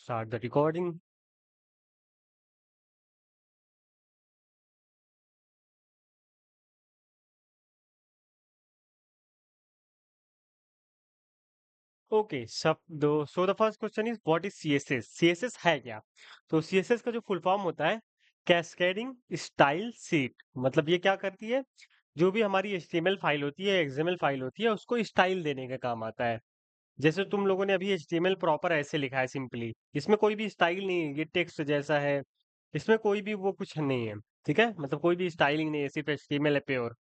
Start the recording. Okay सब दो so the first question is what is CSS. CSS है क्या? तो सीएसएस का जो फुल फॉर्म होता है कैस्केडिंग स्टाइल शीट। मतलब ये क्या करती है, जो भी हमारी एचटीएमएल फाइल होती है, एक्सएमएल फाइल होती है, उसको स्टाइल देने का काम आता है। जैसे तुम लोगों ने अभी एचटीएमएल प्रॉपर ऐसे लिखा है सिंपली, इसमें कोई भी स्टाइल नहीं है, ये टेक्स्ट जैसा है, इसमें कोई भी वो कुछ नहीं है। ठीक है, मतलब कोई भी स्टाइलिंग नहीं है, सिर्फ एचटीएमएल है प्योर।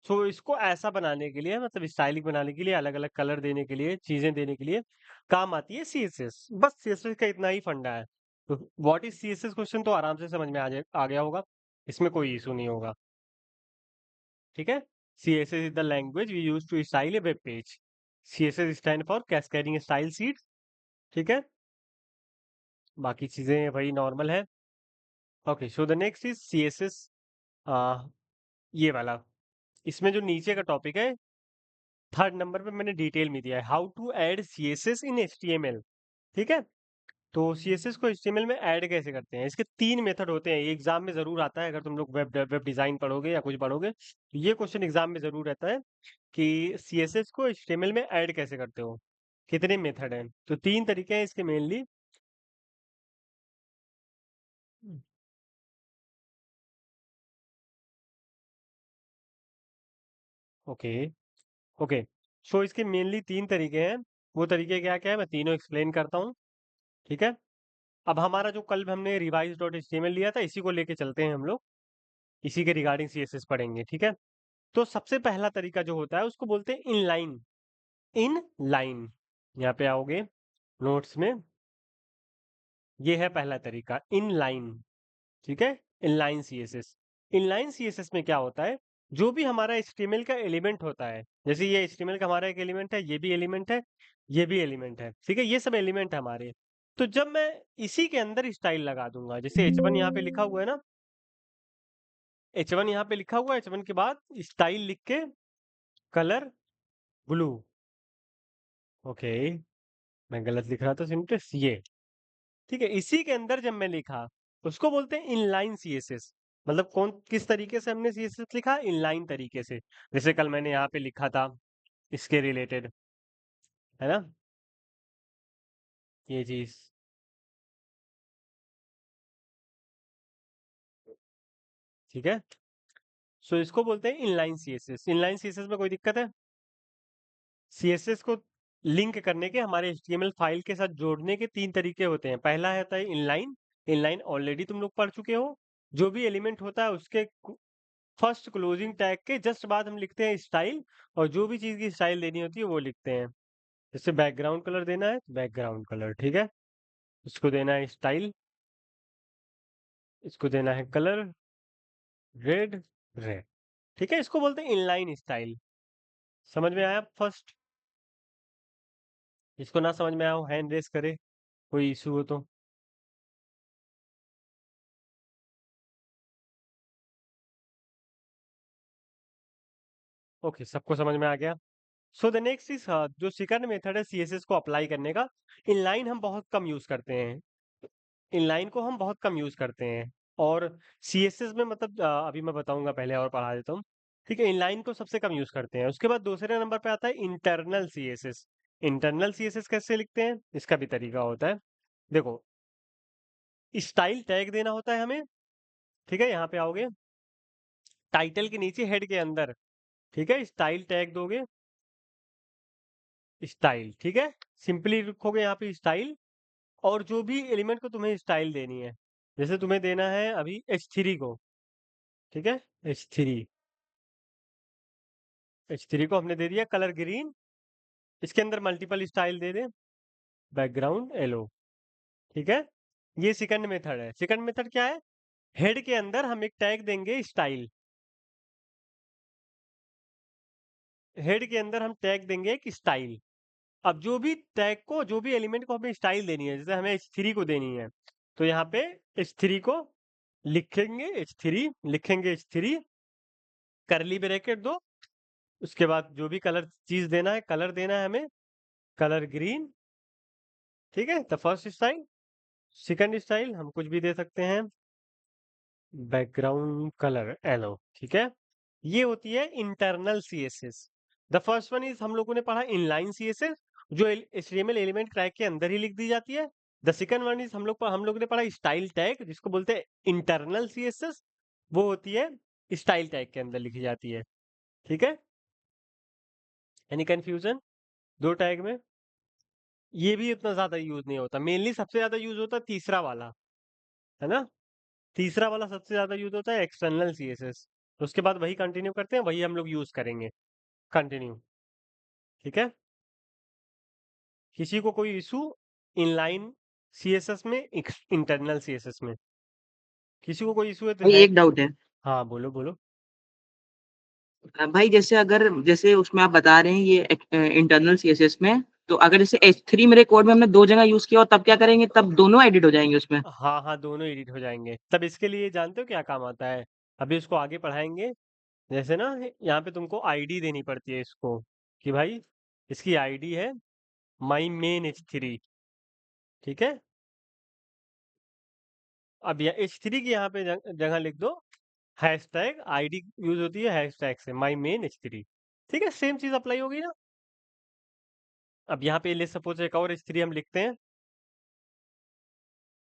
सो इसको ऐसा बनाने के लिए, मतलब स्टाइलिंग बनाने के लिए, अलग अलग कलर देने के लिए, चीजें देने के लिए काम आती है सीएसएस। बस सीएसएस का इतना ही फंडा है। तो व्हाट इज सीएसएस क्वेश्चन तो आराम से समझ में आ गया होगा, इसमें कोई इशू नहीं होगा। ठीक है, CSS is the language we use to style a web page. CSS stand for cascading style sheet. ठीक है, बाकी चीजें वही नॉर्मल है। Okay, so the next is CSS, ये वाला। इसमें जो नीचे का टॉपिक है, थर्ड नंबर पे मैंने डिटेल में दिया है, how to add CSS in HTML. ठीक है, तो सीएसएस को एचटीएमएल में ऐड कैसे करते हैं, इसके तीन मेथड होते हैं। ये एग्जाम में जरूर आता है, अगर तुम लोग वेब डिजाइन पढ़ोगे या कुछ पढ़ोगे तो ये क्वेश्चन एग्जाम में जरूर रहता है कि सीएसएस को एचटीएमएल में ऐड कैसे करते हो, कितने मेथड हैं। तो तीन तरीके हैं इसके मेनली। ओके, ओके, सो इसके मेनली तीन तरीके हैं। वो तरीके क्या क्या है, मैं तीनों एक्सप्लेन करता हूँ। ठीक है, अब हमारा जो कल हमने रिवाइज डॉट एचटीएमएल लिया था, इसी को लेके चलते हैं हम लोग, इसी के रिगार्डिंग सीएसएस पढ़ेंगे। ठीक है, तो सबसे पहला तरीका जो होता है उसको बोलते हैं इनलाइन। इन लाइन, यहाँ पे आओगे नोट्स में, ये है पहला तरीका, इन लाइन। ठीक है, इनलाइन सीएसएस। इनलाइन सीएसएस में क्या होता है, जो भी हमारा एचटीएमएल का एलिमेंट होता है, जैसे ये एचटीएमएल का हमारा एक एलिमेंट है, ये भी एलिमेंट है, ये भी एलिमेंट है। ठीक है, ये सब एलिमेंट है हमारे। तो जब मैं इसी के अंदर स्टाइल लगा दूंगा, जैसे H1 यहाँ पे लिखा हुआ है ना, H1 यहाँ पे लिखा हुआ है, H1 के बाद स्टाइल लिख के कलर ब्लू। ओके, मैं गलत लिख रहा था सिंटेक्स ये। ठीक है, इसी के अंदर जब मैं लिखा, उसको बोलते हैं इनलाइन सीएसएस। मतलब कौन किस तरीके से हमने सीएसएस लिखा, इनलाइन तरीके से। जैसे कल मैंने यहाँ पे लिखा था इसके रिलेटेड, है ना, ये चीज। ठीक है, सो इसको बोलते हैं इनलाइन सीएसएस। इनलाइन सीएसएस में कोई दिक्कत है? सीएसएस को लिंक करने के, हमारे एचटीएमएल फाइल के साथ जोड़ने के तीन तरीके होते हैं। पहला होता है इनलाइन। इनलाइन ऑलरेडी तुम लोग पढ़ चुके हो। जो भी एलिमेंट होता है उसके फर्स्ट क्लोजिंग टैग के जस्ट बाद हम लिखते हैं स्टाइल, और जो भी चीज की स्टाइल देनी होती है वो लिखते हैं। जैसे बैकग्राउंड कलर देना है, बैकग्राउंड कलर। ठीक है, इसको देना है स्टाइल, इसको देना है कलर रेड, रेड। ठीक है, इसको बोलते हैं इनलाइन स्टाइल। समझ में आया फर्स्ट? इसको ना समझ में आया हो हैंड रेस करे, कोई इशू हो तो। ओके, सबको समझ में आ गया। सो द नेक्स्ट इज, जो सेकंड मेथड है सीएसएस को अप्लाई करने का, इनलाइन हम बहुत कम यूज करते हैं। इनलाइन को हम बहुत कम यूज करते हैं। और सीएसएस में मतलब अभी मैं बताऊंगा, पहले और पढ़ा देता हूँ। ठीक है, इनलाइन को सबसे कम यूज करते हैं। उसके बाद दूसरे नंबर पे आता है इंटरनल सीएसएस। इंटरनल सीएसएस कैसे लिखते हैं, इसका भी तरीका होता है। देखो, स्टाइल टैग देना होता है हमें। ठीक है, यहाँ पे आओगे टाइटल के नीचे हेड के अंदर। ठीक है, स्टाइल टैग दोगे, स्टाइल। ठीक है, सिंपली लिखोगे यहाँ पे स्टाइल, और जो भी एलिमेंट को तुम्हें स्टाइल देनी है, जैसे तुम्हें देना है अभी H3 को। ठीक है, H3, H3 को हमने दे दिया कलर ग्रीन। इसके अंदर मल्टीपल स्टाइल दे दे, बैकग्राउंड येलो। ठीक है, ये सेकंड मेथड है। सेकंड मेथड क्या है, हेड के अंदर हम एक टैग देंगे स्टाइल। हेड के अंदर हम टैग देंगे एक स्टाइल। अब जो भी टैग को, जो भी एलिमेंट को हमें स्टाइल देनी है, जैसे हमें H3 को देनी है, तो यहाँ पे H3 को लिखेंगे, H3 लिखेंगे, H3 करली ब्रैकेट दो। उसके बाद जो भी कलर चीज देना है, कलर देना है हमें, कलर ग्रीन। ठीक है, the first style. Second style हम कुछ भी दे सकते हैं, बैकग्राउंड कलर एलो, ठीक है। ये होती है internal CSS. The first one is हम लोगों ने पढ़ा इनलाइन सीएसएस, जो एचटीएमएल एलिमेंट ट्रैग के अंदर ही लिख दी जाती है। द सेकंड वन इज हम लोग ने पढ़ा स्टाइल टैग, जिसको बोलते हैं इंटरनल सीएसएस, वो होती है स्टाइल टैग के अंदर लिखी जाती है, ठीक है। एनी कंफ्यूजन दो टैग में? ये भी उतना ज्यादा यूज नहीं होता, मेनली सबसे ज्यादा यूज होता है तीसरा वाला, है ना। तीसरा वाला सबसे ज्यादा यूज होता है एक्सटर्नल सीएसएस। उसके बाद वही कंटिन्यू करते हैं, वही हम लोग यूज करेंगे, कंटिन्यू, ठीक है। किसी को कोई इशू इनलाइन सीएसएस में, इंटरनल सीएसएस में, किसी को कोई इशू है तो भाई है। एक डाउट है। हाँ बोलो बोलो। भाई जैसे अगर जैसे उसमें आप बता रहे हैं ये इंटरनल सीएसएस में, तो अगर जैसे H3 मेरे कोड में हमने 2 जगह यूज किया हो तब क्या करेंगे, तब दोनों एडिट हो जाएंगे उसमें? हाँ हाँ, दोनों एडिट हो जाएंगे। तब इसके लिए जानते हो क्या काम आता है, अभी उसको आगे पढ़ाएंगे। जैसे ना, यहाँ पे तुमको आईडी देनी पड़ती है इसको, कि भाई इसकी आईडी है माई मेन H3, ठीक है। अब यह H3 की यहाँ पे जगह लिख दो हैशटैग आईडी, यूज होती है हैशटैग से माई मेन H3, ठीक है। सेम चीज अप्लाई होगी ना। अब यहाँ पे ले सपोज एक और H3 हम लिखते हैं,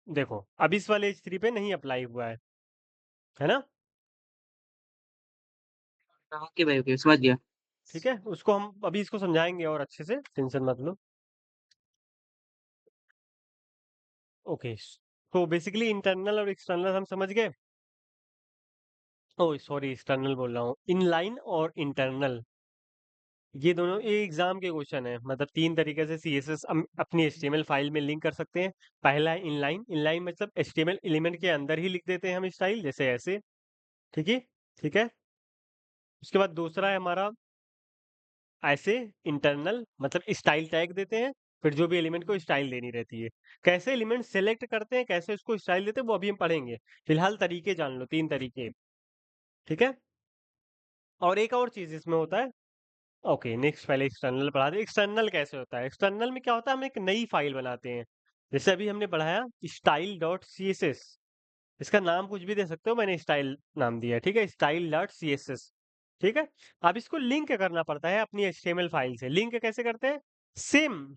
देखो अब इस वाले H3 पे नहीं अप्लाई हुआ है ना। ओके भाई, ओके, समझ गया। ठीक है, उसको हम अभी इसको समझाएंगे और अच्छे से, टेंशन मत लो। ओके, तो बेसिकली इंटरनल और एक्सटर्नल हम समझ गए। ओ सॉरी, एक्सटर्नल बोल रहा हूँ, इनलाइन और इंटरनल, ये दोनों ये एग्जाम के क्वेश्चन है। मतलब तीन तरीके से सीएसएस अपनी एचटीएमएल फाइल में लिंक कर सकते हैं। पहला है इनलाइन, इनलाइन मतलब एचटीएमएल एलिमेंट के अंदर ही लिख देते हैं हम स्टाइल, जैसे ऐसे, ठीक है, ठीक है। उसके बाद दूसरा है हमारा ऐसे इंटरनल, मतलब स्टाइल टैग देते हैं, फिर जो भी एलिमेंट को स्टाइल देनी रहती है। कैसे एलिमेंट सेलेक्ट करते हैं, कैसे उसको स्टाइल देते हैं, वो अभी हम पढ़ेंगे। फिलहाल तरीके जान लो, तीन तरीके, ठीक है। और एक और चीज इसमें होता है, ओके नेक्स्ट, पहले एक्सटर्नल पढ़ा दे। एक्सटर्नल कैसे होता है, एक्सटर्नल में क्या होता है, हम एक नई फाइल बनाते हैं। जैसे अभी हमने पढ़ाया style dot C S S, इसका नाम कुछ भी दे सकते हो, मैंने स्टाइल नाम दिया है, ठीक है, style dot C S S, ठीक है। अब इसको लिंक करना पड़ता है अपनी एचटीएमएल फाइल से। लिंक कैसे करते हैं, सेम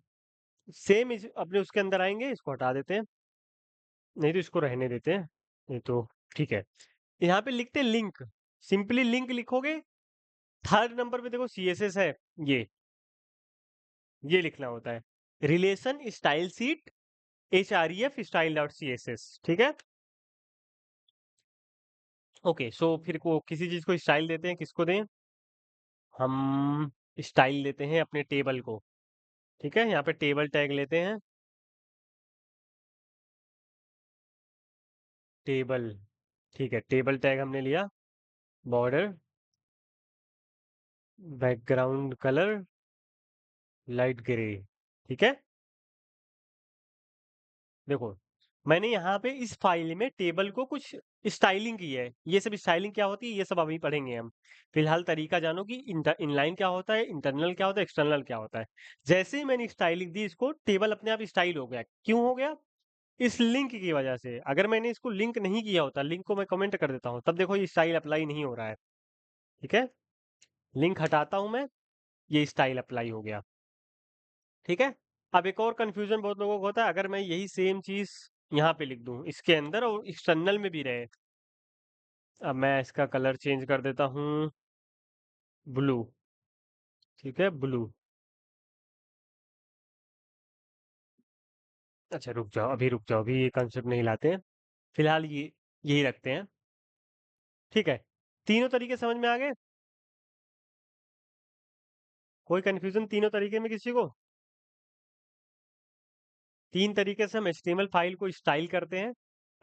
सेम इस अपने उसके अंदर आएंगे, इसको हटा देते हैं, नहीं तो इसको रहने देते हैं, नहीं तो ठीक है। यहाँ पे लिखते हैं लिंक, सिंपली लिंक लिखोगे। थर्ड नंबर पे देखो सी एस एस है, ये लिखना होता है, relation style sheet href style dot C S S, ठीक है। ओके, सो फिर को किसी चीज को स्टाइल देते हैं, किसको दें, हम स्टाइल देते हैं अपने टेबल को, ठीक है। यहाँ पे टेबल टैग लेते हैं, टेबल, ठीक है, टेबल टैग हमने लिया, border, background colour light grey, ठीक है। देखो मैंने यहाँ पे इस फाइल में टेबल को कुछ स्टाइलिंग की है, ये सब स्टाइलिंग क्या होती है ये सब अभी पढ़ेंगे हम। फिलहाल तरीका जानो कि इनलाइन क्या होता है, इंटरनल क्या होता है, एक्सटर्नल क्या होता है। जैसे ही मैंने स्टाइलिंग दी, इसको टेबल अपने आप स्टाइल हो गया। क्यों हो गया, इस लिंक की वजह से। अगर मैंने इसको लिंक नहीं किया होता, लिंक को मैं कमेंट कर देता हूँ, तब देखो ये स्टाइल अप्लाई नहीं हो रहा है, ठीक है। लिंक हटाता हूं मैं, ये स्टाइल अप्लाई हो गया, ठीक है। अब एक और कंफ्यूजन बहुत लोगों को होता है, अगर मैं यही सेम चीज यहाँ पे लिख दूं इसके अंदर और एक्सटर्नल में भी रहे। अब मैं इसका कलर चेंज कर देता हूँ, ब्लू, ठीक है, ब्लू। अच्छा रुक जाओ, अभी रुक जाओ, अभी ये कंसेप्ट नहीं लाते हैं, फिलहाल ये यही रखते हैं, ठीक है। तीनों तरीके समझ में आ गए, कोई कंफ्यूजन तीनों तरीके में किसी को? तीन तरीके से हम एचटीएमएल फाइल को स्टाइल करते हैं।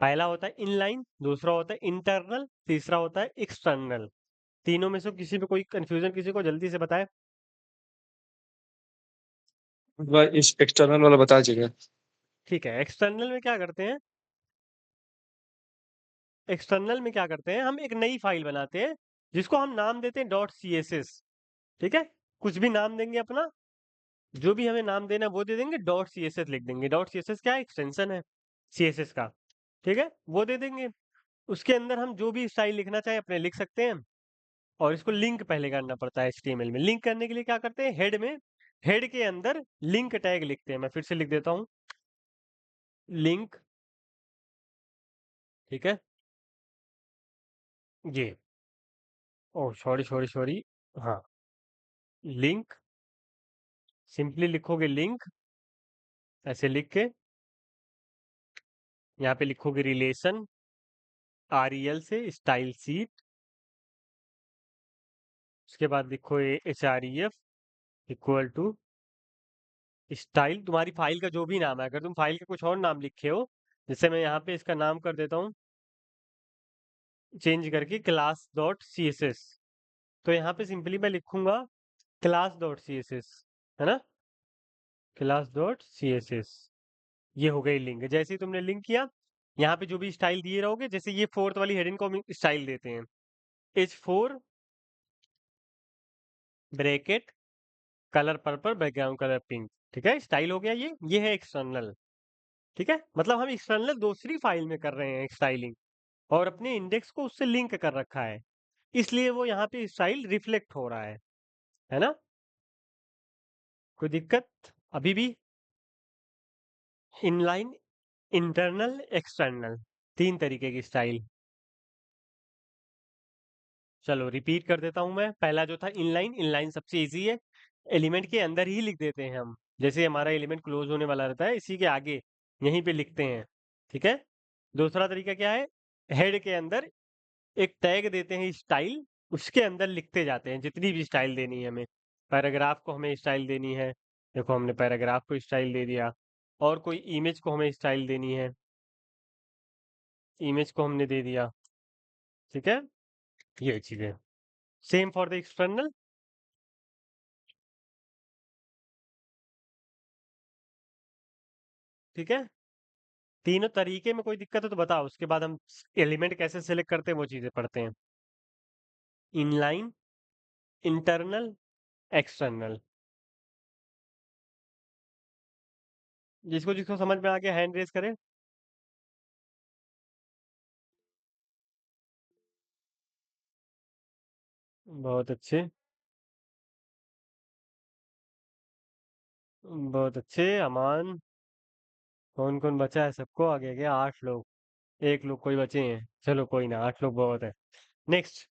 पहला होता है इनलाइन, दूसरा होता है इंटरनल, तीसरा होता है एक्सटर्नल। तीनों में से किसी में कोई कंफ्यूजन किसी को, जल्दी से बताए। वह इस एक्सटर्नल वाला बता दीजिएगा। ठीक है, एक्सटर्नल में क्या करते हैं, एक्सटर्नल में क्या करते हैं, हम एक नई फाइल बनाते हैं जिसको हम नाम देते हैं डॉट सी एस एस, ठीक है। कुछ भी नाम देंगे अपना, जो भी हमें नाम देना है वो दे देंगे, डॉट सी एस एस लिख देंगे। डॉट सी एस एस क्या है, एक्सटेंशन है, सीएसएस का, ठीक है? वो दे देंगे। उसके अंदर हम जो भी स्टाइल लिखना चाहें अपने लिख सकते हैं और इसको लिंक पहले करना पड़ता है एचटीएमएल में। लिंक करने के लिए क्या करते हैं, हेड में, हेड के अंदर लिंक टैग लिखते हैं। मैं फिर से लिख देता हूँ, लिंक, ठीक है? ये, ओह सॉरी सॉरी सॉरी, हाँ, लिंक, सिंपली लिखोगे लिंक, ऐसे लिख के यहाँ पे लिखोगे रिलेशन REL से स्टाइल सीट, उसके बाद लिखो HREF इक्वल टू स्टाइल, तुम्हारी फाइल का जो भी नाम है। अगर तुम फाइल का कुछ और नाम लिखे हो, जैसे मैं यहाँ पे इसका नाम कर देता हूँ चेंज करके class dot C S S, तो यहाँ पे सिंपली मैं लिखूंगा class dot C S S, है ना, class dot C S S. ये हो गई लिंक। जैसे ही तुमने लिंक किया, यहाँ पे जो भी स्टाइल दिए रहोगे, जैसे ये फोर्थ वाली हेडिंग को हम स्टाइल देते हैं, H4 bracket colour purple background colour pink, ठीक है, स्टाइल हो गया। ये है एक्सटर्नल, ठीक है, मतलब हम एक्सटर्नल दूसरी फाइल में कर रहे हैं स्टाइलिंग और अपने इंडेक्स को उससे लिंक कर रखा है, इसलिए वो यहाँ पे स्टाइल रिफ्लेक्ट हो रहा है ना? कोई दिक्कत अभी भी? इनलाइन, इंटरनल, एक्सटर्नल, तीन तरीके की स्टाइल। चलो रिपीट कर देता हूं मैं। पहला जो था इनलाइन, इनलाइन सबसे इजी है, एलिमेंट के अंदर ही लिख देते हैं हम, जैसे हमारा एलिमेंट क्लोज होने वाला रहता है इसी के आगे यहीं पे लिखते हैं, ठीक है? दूसरा तरीका क्या है, हेड के अंदर एक टैग देते हैं स्टाइल, उसके अंदर लिखते जाते हैं जितनी भी स्टाइल देनी है हमें। पैराग्राफ को हमें स्टाइल देनी है, देखो हमने पैराग्राफ को स्टाइल दे दिया, और कोई इमेज को हमें स्टाइल देनी है, इमेज को हमने दे दिया, ठीक है? ये चीजें सेम फॉर द एक्सटर्नल, ठीक है? तीनों तरीके में कोई दिक्कत हो तो बताओ, उसके बाद हम एलिमेंट कैसे सेलेक्ट करते हैं वो चीजें पढ़ते हैं। इनलाइन, इंटरनल, एक्सटर्नल, जिसको जिसको समझ में आ गया हैंड रेज करे। बहुत अच्छे, बहुत अच्छे। अमान, कौन कौन बचा है? सबको आ गया क्या? 8 लोग, एक लोग कोई बचे हैं, चलो कोई ना, 8 लोग बहुत है। नेक्स्ट,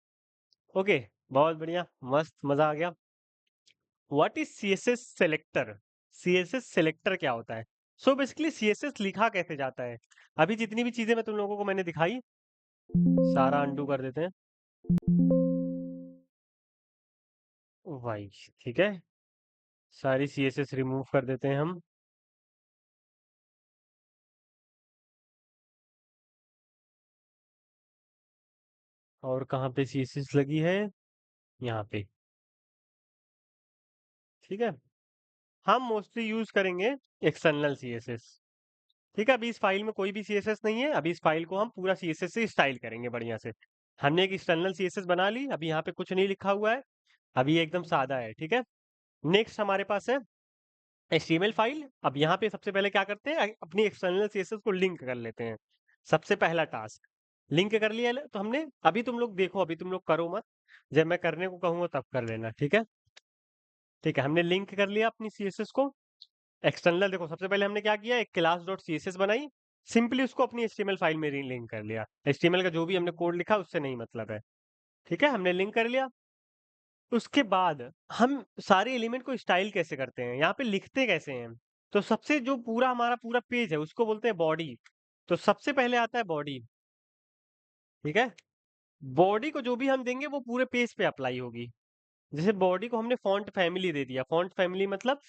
ओके, बहुत बढ़िया, मस्त, मजा आ गया। What is CSS selector? CSS selector क्या होता है? सो बेसिकली CSS लिखा कैसे जाता है, अभी जितनी भी चीजें मैं तुम लोगों को मैंने दिखाई, सारा अंडू कर देते हैं भाई, ठीक है, सारी CSS रिमूव कर देते हैं हम। और कहाँ पे CSS लगी है? यहाँ पे, ठीक है। हम मोस्टली यूज करेंगे एक्सटर्नल CSS, ठीक है। अभी इस फाइल में कोई भी CSS नहीं है, अभी इस फाइल को हम पूरा CSS से स्टाइल करेंगे बढ़िया से। हमने एक एक्सटर्नल CSS बना ली, अभी यहाँ पे कुछ नहीं लिखा हुआ है, अभी ये एकदम सादा है, ठीक है। नेक्स्ट हमारे पास है HTML फाइल। अब यहाँ पे सबसे पहले क्या करते हैं, अपनी एक्सटर्नल CSS को लिंक कर लेते हैं। सबसे पहला टास्क, लिंक कर लिया तो हमने, अभी तुम लोग देखो, अभी तुम लोग करो मत, जब मैं करने को कहूंगा तब कर लेना, ठीक है? ठीक है, हमने लिंक कर लिया अपनी CSS को। एक्सटर्नल, देखो सबसे पहले हमने क्या किया, एक क्लास डॉट CSS बनाई, सिंपली उसको अपनी HTML फाइल में लिंक कर लिया। HTML का जो भी हमने कोड लिखा उससे नहीं मतलब है, ठीक है, हमने लिंक कर लिया। उसके बाद हम सारे एलिमेंट को स्टाइल कैसे करते हैं, यहाँ पे लिखते कैसे हैं? तो सबसे जो पूरा हमारा पूरा पेज है उसको बोलते हैं बॉडी। तो सबसे पहले आता है बॉडी, ठीक है। बॉडी को जो भी हम देंगे वो पूरे पेज पे अप्लाई होगी। जैसे बॉडी को हमने फॉन्ट फैमिली दे दिया, फॉन्ट फैमिली मतलब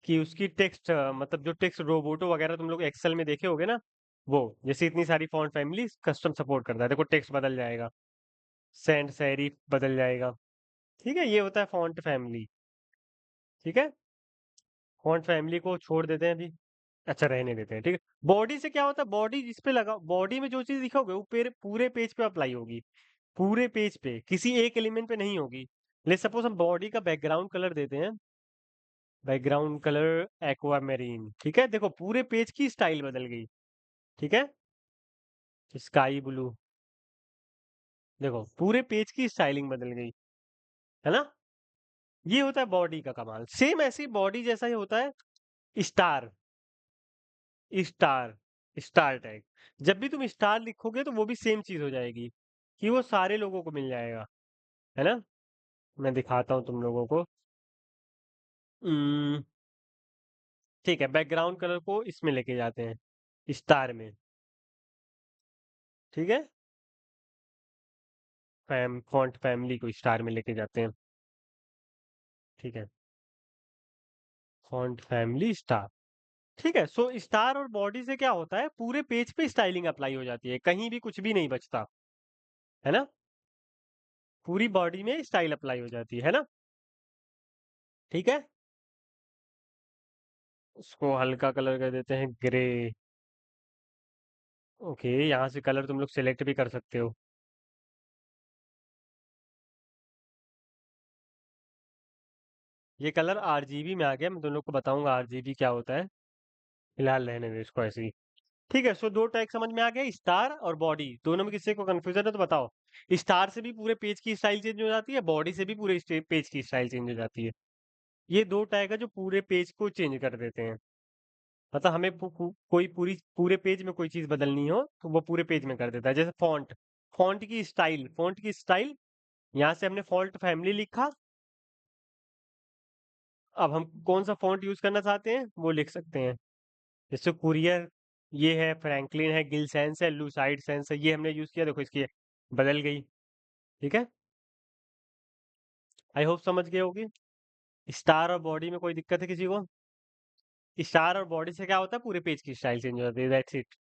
कि उसकी टेक्स्ट, मतलब जो टेक्स्ट रोबोटो वगैरह तुम लोग एक्सेल में देखे होगे ना, वो जैसे इतनी सारी फॉन्ट फैमिली कस्टम सपोर्ट करता है, देखो टेक्स्ट बदल जाएगा, सेंड सेरिफ बदल जाएगा, ठीक है, ये होता है फॉन्ट फैमिली, ठीक है। फॉन्ट फैमिली को छोड़ देते हैं अभी, अच्छा रहने देते हैं, ठीक है। बॉडी से क्या होता है, बॉडी जिस पे लगा, बॉडी में जो चीज लिखोगे वो पूरे पेज पे अप्लाई होगी, पूरे पेज पे, किसी एक एलिमेंट पे नहीं होगी। ले सपोज हम बॉडी का बैकग्राउंड कलर देते हैं, बैकग्राउंड कलर एक्वा मेरीन, ठीक है, देखो पूरे पेज की स्टाइल बदल गई, ठीक है, स्काई ब्लू। देखो पूरे पेज की स्टाइलिंग बदल गई, है ना? ये होता है बॉडी का कमाल। सेम ऐसी बॉडी जैसा ही होता है स्टार। Star, star tag. जब भी तुम स्टार लिखोगे तो वो भी सेम चीज हो जाएगी कि वो सारे लोगों को मिल जाएगा, है ना? मैं दिखाता हूँ तुम लोगों को। उम्म, ठीक है, बैकग्राउंड कलर को इसमें लेके जाते हैं, स्टार में। ठीक है, फॉन्ट फैमिली को स्टार में लेके जाते हैं। ठीक है, फॉन्ट फैमिली स्टार। ठीक है, सो स्टार और बॉडी से क्या होता है, पूरे पेज पे स्टाइलिंग अप्लाई हो जाती है, कहीं भी कुछ भी नहीं बचता, है ना? पूरी बॉडी में स्टाइल अप्लाई हो जाती है ना? ठीक है, उसको हल्का कलर कर देते हैं ग्रे। ओके, यहाँ से कलर तुम लोग सिलेक्ट भी कर सकते हो। ये कलर आरजीबी में आ गया, मैं तुम लोग को बताऊंगा आरजीबी क्या होता है। फिलहाल रहने दो इसको ऐसे ही। ठीक है, सो दो टैग समझ में आ गया, स्टार और बॉडी। दोनों में किसी को कंफ्यूजन है तो बताओ। स्टार से भी पूरे पेज की स्टाइल चेंज हो जाती है, बॉडी से भी पूरे पेज की स्टाइल चेंज हो जाती है। ये दो टैग है जो पूरे पेज को चेंज कर देते हैं। मतलब हमें कोई पूरे पेज में कोई चीज बदलनी हो तो वो पूरे पेज में कर देता है। जैसे फॉन्ट, फॉन्ट की स्टाइल, यहाँ से हमने फॉन्ट फैमिली लिखा। अब हम कौन सा फॉन्ट यूज करना चाहते हैं वो लिख सकते हैं। जैसे कुरियर, ये है फ्रैंकलिन है, गिल सेंस है, लूसाइड सेंस है, ये हमने यूज किया, देखो इसकी बदल गई। ठीक है, आई होप समझ गए होगी। स्टार और बॉडी में कोई दिक्कत है किसी को? स्टार और बॉडी से क्या होता है, पूरे पेज की स्टाइल चेंज हो जाती है, दैट्स इट।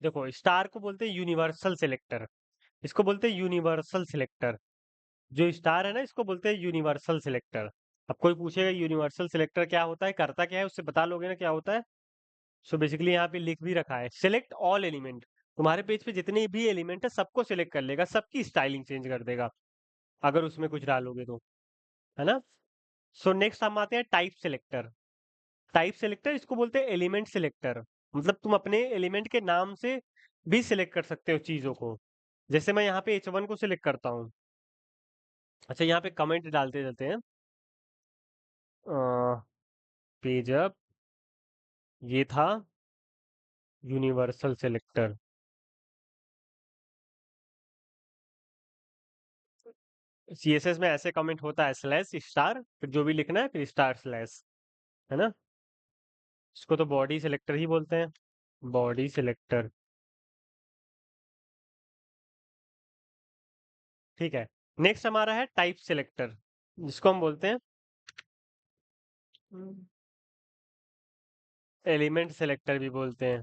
देखो स्टार को बोलते हैं यूनिवर्सल सिलेक्टर, इसको बोलते हैं यूनिवर्सल सिलेक्टर। जो स्टार है ना, इसको बोलते हैं यूनिवर्सल सिलेक्टर। अब कोई पूछेगा यूनिवर्सल सिलेक्टर क्या होता है, करता क्या है, उससे बता लोगे ना क्या होता है। सो बेसिकली यहाँ पे लिख भी रखा है, सिलेक्ट ऑल एलिमेंट। तुम्हारे पेज पे जितने भी एलिमेंट है सबको सिलेक्ट कर लेगा, सबकी स्टाइलिंग चेंज कर देगा अगर उसमें कुछ डालोगे तो, है ना? सो नेक्स्ट हम आते हैं टाइप सिलेक्टर। टाइप सिलेक्टर इसको बोलते हैं एलिमेंट सिलेक्टर। मतलब तुम अपने एलिमेंट के नाम से भी सिलेक्ट कर सकते हो चीजों को। जैसे मैं यहाँ पे H1 को सिलेक्ट करता हूँ। अच्छा, यहाँ पे कमेंट डालते जाते हैं। पेज अप, ये था यूनिवर्सल सिलेक्टर। सीएसएस में ऐसे कमेंट होता है, स्लैश स्टार, फिर जो भी लिखना है फिर स्टार स्लैश, है ना? इसको तो बॉडी सिलेक्टर ही बोलते हैं, बॉडी सिलेक्टर। ठीक है, नेक्स्ट हमारा है टाइप सिलेक्टर, जिसको हम बोलते हैं एलिमेंट सिलेक्टर भी बोलते हैं।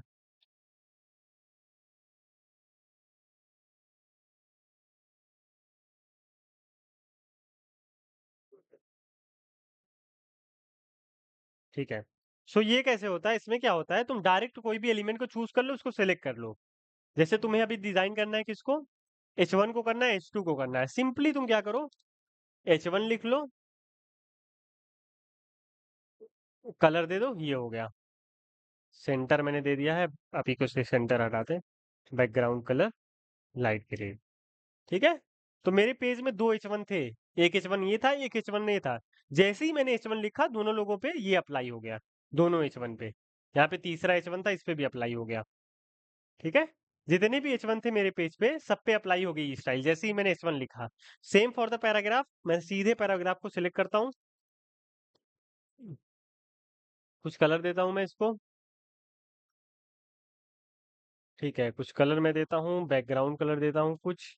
ठीक है, सो ये कैसे होता है, इसमें क्या होता है, तुम डायरेक्ट कोई भी एलिमेंट को चूज कर लो, उसको सिलेक्ट कर लो। जैसे तुम्हें अभी डिजाइन करना है किसको, H1 को करना है, H2 को करना है, सिंपली तुम क्या करो, H1 लिख लो, कलर दे दो, ये हो गया। सेंटर मैंने दे दिया है, अभी को से सेंटर हटाते हैं, बैकग्राउंड कलर लाइट ग्रे। ठीक है, तो मेरे पेज में दो H1 थे, एक H1 ये था, एक H1 ये था। जैसे ही मैंने H1 लिखा, दोनों लोगों पे ये अप्लाई हो गया, दोनों H1 पे। यहाँ पे तीसरा H1 था, इस पे भी अप्लाई हो गया। ठीक है, जितने भी H1 थे मेरे पेज पे, सब पे अप्लाई हो गई स्टाइल, जैसे ही मैंने H1 लिखा। सेम फॉर द पैराग्राफ, मैं सीधे पैराग्राफ को सिलेक्ट करता हूँ, कुछ कलर देता हूँ मैं इसको। ठीक है, कुछ कलर मैं देता हूँ, बैकग्राउंड कलर देता हूँ कुछ।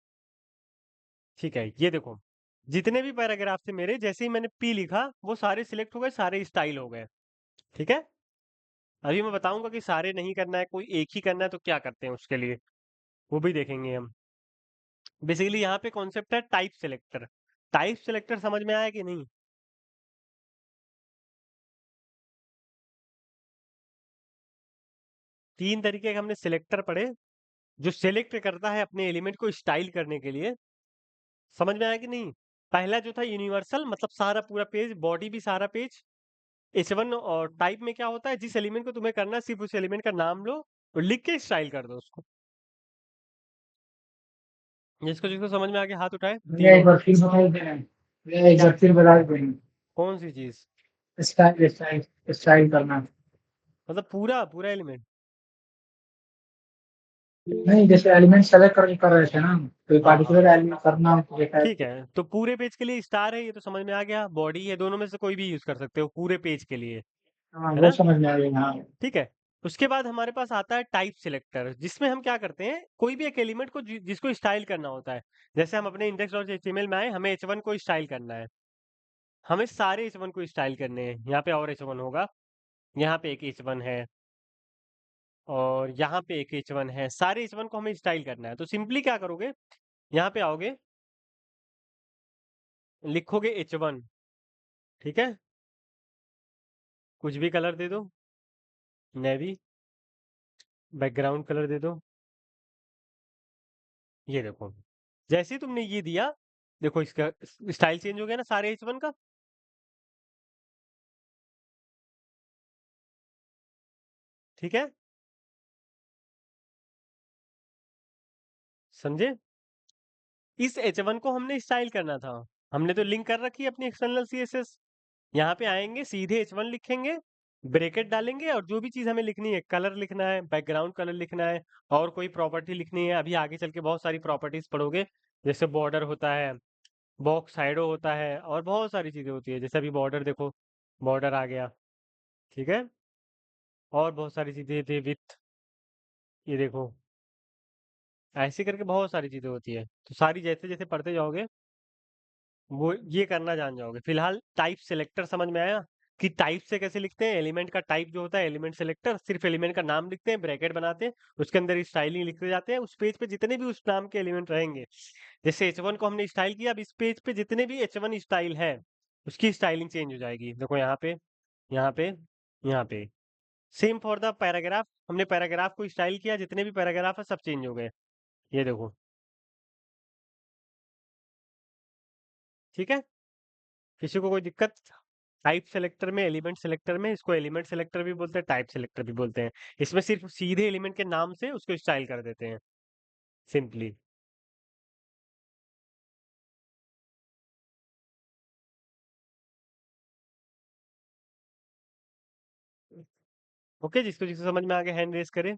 ठीक है, ये देखो, जितने भी पैराग्राफ थे मेरे, जैसे ही मैंने पी लिखा, वो सारे सिलेक्ट हो गए, सारे स्टाइल हो गए। ठीक है, अभी मैं बताऊंगा कि सारे नहीं करना है, कोई एक ही करना है तो क्या करते हैं उसके लिए, वो भी देखेंगे हम। बेसिकली यहाँ पे कॉन्सेप्ट है टाइप सिलेक्टर। टाइप सिलेक्टर समझ में आया कि नहीं? तीन तरीके के हमने सिलेक्टर पढ़े, जो सिलेक्ट करता है अपने एलिमेंट को स्टाइल करने के लिए। समझ में आया कि नहीं? पहला जो था यूनिवर्सल, मतलब सारा पूरा पेज, बॉडी भी सारा पेज। H1 और टाइप में क्या होता है, जिस एलिमेंट को तुम्हें करना है सिर्फ उस एलिमेंट का नाम लो और लिख के स्टाइल कर दो उसको। जिसको जिसको समझ में आ गया हाथ उठाए भैया एक तीनों। बार फिर बता देना। भैया एक बार फिर बता देना। कौन सी चीज? स्टाइल स्टाइल स्टाइल करना। मतलब पूरा पूरा एलिमेंट। नहीं, जैसे एलिमेंट सेलेक्ट कर रहे थे ना, कोई हाँ हाँ, पार्टिकुलर एलिमेंट करना हो तो देखा ठीक है। है, तो पूरे पेज के लिए स्टार है, ये तो समझ में आ गया। बॉडी है, दोनों में से कोई भी यूज कर सकते हो पूरे पेज के लिए, हाँ, है वो ना? समझ में आ गया। हाँ। ठीक है। उसके बाद हमारे पास आता है टाइप सिलेक्टर, जिसमें हम क्या करते हैं, कोई भी एक एलिमेंट को जिसको स्टाइल करना होता है। जैसे हम अपने इंडेक्स डॉट एचटीएमएल में आए, हमें H1 को स्टाइल करना है, हमें सारे H1 को स्टाइल करने हैं। यहाँ पे और H1 होगा, यहाँ पे एक H1 है, और यहाँ पे एक H1 है, सारे H1 को हमें स्टाइल करना है। तो सिंपली क्या करोगे, यहाँ पे आओगे, लिखोगे H1, ठीक है, कुछ भी कलर दे दो, नेवी, बैकग्राउंड कलर दे दो। ये देखो, जैसे ही तुमने ये दिया, देखो इसका स्टाइल चेंज हो गया ना सारे H1 का। ठीक है, समझे? इस H1 को हमने स्टाइल करना था, हमने तो लिंक कर रखी है अपनी एक्सटर्नल CSS। यहाँ पे आएंगे, सीधे H1 लिखेंगे, ब्रैकेट डालेंगे, और जो भी चीज हमें लिखनी है, कलर लिखना है, बैकग्राउंड कलर लिखना है, और कोई प्रॉपर्टी लिखनी है, अभी आगे चल के बहुत सारी प्रॉपर्टीज पढ़ोगे, जैसे बॉर्डर होता है, बॉक्स साइडो होता है, और बहुत सारी चीजें होती है। जैसे अभी बॉर्डर देखो, बॉर्डर आ गया, ठीक है, और बहुत सारी चीजें थी, विथ, ये देखो, ऐसे करके बहुत सारी चीजें होती है। तो सारी जैसे जैसे पढ़ते जाओगे, वो ये करना जान जाओगे। फिलहाल टाइप सिलेक्टर समझ में आया कि टाइप से कैसे लिखते हैं। एलिमेंट का टाइप जो होता है, एलिमेंट सिलेक्टर, सिर्फ एलिमेंट का नाम लिखते हैं, ब्रैकेट बनाते हैं, उसके अंदर स्टाइलिंग लिखते जाते हैं। उस पेज पे जितने भी उस नाम के एलिमेंट रहेंगे, जैसे H1 को हमने स्टाइल किया, अब इस पेज पे जितने भी H1 स्टाइल है, उसकी स्टाइलिंग चेंज हो जाएगी। देखो यहाँ पे, यहाँ पे, यहाँ पे। सेम फॉर द पैराग्राफ, हमने पैराग्राफ को स्टाइल किया, जितने भी पैराग्राफ है सब चेंज हो गए। ये देखो, ठीक है। किसी को कोई दिक्कत? टाइप सेलेक्टर में, एलिमेंट सेलेक्टर में, इसको एलिमेंट सेलेक्टर भी बोलते हैं, टाइप सेलेक्टर भी बोलते हैं। इसमें सिर्फ सीधे एलिमेंट के नाम से उसको स्टाइल कर देते हैं, सिंपली। ओके, जिसको जिसको समझ में आ गया हैंड रेस करे।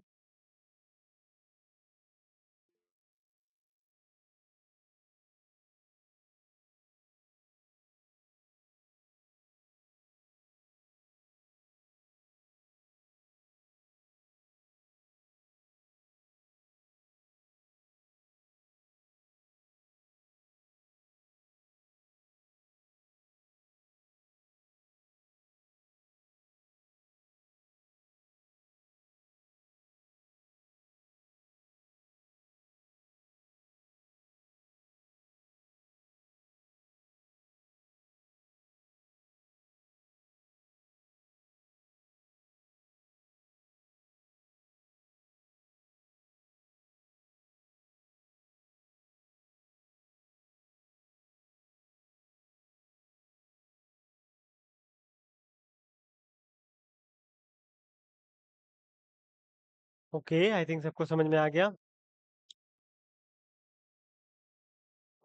ओके, आई थिंक सबको समझ में आ गया।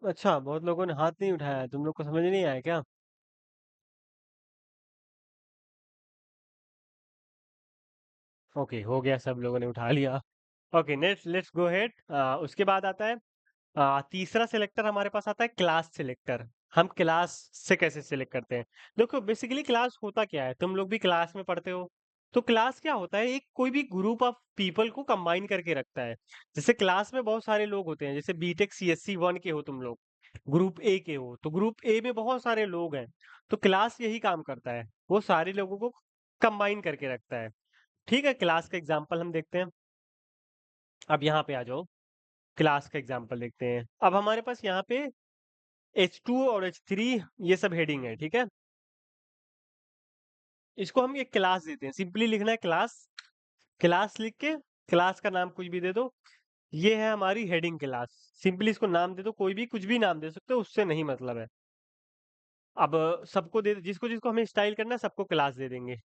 अच्छा, बहुत लोगों ने हाथ नहीं उठाया, तुम लोग को समझ नहीं आया क्या? ओके, हो गया, सब लोगों ने उठा लिया। Okay, next, let's go head. उसके बाद आता है तीसरा सिलेक्टर, हमारे पास आता है क्लास सिलेक्टर। हम क्लास से कैसे सिलेक्ट करते हैं? देखो, बेसिकली क्लास होता क्या है, तुम लोग भी क्लास में पढ़ते हो। तो क्लास क्या होता है, एक कोई भी ग्रुप ऑफ पीपल को कंबाइन करके रखता है। जैसे क्लास में बहुत सारे लोग होते हैं, जैसे बीटेक CSC 1 के हो तुम लोग, ग्रुप ए के हो, तो ग्रुप ए में बहुत सारे लोग हैं। तो क्लास यही काम करता है, वो सारे लोगों को कंबाइन करके रखता है। ठीक है, क्लास का एग्जाम्पल हम देखते हैं। अब यहाँ पे आ जाओ, क्लास का एग्जाम्पल देखते हैं। अब हमारे पास यहाँ पे H2 और H3, ये सब हेडिंग है, ठीक है। इसको हम एक क्लास देते हैं, सिंपली लिखना है क्लास। क्लास लिख के, क्लास का नाम कुछ भी दे दो। ये है हमारी हेडिंग क्लास, सिंपली इसको नाम दे दो, कोई भी कुछ भी नाम दे सकते हो, उससे नहीं मतलब है। अब सबको दे, जिसको जिसको हमें स्टाइल करना है सबको क्लास दे देंगे,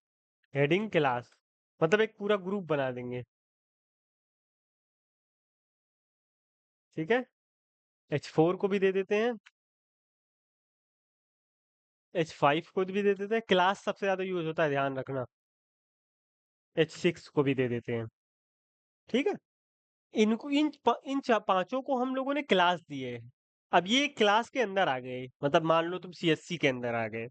हेडिंग क्लास, मतलब एक पूरा ग्रुप बना देंगे। ठीक है, H4 को भी दे देते हैं, H5 को भी दे देते हैं, क्लास सबसे ज्यादा यूज होता है, ध्यान रखना। H6 को भी दे देते हैं। ठीक है, इनको पांचों को हम लोगों ने क्लास दिए है। अब ये क्लास के अंदर आ गए, मतलब मान लो तुम CSC के अंदर आ गए,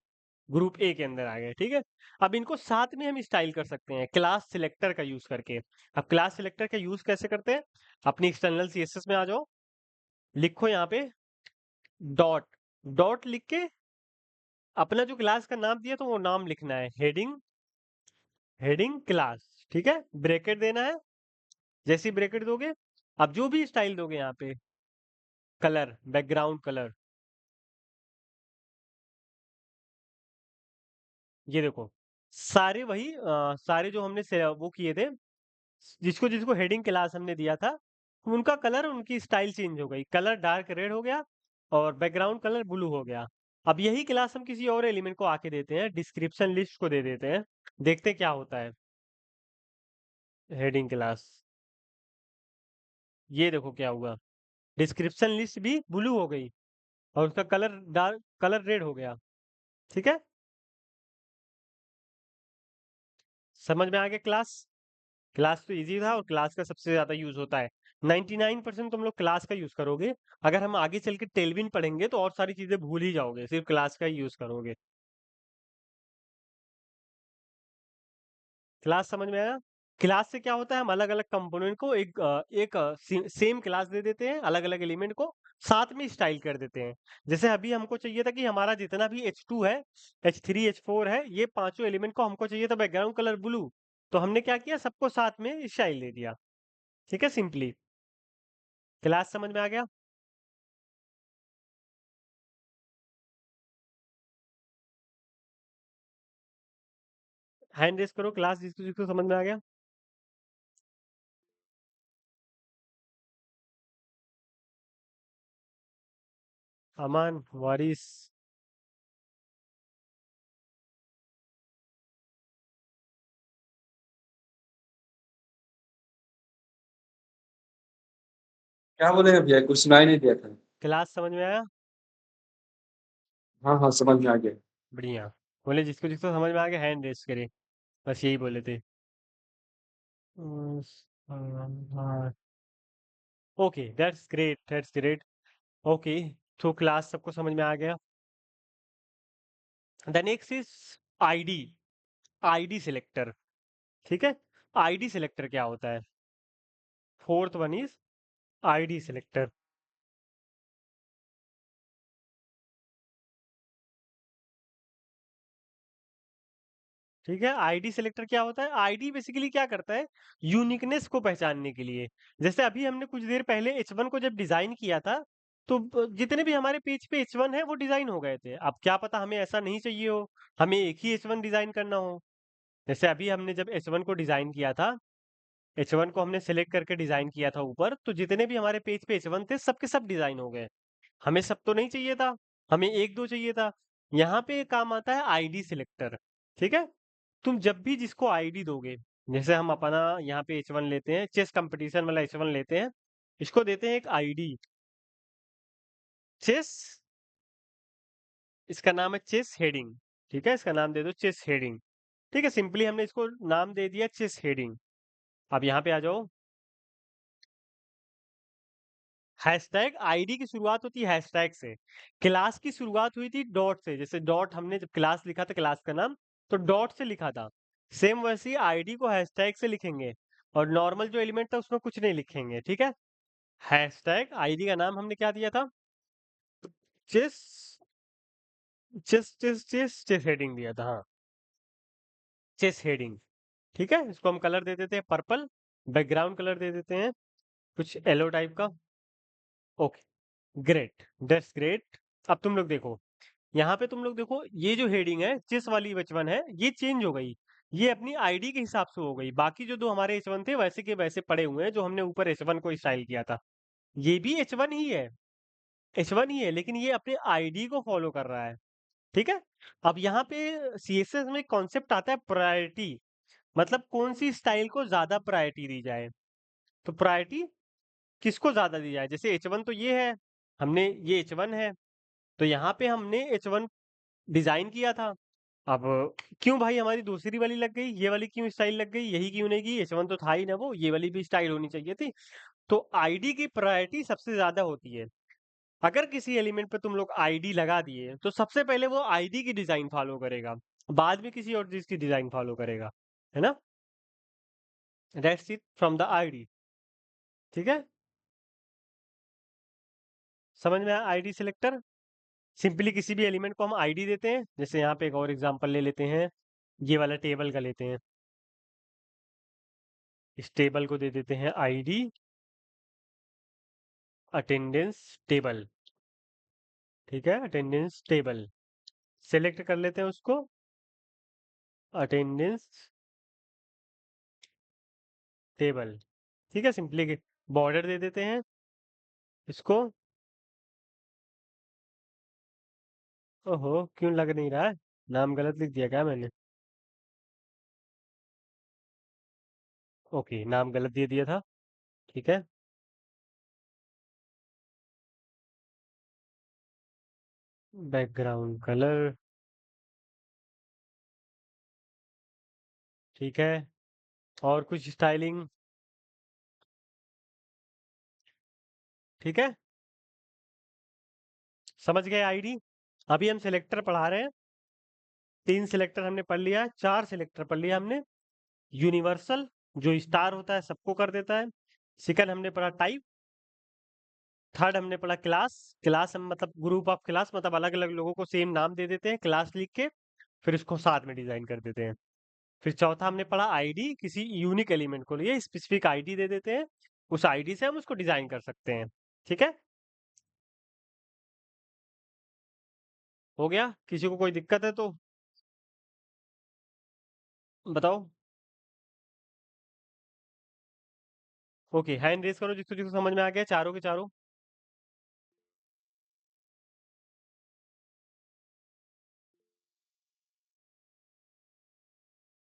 ग्रुप ए के अंदर आ गए। ठीक है, अब इनको साथ में हम स्टाइल कर सकते हैं क्लास सिलेक्टर का यूज करके। अब क्लास सिलेक्टर का यूज कैसे करते हैं, अपनी एक्सटर्नल CSS में आ जाओ, लिखो यहाँ पे डॉट, डॉट लिख के अपना जो क्लास का नाम दिया तो वो नाम लिखना है, हेडिंग, हेडिंग क्लास। ठीक है, ब्रैकेट देना है, जैसे ही ब्रैकेट दोगे, अब जो भी स्टाइल दोगे यहाँ पे, कलर, बैकग्राउंड कलर, ये देखो सारे वही सारे जो हमने वो किए थे, जिसको जिसको हेडिंग क्लास हमने दिया था, उनका कलर, उनकी स्टाइल चेंज हो गई, कलर डार्क रेड हो गया और बैकग्राउंड कलर ब्लू हो गया। अब यही क्लास हम किसी और एलिमेंट को आके देते हैं, डिस्क्रिप्शन लिस्ट को दे देते हैं, देखते हैं क्या होता है। हेडिंग क्लास, ये देखो क्या हुआ, डिस्क्रिप्शन लिस्ट भी ब्लू हो गई और उसका कलर डार्क, कलर रेड हो गया। ठीक है, समझ में आ गया क्लास। क्लास तो इजी था और क्लास का सबसे ज्यादा यूज होता है, 99% तुम लोग क्लास का यूज करोगे। अगर हम आगे चल के टेलविन पढ़ेंगे तो और सारी चीजें भूल ही जाओगे, सिर्फ क्लास का ही यूज करोगे। क्लास समझ में आया। क्लास से क्या होता है, हम अलग अलग कंपोनेंट को एक सेम क्लास दे देते हैं, अलग अलग एलिमेंट को साथ में स्टाइल कर देते हैं। जैसे अभी हमको चाहिए था कि हमारा जितना भी H2 है, H3, H4 है, ये पांचों एलिमेंट को हमको चाहिए था बैकग्राउंड कलर ब्लू, तो हमने क्या किया, सबको साथ में स्टाइल दे दिया। ठीक है, सिंपली। क्लास समझ में आ गया। हैंड रेस करो क्लास, जिसको जिसको समझ में आ गया। अमान, वारिस, क्या बोले भैया, कुछ सुनाई नहीं दिया था। क्लास समझ में आया। हाँ हाँ, समझ में आ गया। बढ़िया, बोले जिसको जिसको समझ में आ गया हैंड रेस करे, बस यही बोले थे। Okay, that's great, that's great. Okay, तो क्लास सबको समझ में आ गया। The next is ID, ID selector. ठीक है, आईडी सिलेक्टर क्या होता है, fourth one is ID selector. ठीक है, आईडी सिलेक्टर क्या होता है, आईडी बेसिकली क्या करता है, यूनिकनेस को पहचानने के लिए। जैसे अभी हमने कुछ देर पहले H1 को जब डिजाइन किया था, तो जितने भी हमारे पेज पे H1 है वो डिजाइन हो गए थे। अब क्या पता हमें ऐसा नहीं चाहिए हो, हमें एक ही H1 डिजाइन करना हो। जैसे अभी हमने जब H1 को डिजाइन किया था, H1 को हमने सेलेक्ट करके डिजाइन किया था ऊपर, तो जितने भी हमारे पेज पे H1 थे सबके सब डिजाइन हो गए। हमें सब तो नहीं चाहिए था, हमें एक दो चाहिए था। यहाँ पे काम आता है आईडी सिलेक्टर। ठीक है, तुम जब भी जिसको आईडी दोगे, जैसे हम अपना यहाँ पे H1 लेते हैं, चेस कंपटीशन वाला H1 लेते हैं, इसको देते हैं एक आईडी, चेस, इसका नाम है चेस हेडिंग। ठीक है, इसका नाम दे दो चेस हेडिंग। ठीक है, सिंपली हमने इसको नाम दे दिया चेस हेडिंग। अब यहाँ पे आ जाओ, हैशटैग, आईडी की शुरुआत होती है हैशटैग से, क्लास की शुरुआत हुई थी डॉट से। जैसे डॉट, हमने जब क्लास लिखा था, क्लास का नाम तो डॉट से लिखा था, सेम वैसे ही आईडी को हैशटैग से लिखेंगे, और नॉर्मल जो एलिमेंट था उसमें कुछ नहीं लिखेंगे। ठीक है, हैशटैग, आईडी का नाम हमने क्या दिया था, चेस, चेस चेस चेस चेस हेडिंग दिया था, हाँ, चेस हेडिंग। ठीक है, इसको हम कलर दे देते हैं पर्पल, बैकग्राउंड कलर दे देते हैं कुछ येलो टाइप का। Okay, great, that's great. अब तुम लोग देखो, यहाँ पे तुम लोग देखो, ये जो हेडिंग है चेस वाली H1 है, ये चेंज हो गई, ये अपनी आईडी के हिसाब से हो गई। बाकी जो दो हमारे H1 थे वैसे के वैसे पड़े हुए हैं, जो हमने ऊपर H1 को स्टाइल किया था, ये भी H1 ही है, H1 ही है, लेकिन ये अपने आईडी को फॉलो कर रहा है। ठीक है। अब यहाँ पे सीएसएस में कॉन्सेप्ट आता है प्रायोरिटी, मतलब कौन सी स्टाइल को ज्यादा प्रायोरिटी दी जाए। तो प्रायोरिटी किसको ज्यादा दी जाए, जैसे H1 तो ये है, हमने ये H1 है, तो यहाँ पे हमने H1 डिजाइन किया था। अब क्यों भाई हमारी दूसरी वाली लग गई, ये वाली क्यों स्टाइल लग गई, यही क्यों नहीं की, H1 तो था ही ना वो, ये वाली भी स्टाइल होनी चाहिए थी। तो आईडी की प्रायोरिटी सबसे ज्यादा होती है। अगर किसी एलिमेंट पे तुम लोग आईडी लगा दिए तो सबसे पहले वो आईडी की डिजाइन फॉलो करेगा, बाद में किसी और चीज की डिजाइन फॉलो करेगा, है ना। That's it from the ID. ठीक है, समझ में आया आईडी सिलेक्टर। सिंपली किसी भी एलिमेंट को हम आईडी देते हैं, जैसे यहाँ पे एक और एग्जांपल ले लेते हैं, ये वाला टेबल का लेते हैं, इस टेबल को दे देते हैं आईडी अटेंडेंस टेबल। ठीक है, अटेंडेंस टेबल सेलेक्ट कर लेते हैं उसको, अटेंडेंस टेबल। ठीक है, सिंपली बॉर्डर दे देते हैं इसको। ओहो, क्यों लग नहीं रहा है, नाम गलत लिख दिया क्या मैंने। ओके, नाम गलत दे दिया था। ठीक है, बैकग्राउंड कलर। ठीक है, और कुछ स्टाइलिंग। ठीक है, समझ गए आईडी। अभी हम सिलेक्टर पढ़ा रहे हैं, 3 सिलेक्टर हमने पढ़ लिया, 4 सिलेक्टर पढ़ लिया हमने। यूनिवर्सल, जो स्टार होता है सबको कर देता है। सेकंड हमने पढ़ा टाइप। थर्ड हमने पढ़ा क्लास। क्लास हम मतलब ग्रुप ऑफ क्लास, मतलब अलग अलग लोगों को सेम नाम दे देते हैं क्लास लिख के, फिर उसको साथ में डिजाइन कर देते हैं। फिर चौथा हमने पढ़ा आईडी, किसी यूनिक एलिमेंट को लिए स्पेसिफिक आईडी दे देते हैं, उस आईडी से हम उसको डिजाइन कर सकते हैं। ठीक है, हो गया। किसी को कोई दिक्कत है तो बताओ। ओके, हैंड रेज करो जिसको जिसको समझ में आ गया, चारों के चारों।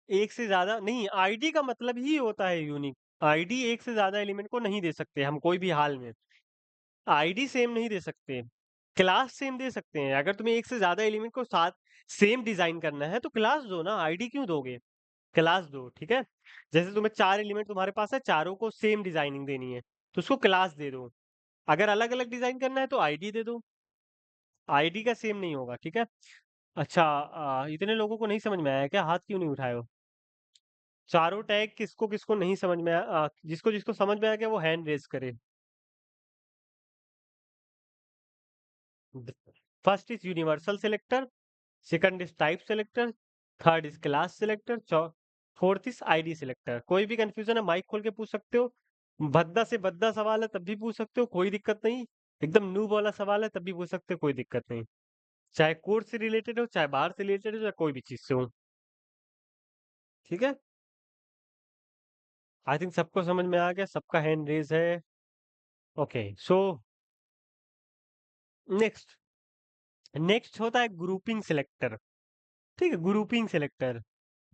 एक से ज्यादा नहीं, आईडी का मतलब ही होता है यूनिक। आईडी एक से ज्यादा एलिमेंट को नहीं दे सकते हम कोई भी हाल में। आईडी सेम नहीं दे सकते, क्लास सेम दे सकते हैं। अगर तुम्हें एक से ज्यादा एलिमेंट को साथ सेम डिजाइन करना है तो क्लास दो ना, आईडी क्यों दोगे, क्लास दो। ठीक है, जैसे तुम्हें 4 एलिमेंट तुम्हारे पास है, चारों को सेम डिजाइनिंग देनी है तो उसको क्लास दे दो। अगर अलग अलग डिजाइन करना है तो आईडी दे दो, आईडी का सेम नहीं होगा। ठीक है, अच्छा इतने लोगों को नहीं समझ में आया क्या, हाथ क्यों नहीं उठाए हो। चारों टैग किसको किसको नहीं समझ में आया, जिसको जिसको समझ में आ गया वो हैंड रेज करे। First is universal selector, second is type selector, third is class selector, fourth is ID selector. कोई भी कंफ्यूजन है माइक खोल के पूछ सकते हो, भद्दा से भद्दा सवाल है तब भी पूछ सकते हो, कोई दिक्कत नहीं। एकदम नूब वाला सवाल है तब भी पूछ सकते हो, कोई दिक्कत नहीं। चाहे कोर्स से रिलेटेड हो, चाहे बाहर से रिलेटेड हो, चाहे कोई भी चीज से हो। ठीक है, आई थिंक सबको समझ में आ गया, सबका हैंड रेज है। ओके, सो नेक्स्ट, नेक्स्ट होता है ग्रुपिंग सिलेक्टर। ठीक है, ग्रुपिंग सिलेक्टर।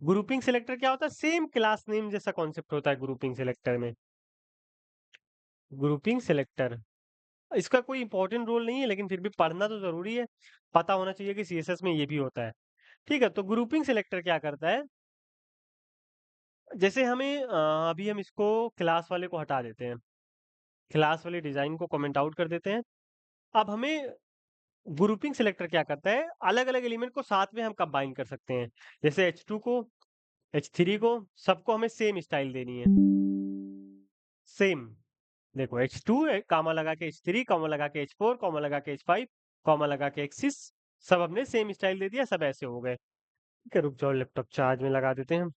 ग्रुपिंग सिलेक्टर क्या होता है, सेम क्लास नेम जैसा कॉन्सेप्ट होता है ग्रुपिंग सिलेक्टर में। ग्रुपिंग सिलेक्टर, इसका कोई इंपॉर्टेंट रोल नहीं है लेकिन फिर भी पढ़ना तो जरूरी है, पता होना चाहिए कि सीएसएस में ये भी होता है। ठीक है, तो ग्रुपिंग सिलेक्टर क्या करता है, जैसे हमें अभी हम इसको क्लास वाले को हटा देते हैं, क्लास वाले डिजाइन को कमेंट आउट कर देते हैं। अब हमें ग्रुपिंग सिलेक्टर क्या करता है, अलग अलग एलिमेंट को साथ में हम कंबाइन कर सकते हैं। जैसे H2 को, H3 को, सबको हमें सेम स्टाइल देनी है, सेम। देखो H2 कामा लगा के H3, कामा लगा के H4, कामा लगा के H5, कामा लगा के H6, सब हमने सेम स्टाइल दे दिया, सब ऐसे हो गए। ठीक है, रुक जाओ, लैपटॉप चार्ज में लगा देते हैं।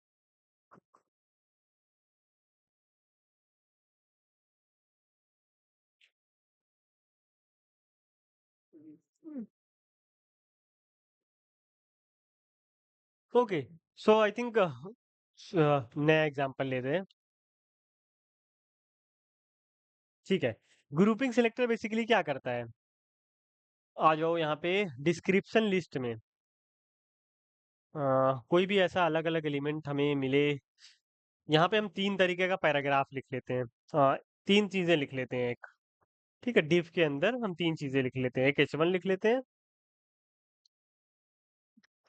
ओके, सो आई थिंक नया एग्जांपल लेते हैं। ठीक है, ग्रुपिंग सिलेक्टर बेसिकली क्या करता है, आ जाओ यहाँ पे डिस्क्रिप्शन लिस्ट में। कोई भी ऐसा अलग अलग एलिमेंट हमें मिले। यहाँ पे हम तीन तरीके का पैराग्राफ लिख लेते हैं। तीन चीजें लिख लेते हैं एक। ठीक है, डिव के अंदर हम तीन चीजें लिख लेते हैं। एक H1 लिख लेते हैं,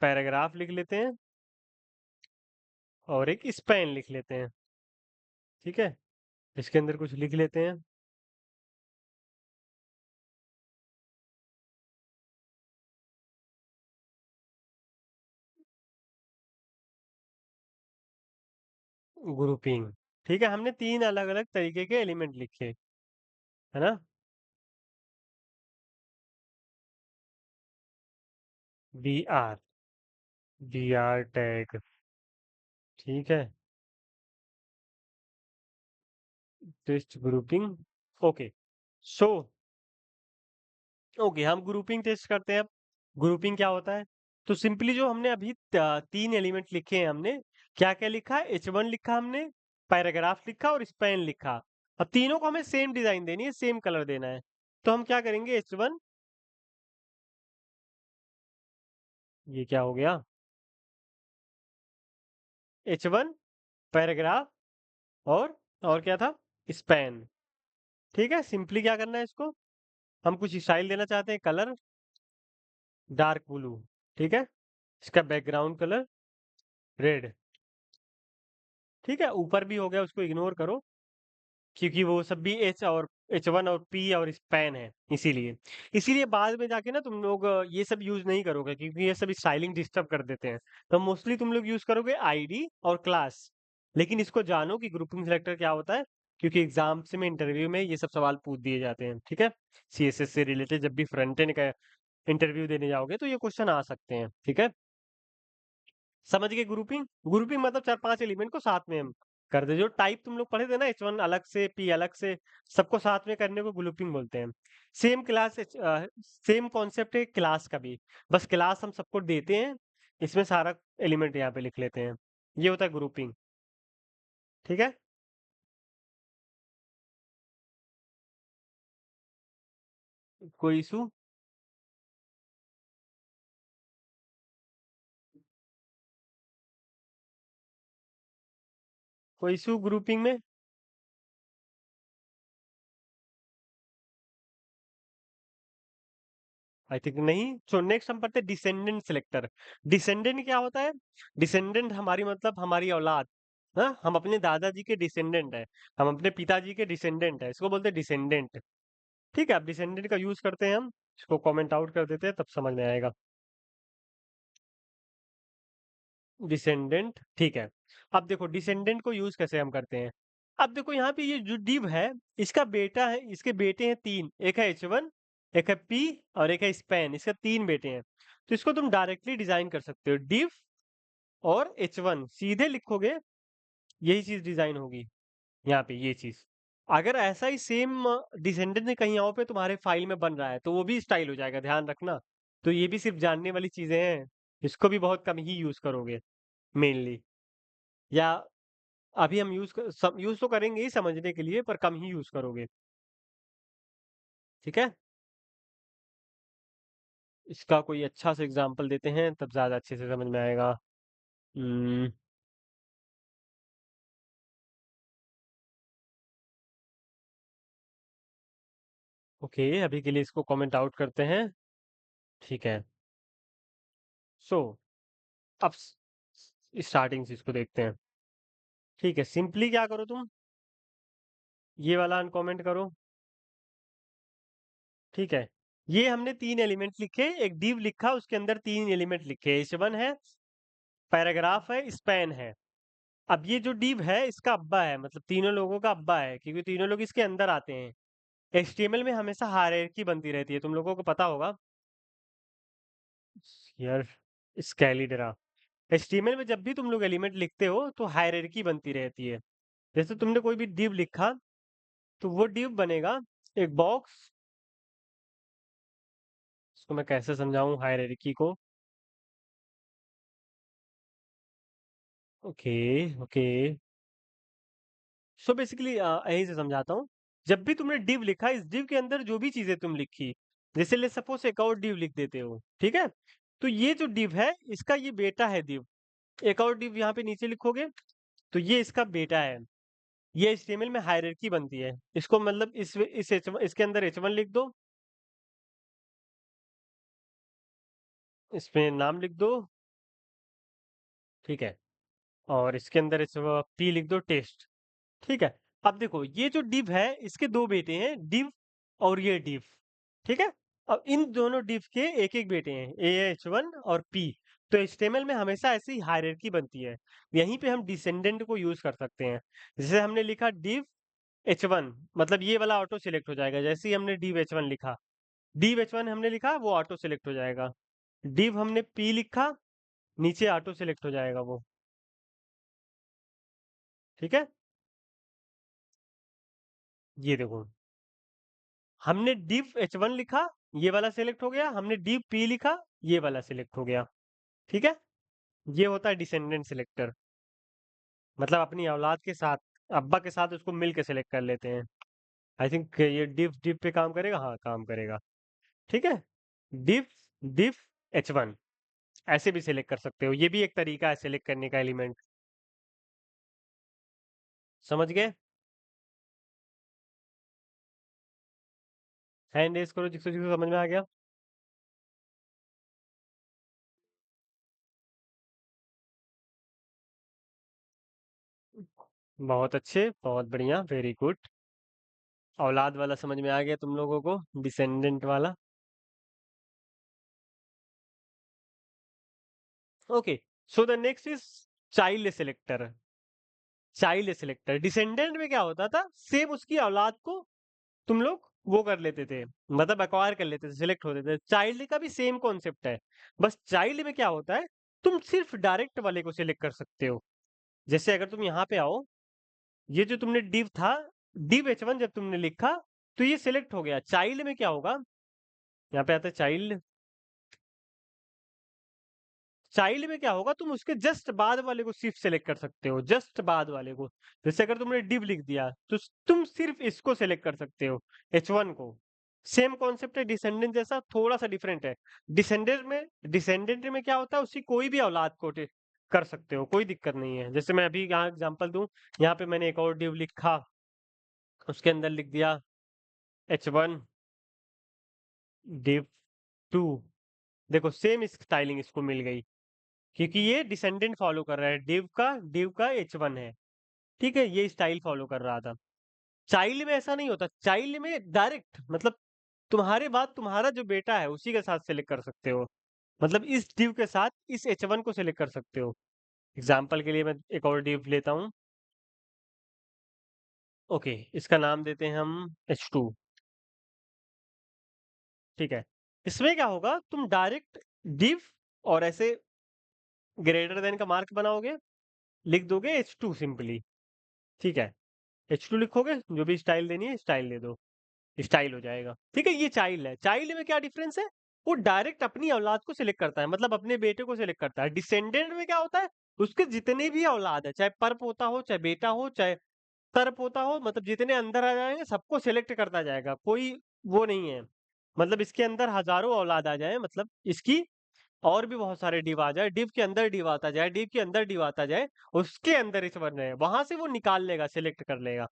पैराग्राफ लिख लेते हैं, और एक स्पैन लिख लेते हैं। ठीक है, इसके अंदर कुछ लिख लेते हैं। ग्रुपिंग। ठीक है, हमने तीन अलग अलग तरीके के एलिमेंट लिखे, है ना। br br tag. ठीक है, test grouping. Okay, so okay, हम ग्रुपिंग टेस्ट करते हैं अब। ग्रुपिंग क्या होता है? तो सिंपली जो हमने अभी तीन एलिमेंट लिखे हैं, हमने क्या क्या लिखा है? H1 लिखा हमने, पैराग्राफ लिखा और स्पैन लिखा। अब तीनों को हमें सेम डिजाइन देनी है, सेम कलर देना है। तो हम क्या करेंगे? H1, ये क्या हो गया? H1 पैराग्राफ, और क्या था? स्पैन। ठीक है, सिंपली क्या करना है इसको, हम कुछ स्टाइल देना चाहते हैं, कलर डार्क ब्लू। ठीक है, इसका बैकग्राउंड कलर रेड। ठीक है, ऊपर भी हो गया, उसको इग्नोर करो, क्योंकि वो सब भी H1 और P और स्पैन है, इसीलिए इसीलिए बाद में जाके ना तुम लोग ये सब यूज नहीं करोगे, क्योंकि ये सब स्टाइलिंग डिस्टर्ब कर देते हैं। तो मोस्टली तुम लोग यूज करोगे आईडी और क्लास। लेकिन इसको जानो कि ग्रुपिंग सिलेक्टर क्या होता है, क्योंकि एग्जाम से में, इंटरव्यू में ये सब सवाल पूछ दिए जाते हैं। ठीक है, CSS से रिलेटेड जब भी फ्रंट एंड का इंटरव्यू देने जाओगे तो ये क्वेश्चन आ सकते हैं। ठीक है, समझ गए ग्रुपिंग? ग्रुपिंग मतलब चार पांच एलिमेंट को साथ में हम कर दे। जो टाइप तुम लोग पढ़े थे ना, H1 अलग से, P अलग से, सबको साथ में करने को ग्रुपिंग बोलते हैं। सेम क्लास, सेम कॉन्सेप्ट है क्लास का भी, बस क्लास हम सबको देते हैं, इसमें सारा एलिमेंट यहाँ पे लिख लेते हैं। ये होता है ग्रुपिंग। ठीक है, कोई इशू? कोई इशू ग्रुपिंग में? आई थिंक नहीं। सो नेक्स्ट हम पढ़ते हैं डिसेंडेंट सिलेक्टर। डिसेंडेंट क्या होता है? डिसेंडेंट हमारी मतलब हमारी औलाद। हाँ, हम अपने दादाजी के डिसेंडेंट है, हम अपने पिताजी के डिसेंडेंट है, इसको बोलते हैं डिसेंडेंट। ठीक है, अब डिसेंडेंट का यूज करते हैं हम, इसको कमेंट आउट कर देते हैं, तब समझ में आएगा। डिसेंडेंट। ठीक है, अब देखो डिसेंडेंट को यूज कैसे हम करते हैं। अब देखो यहाँ पे ये जो डिव है, इसका बेटा है, इसके बेटे हैं तीन, एक है H1, एक है P और एक है स्पैन। इसके तीन बेटे हैं, तो इसको तुम डायरेक्टली डिजाइन कर सकते हो। डिव और H1 सीधे लिखोगे, यही चीज डिजाइन होगी यहाँ पे, ये चीज। अगर ऐसा ही सेम डिसेंडेंट में कहीं और पे तुम्हारे फाइल में बन रहा है, तो वो भी स्टाइल हो जाएगा, ध्यान रखना। तो ये भी सिर्फ जानने वाली चीजें हैं, इसको भी बहुत कम ही यूज करोगे मेनली। या अभी हम यूज तो करेंगे ही समझने के लिए, पर कम ही यूज करोगे। ठीक है, इसका कोई अच्छा सा एग्जांपल देते हैं, तब ज्यादा अच्छे से समझ में आएगा। हम्म, ओके, अभी के लिए इसको कमेंट आउट करते हैं। ठीक है, सो अब स्टार्टिंग से इसको देखते हैं। ठीक है, सिंपली क्या करो तुम, ये वाला अनकमेंट करो। ठीक है, ये हमने तीन एलिमेंट लिखे, एक डिव लिखा, उसके अंदर तीन एलिमेंट लिखे, H1 है, पैराग्राफ है, स्पैन है। अब ये जो डिव है, इसका अब्बा है, मतलब तीनों लोगों का अब्बा है, क्योंकि तीनों लोग इसके अंदर आते हैं। HTML में हमेशा हायरार्की बनती रहती है, तुम लोगों को पता होगा यार। स्केलिडरा। HTML में जब भी तुम लोग एलिमेंट लिखते हो तो हायरार्की बनती रहती है। जैसे तुमने कोई भी डिव लिखा, तो वो डिव बनेगा एक बॉक्स। इसको मैं कैसे समझाऊं हायरार्की को? ओके, ओके, सो बेसिकली यही से समझाता हूँ। जब भी तुमने डिव लिखा, इस डिव के अंदर जो भी चीजें तुम लिखी, जैसे ले सपोज एक और डिव लिख देते हो, ठीक है, तो ये जो div है इसका ये बेटा है div। एक और div यहाँ पे नीचे लिखोगे तो ये इसका बेटा है। ये HTML में हायरार्की बनती है। इसको मतलब इस H1 इसके अंदर H1 लिख दो, इसमें नाम लिख दो, ठीक है, और इसके अंदर P लिख दो टेस्ट, ठीक है। अब देखो ये जो div है इसके दो बेटे हैं, div और ये div, ठीक है। अब इन दोनों div के एक एक बेटे हैं, AH1 और P। तो HTML में हमेशा ऐसी हायरार्की बनती है। यहीं पे हम डिसेंडेंट को यूज कर सकते हैं। जैसे हमने लिखा div H1, मतलब ये वाला ऑटो सिलेक्ट हो जाएगा। जैसे ही हमने div H1 लिखा, div H1 हमने लिखा, वो ऑटो सिलेक्ट हो जाएगा। div हमने P लिखा, नीचे ऑटो सिलेक्ट हो जाएगा वो, ठीक है। ये देखो हमने div H1 लिखा, ये वाला सिलेक्ट हो गया, हमने div P लिखा, ये वाला सिलेक्ट हो गया, ठीक है। ये होता है डिसेंडेंट सिलेक्टर, मतलब अपनी औलाद के साथ, अब्बा के साथ उसको मिल के सिलेक्ट कर लेते हैं। आई थिंक ये div पे काम करेगा, हाँ काम करेगा, ठीक है। div div H1 ऐसे भी सिलेक्ट कर सकते हो, ये भी एक तरीका है सिलेक्ट करने का एलिमेंट। समझ गए? हैंड रेस करो जिसको जिसको समझ में आ गया। बहुत अच्छे, बहुत बढ़िया, वेरी गुड। औलाद वाला समझ में आ गया तुम लोगों को, डिसेंडेंट वाला। Okay, so the next is child selector. Child selector descendant में क्या होता था, सेम उसकी औलाद को तुम लोग वो कर लेते थे, मतलब एक्वायर कर लेते थे, सिलेक्ट होते थे। चाइल्ड का भी सेम कॉन्सेप्ट है, बस चाइल्ड में क्या होता है, तुम सिर्फ डायरेक्ट वाले को सिलेक्ट कर सकते हो। जैसे अगर तुम यहाँ पे आओ, ये जो तुमने div था, div H1 जब तुमने लिखा तो ये सिलेक्ट हो गया। चाइल्ड में क्या होगा, यहाँ पे आता है चाइल्ड। चाइल्ड में क्या होगा, तुम उसके जस्ट बाद वाले को सिर्फ सेलेक्ट कर सकते हो, जस्ट बाद वाले को। जैसे अगर तुमने div लिख दिया तो तुम सिर्फ इसको सेलेक्ट कर सकते हो, H1 को। सेम कॉन्सेप्ट है डिसेंडेंट जैसा, थोड़ा सा डिफरेंट है। डिसेंडेंट में क्या होता है, उसकी कोई भी औलाद को कर सकते हो, कोई दिक्कत नहीं है। जैसे मैं अभी यहाँ एग्जांपल दूं, यहाँ पे मैंने एक और div लिखा, उसके अंदर लिख दिया H1 div 2। देखो सेम स्टाइलिंग इसको मिल गई, क्योंकि ये डिसेंडेंट फॉलो कर रहा है, div का H1 है, ठीक है, ये स्टाइल फॉलो कर रहा था। चाइल्ड में ऐसा नहीं होता, चाइल्ड में डायरेक्ट मतलब तुम्हारे बाद तुम्हारा जो बेटा है उसी के साथ सेलेक्ट कर सकते हो, मतलब इस div के साथ इस H1 को सिलेक्ट कर सकते हो। एग्जाम्पल के लिए मैं एक और div लेता हूँ। ओके, इसका नाम देते हैं हम H2, ठीक है। इसमें क्या होगा, तुम डायरेक्ट div और ऐसे ग्रेटर देन का मार्क बनाओगे, लिख दोगे H2 सिंपली, ठीक है। H2 लिखोगे, जो भी स्टाइल देनी है स्टाइल दे दो, स्टाइल हो जाएगा, ठीक है। ये चाइल्ड है। चाइल्ड में क्या डिफरेंस है, वो डायरेक्ट अपनी औलाद को सिलेक्ट करता है, मतलब अपने बेटे को सिलेक्ट करता है। डिसेंडेंट में क्या होता है, उसके जितने भी औलाद है, चाहे पर पोता हो, चाहे बेटा हो, चाहे तर पोता हो, मतलब जितने अंदर आ जाएंगे सबको सिलेक्ट करता जाएगा, कोई वो नहीं है। मतलब इसके अंदर हजारों औलाद आ जाए, मतलब इसकी और भी बहुत सारे डिव आ जाए, डिव के अंदर डिव आता जाए, डिव के अंदर डिव आता जाए, उसके अंदर इस बन रहे वहां से वो निकाल लेगा, सिलेक्ट कर लेगा।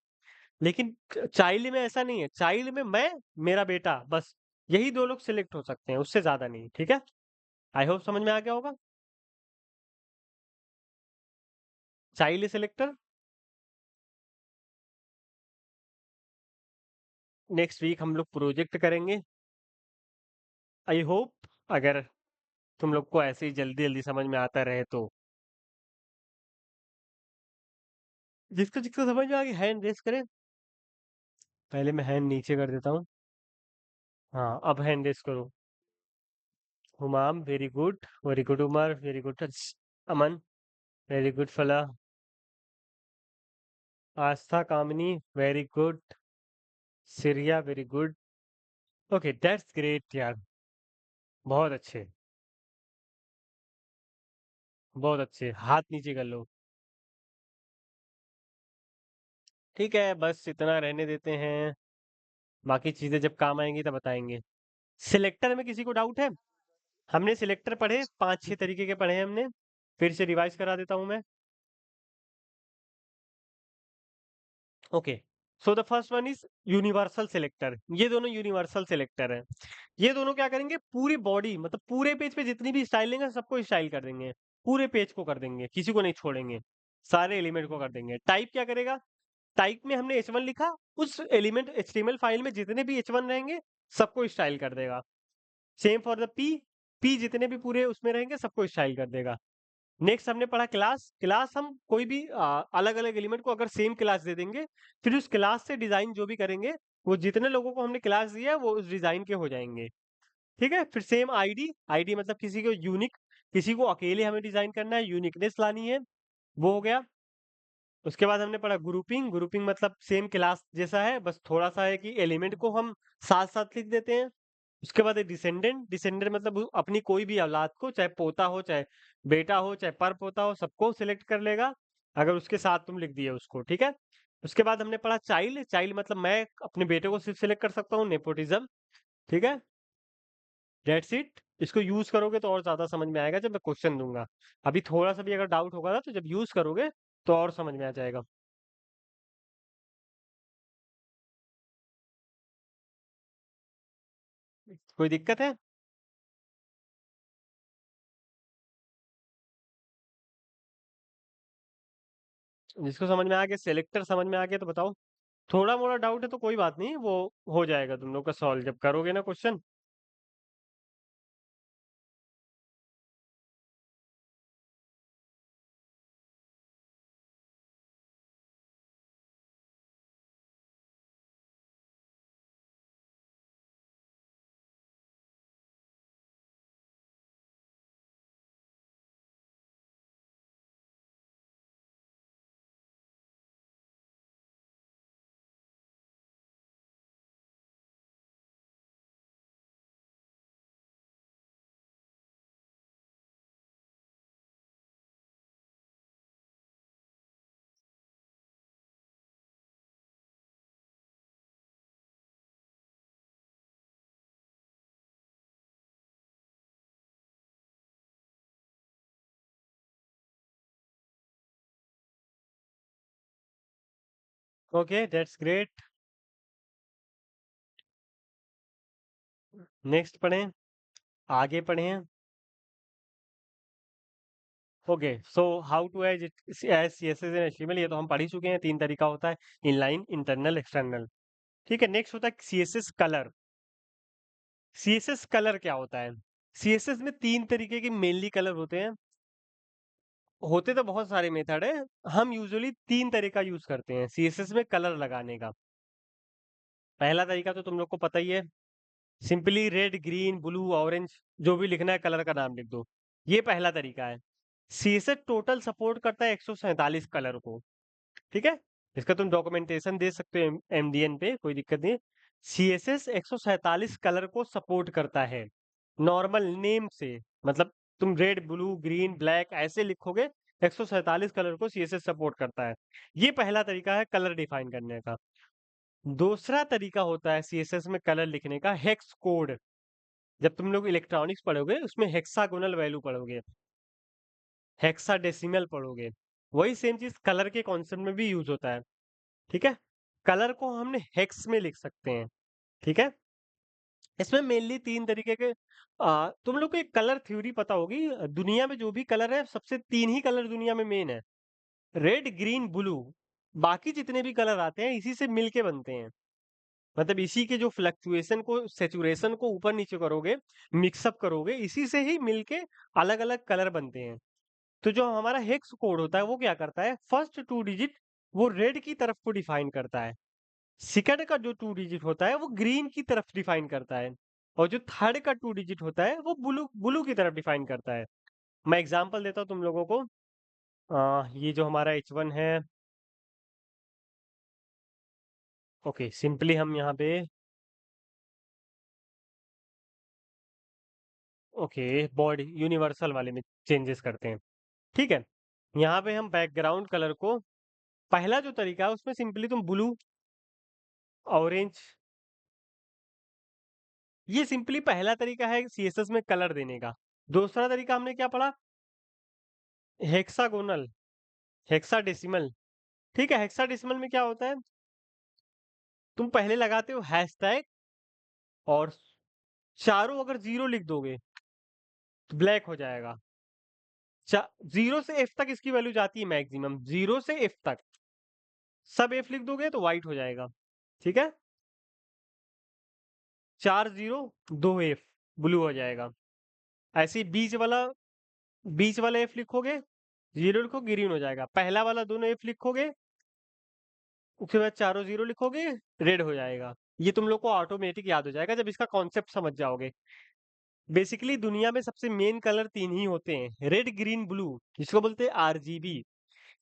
लेकिन चाइल्ड में ऐसा नहीं है। चाइल्ड में मैं, मेरा बेटा, बस यही दो लोग सिलेक्ट हो सकते हैं, उससे ज्यादा नहीं, ठीक है। आई होप समझ में आ गया होगा। चाइल्ड सिलेक्टर नेक्स्ट वीक हम लोग प्रोजेक्ट करेंगे। आई होप अगर तुम लोग को ऐसे ही जल्दी जल्दी समझ में आता रहे तो। जिसको जिसको समझ में आ गया हैंड रेस करें। पहले मैं हैंड नीचे कर देता हूँ। हाँ, अब हैंड रेस करो। Humam very good Umar, very good Aman, very good Fala, Aastha Kamini, very good, Siriya, very good. Okay, that's great यार, बहुत अच्छे, बहुत अच्छे। हाथ नीचे कर लो, ठीक है, बस इतना रहने देते हैं, बाकी चीजें जब काम आएंगी तब बताएंगे। सिलेक्टर में किसी को डाउट है? हमने सिलेक्टर पढ़े, 5-6 तरीके के पढ़े हैं हमने, फिर से रिवाइज करा देता हूँ मैं। Okay, so the first one is universal selector. ये दोनों यूनिवर्सल सिलेक्टर हैं। ये दोनों क्या करेंगे, पूरी बॉडी मतलब पूरे पेज पे जितनी भी स्टाइल लेंगे सबको स्टाइल कर देंगे, पूरे पेज को कर देंगे, किसी को नहीं छोड़ेंगे, सारे एलिमेंट को कर देंगे। टाइप क्या करेगा, टाइप में हमने h1 लिखा, उस एलिमेंट HTML फाइल में जितने भी h1 रहेंगे सबको स्टाइल कर देगा। सेम फॉर द p जितने भी पूरे उसमें रहेंगे सबको स्टाइल कर देगा। नेक्स्ट हमने पढ़ा क्लास। क्लास हम कोई भी अलग अलग एलिमेंट को अगर सेम क्लास दे देंगे, फिर उस क्लास से डिजाइन जो भी करेंगे वो जितने लोगों को हमने क्लास दिया है वो उस डिजाइन के हो जाएंगे। ठीक है, फिर सेम आईडी। आईडी मतलब किसी को यूनिक, किसी को अकेले हमें डिजाइन करना है, यूनिकनेस लानी है, वो हो गया। उसके बाद हमने पढ़ा ग्रुपिंग। ग्रुपिंग मतलब सेम क्लास जैसा है, बस थोड़ा सा है कि एलिमेंट को हम साथ साथ लिख देते हैं। उसके बाद है डिसेंडेंट। डिसेंडेंट मतलब अपनी कोई भी औलाद को, चाहे पोता हो, चाहे बेटा हो, चाहे पर पोता हो, सबको सिलेक्ट कर लेगा अगर उसके साथ तुम लिख दिए उसको। ठीक है, उसके बाद हमने पढ़ा चाइल्ड। चाइल्ड मतलब मैं अपने बेटे को सिर्फ सिलेक्ट कर सकता हूँ, नेपोटिज्म। ठीक है, दैट्स इट। इसको यूज करोगे तो और ज्यादा समझ में आएगा जब मैं क्वेश्चन दूंगा। अभी थोड़ा सा भी अगर डाउट होगा ना तो जब यूज करोगे तो और समझ में आ जाएगा। कोई दिक्कत है? जिसको समझ में आ गया, सेलेक्टर समझ में आ गया तो बताओ। थोड़ा मोड़ा डाउट है तो कोई बात नहीं, वो हो जाएगा तुम लोग का सॉल्व जब करोगे ना question. Okay, that's great. Next पढ़ें, आगे पढ़ें। Okay, so how to add add CSS इन HTML, ये तो हम पढ़ ही चुके हैं। 3 तरीका होता है, इनलाइन, इंटरनल, एक्सटर्नल। ठीक है, नेक्स्ट होता है CSS कलर। CSS कलर क्या होता है? CSS में 3 तरीके के मेनली कलर होते हैं। होते तो बहुत सारे मेथड है, हम यूजुअली 3 तरीका यूज करते हैं CSS में कलर लगाने का। पहला तरीका तो तुम लोग को पता ही है, simply red, green, blue, orange, जो भी लिखना है कलर का नाम लिख दो। ये पहला तरीका है। CSS टोटल सपोर्ट करता है 147 कलर को। ठीक है, इसका तुम डॉक्यूमेंटेशन दे सकते हो MDN पे, कोई दिक्कत नहीं है। CSS 147 कलर को सपोर्ट करता है नॉर्मल नेम से, मतलब तुम रेड, ब्लू, ग्रीन, ब्लैक ऐसे लिखोगे, 147 कलर को CSS सपोर्ट करता है। ये पहला तरीका है कलर डिफाइन करने का। दूसरा तरीका होता है CSS में कलर लिखने का, हेक्स कोड। जब तुम लोग इलेक्ट्रॉनिक्स पढ़ोगे उसमें हेक्सागोनल वैल्यू पढ़ोगे, हेक्साडेसिमल पढ़ोगे, वही सेम चीज कलर के कॉन्सेप्ट में भी यूज होता है। ठीक है, कलर को हमने हेक्स में लिख सकते हैं। ठीक है, इसमें मेनली 3 तरीके के तुम लोग को एक कलर थ्योरी पता होगी। दुनिया में जो भी कलर है सबसे 3 ही कलर दुनिया में मेन है, रेड, ग्रीन, ब्लू। बाकी जितने भी कलर आते हैं इसी से मिलके बनते हैं, मतलब इसी के जो फ्लक्चुएशन को, सेचुरेशन को ऊपर नीचे करोगे, मिक्सअप करोगे, इसी से ही मिलके अलग अलग कलर बनते हैं। तो जो हमारा हेक्स कोड होता है वो क्या करता है, फर्स्ट 2 डिजिट वो रेड की तरफ को डिफाइन करता है, सेकंड का जो 2 डिजिट होता है वो ग्रीन की तरफ डिफाइन करता है, और जो थर्ड का 2 डिजिट होता है वो ब्लू ब्लू की तरफ डिफाइन करता है। मैं एग्जांपल देता हूँ तुम लोगों को। ये जो हमारा H1 है, ओके, सिंपली हम यहाँ पे, ओके, बॉडी यूनिवर्सल वाले में चेंजेस करते हैं। ठीक है, यहाँ पे हम बैकग्राउंड कलर को, पहला जो तरीका है उसमें सिंपली तुम ब्लू, ऑरेंज, ये सिंपली पहला तरीका है सीएसएस में कलर देने का। दूसरा तरीका हमने क्या पढ़ा? Hexagonal, hexadecimal. ठीक है, हेक्साडेसिमल में क्या होता है? तुम पहले लगाते हो हैशटैग और चारों अगर जीरो लिख दोगे तो ब्लैक हो जाएगा। जीरो से एफ तक इसकी वैल्यू जाती है मैक्सिमम, जीरो से एफ तक। सब एफ लिख दोगे तो व्हाइट हो जाएगा। ठीक है, 4 जीरो 2 एफ ब्लू हो जाएगा। ऐसे ही बीच वाला एफ लिखोगे, जीरो लिखोगे ग्रीन हो जाएगा। पहला वाला दोनों एफ लिखोगे, उसके बाद चारों जीरो लिखोगे, रेड हो जाएगा। ये तुम लोग को ऑटोमेटिक याद हो जाएगा जब इसका कॉन्सेप्ट समझ जाओगे। बेसिकली दुनिया में सबसे मेन कलर 3 ही होते हैं, रेड ग्रीन ब्लू, जिसको बोलते हैं आरजीबी।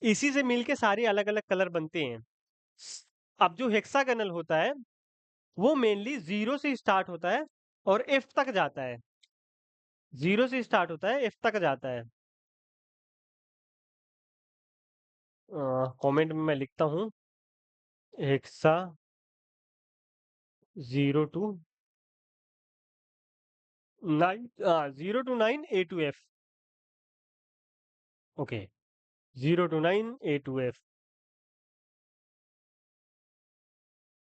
इसी से मिलके सारे अलग-अलग कलर बनते हैं। अब जो हेक्सागोनल होता है वो मेनली 0 से स्टार्ट होता है और एफ तक जाता है। 0 से स्टार्ट होता है, एफ तक जाता है। कमेंट में मैं लिखता हूँ hexa 0 to 9, 0 to 9 A to F. Okay, 0 to 9 A to F.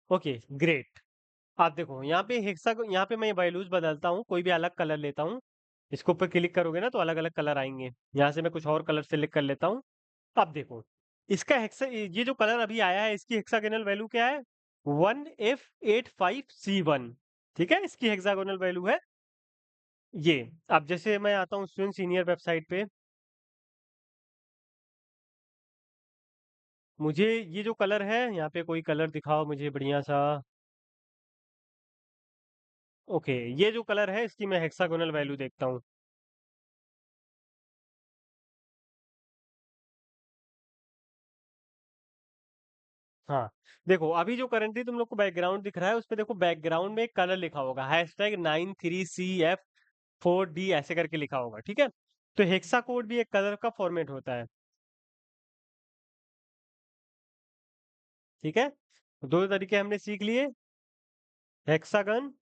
Okay great. आप देखो यहाँ पे हेक्सा को, यहाँ पे मैं वैल्यूज बदलता हूँ, कोई भी अलग कलर लेता हूँ। इसके ऊपर क्लिक करोगे ना तो अलग अलग कलर आएंगे। यहाँ से मैं कुछ और कलर सेलेक्ट कर लेता हूँ। अब देखो इसका हेक्सा, ये जो कलर अभी आया है इसकी हेक्सागोनल वैल्यू क्या है? 1F85C1। ठीक है, इसकी हेक्सागोनल वैल्यू है ये। अब जैसे मैं आता हूँ स्टूडेंट सीनियर वेबसाइट पे, मुझे ये जो कलर है, यहाँ पे कोई कलर दिखाओ मुझे बढ़िया सा। ओके, ये जो कलर है इसकी मैं हेक्सागोनल वैल्यू देखता हूँ। हाँ, देखो अभी जो करंटली तुम लोग को बैकग्राउंड दिख रहा है, उसपे देखो बैकग्राउंड में एक कलर लिखा होगा, #93CF4D ऐसे करके लिखा होगा। ठीक है, तो हेक्सा कोड भी एक कलर का फॉर्मेट होता है। ठीक है, तो दो तरीके हमने सीख लिए, हेक्सागन,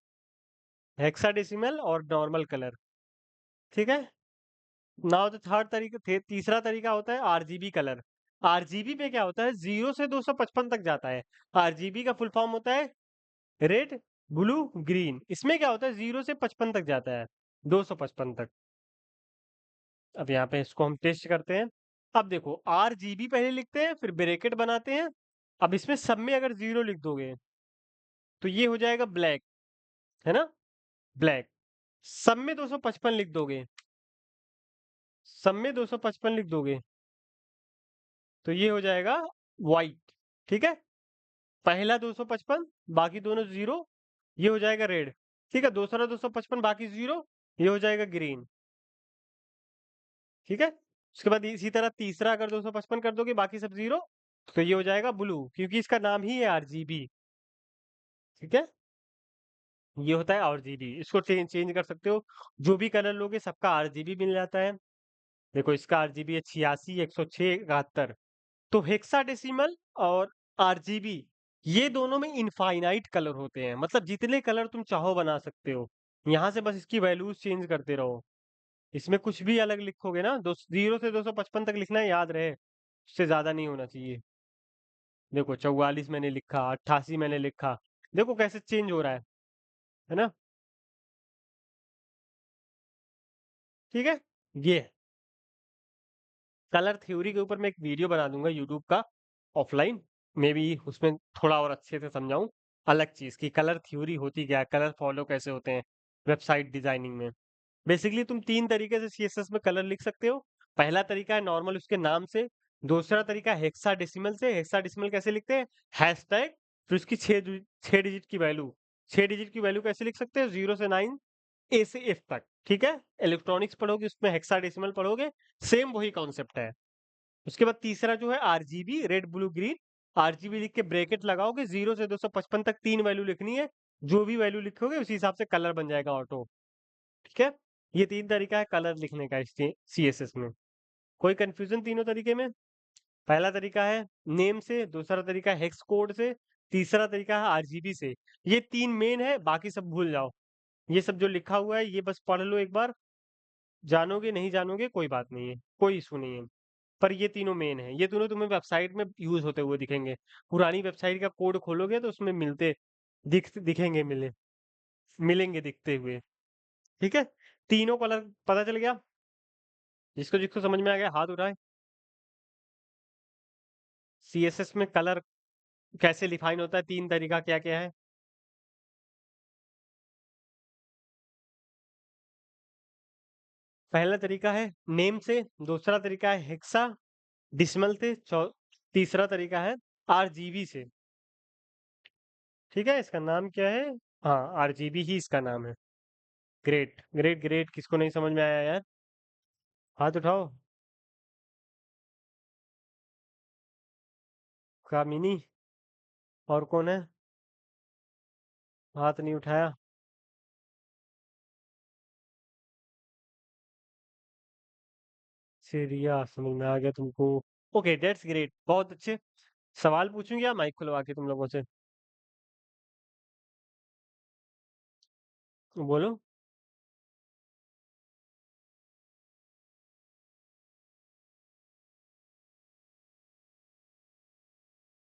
हेक्साडेसिमल और नॉर्मल कलर। ठीक है, नाउ द थर्ड तरीका तीसरा तरीका होता है आरजीबी कलर। आरजीबी पे क्या होता है, 0 से 255 तक जाता है। आरजीबी का फुल फॉर्म होता है रेड ब्लू ग्रीन। इसमें क्या होता है, 0 से 55 तक जाता है, 255 तक। अब यहाँ पे इसको हम टेस्ट करते हैं। अब देखो आरजीबी पहले लिखते हैं, फिर ब्रैकेट बनाते हैं। अब इसमें सब में अगर 0 लिख दोगे तो ये हो जाएगा ब्लैक, है ना, ब्लैक। सब में 255 लिख दोगे, सब में 255 लिख दोगे तो ये हो जाएगा व्हाइट। ठीक है, पहला 255 बाकी दोनों जीरो, ये हो जाएगा रेड। ठीक है, दूसरा 255 बाकी जीरो, ये हो जाएगा ग्रीन। ठीक है, उसके बाद इसी तरह तीसरा अगर 255 कर दोगे बाकी सब जीरो, तो ये हो जाएगा ब्लू, क्योंकि इसका नाम ही है आरजीबी। ठीक है, ये होता है आरजीबी। इसको चेंज चेंज कर सकते हो, जो भी कलर लोगे सबका आरजीबी मिल जाता है। देखो इसका आरजीबी है 86, 106, 71। तो हेक्साडेसिमल और आरजीबी ये दोनों में इनफाइनाइट कलर होते हैं, मतलब जितने कलर तुम चाहो बना सकते हो। यहाँ से बस इसकी वैल्यूज चेंज करते रहो। इसमें कुछ भी अलग लिखोगे ना, 0 से 255 तक लिखना है, याद रहे, उससे ज्यादा नहीं होना चाहिए। देखो 44 मैंने लिखा, 88 मैंने लिखा, देखो कैसे चेंज हो रहा है ना। ठीक है, ये कलर थ्योरी के ऊपर मैं एक वीडियो बना दूंगा यूट्यूब का ऑफलाइन, मे बी उसमें थोड़ा और अच्छे से समझाऊं अलग चीज की कलर थ्योरी होती क्या है, कलर फॉलो कैसे होते हैं वेबसाइट डिजाइनिंग में। बेसिकली तुम 3 तरीके से सीएसएस में कलर लिख सकते हो। पहला तरीका है नॉर्मल उसके नाम से। दूसरा तरीका हेक्साडेसिमल से। हेक्साडेसिमल कैसे लिखते हैं, हैशटैग फिर उसकी 6 डिजिट की वैल्यू। 6 डिजिट की वैल्यू कैसे लिख सकते हो, 0 से 9 ए से एफ तक। ठीक है, इलेक्ट्रॉनिक्स पढ़ोगे उसमें हेक्साडेसिमल पढ़ोगे, सेम वही कॉन्सेप्ट है। उसके बाद तीसरा जो है RGB, red blue green. RGB लिख के ब्रैकेट लगाओगे, 0 से 255 तक 3 वैल्यू लिखनी है। जो भी वैल्यू लिखोगे उसी हिसाब से कलर बन जाएगा ऑटो। ठीक है, ये 3 तरीका है कलर लिखने का सीएसएस में। कोई कंफ्यूजन तीनों तरीके में? पहला तरीका है नेम से, दूसरा तरीका है हेक्स कोड से, तीसरा तरीका है आरजीबी से। ये 3 मेन है, बाकी सब भूल जाओ। ये सब जो लिखा हुआ है ये बस पढ़ लो एक बार, जानोगे नहीं जानोगे कोई बात नहीं है, कोई इशू नहीं है। पर ये तीनों मेन है, ये तीनों तुम्हें वेबसाइट में यूज होते हुए दिखेंगे। पुरानी वेबसाइट का कोड खोलोगे तो उसमें दिखेंगे, मिलेंगे दिखते हुए। ठीक है, तीनों कलर पता चल गया? जिसको जिसको समझ में आ गया हाथ उठाए। सीएसएस में कलर कैसे डिफाइन होता है, तीन तरीका क्या क्या है? पहला तरीका है नेम से, दूसरा तरीका है हेक्सा डिसिमल से, तीसरा तरीका है आरजीबी से। ठीक है, इसका नाम क्या है? हाँ, आरजीबी ही इसका नाम है। ग्रेट ग्रेट ग्रेट, किसको नहीं समझ में आया यार, हाथ उठाओ। कामिनी, और कौन है? हाथ नहीं उठाया। सीरिया, समझ में आ गया तुमको। ओके, दैट्स ग्रेट, बहुत अच्छे। सवाल पूछूं क्या माइक खुलवा के तुम लोगों से? बोलो।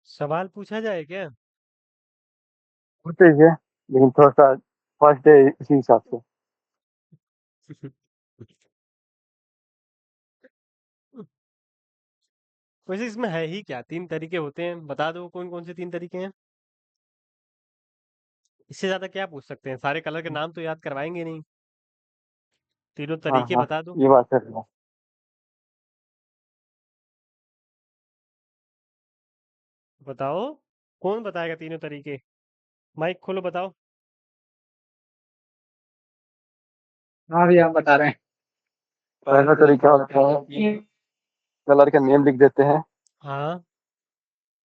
सवाल पूछा जाए क्या? होते ही है, लेकिन थोड़ा सा फर्स्ट डे इसी हिसाब से। वैसे इसमें है ही क्या, तीन तरीके होते हैं, बता दो कौन कौन से तीन तरीके हैं। इससे ज्यादा क्या पूछ सकते हैं, सारे कलर के नाम तो याद करवाएंगे नहीं, तीनों हाँ तरीके हाँ, बता दो। ये बात है। बताओ, कौन बताएगा तीनों तरीके? माइक खोलो, बताओ। हाँ भैया हम बता रहे हैं। पहला तरीका होता है कि कलर का नेम लिख देते हैं। हाँ,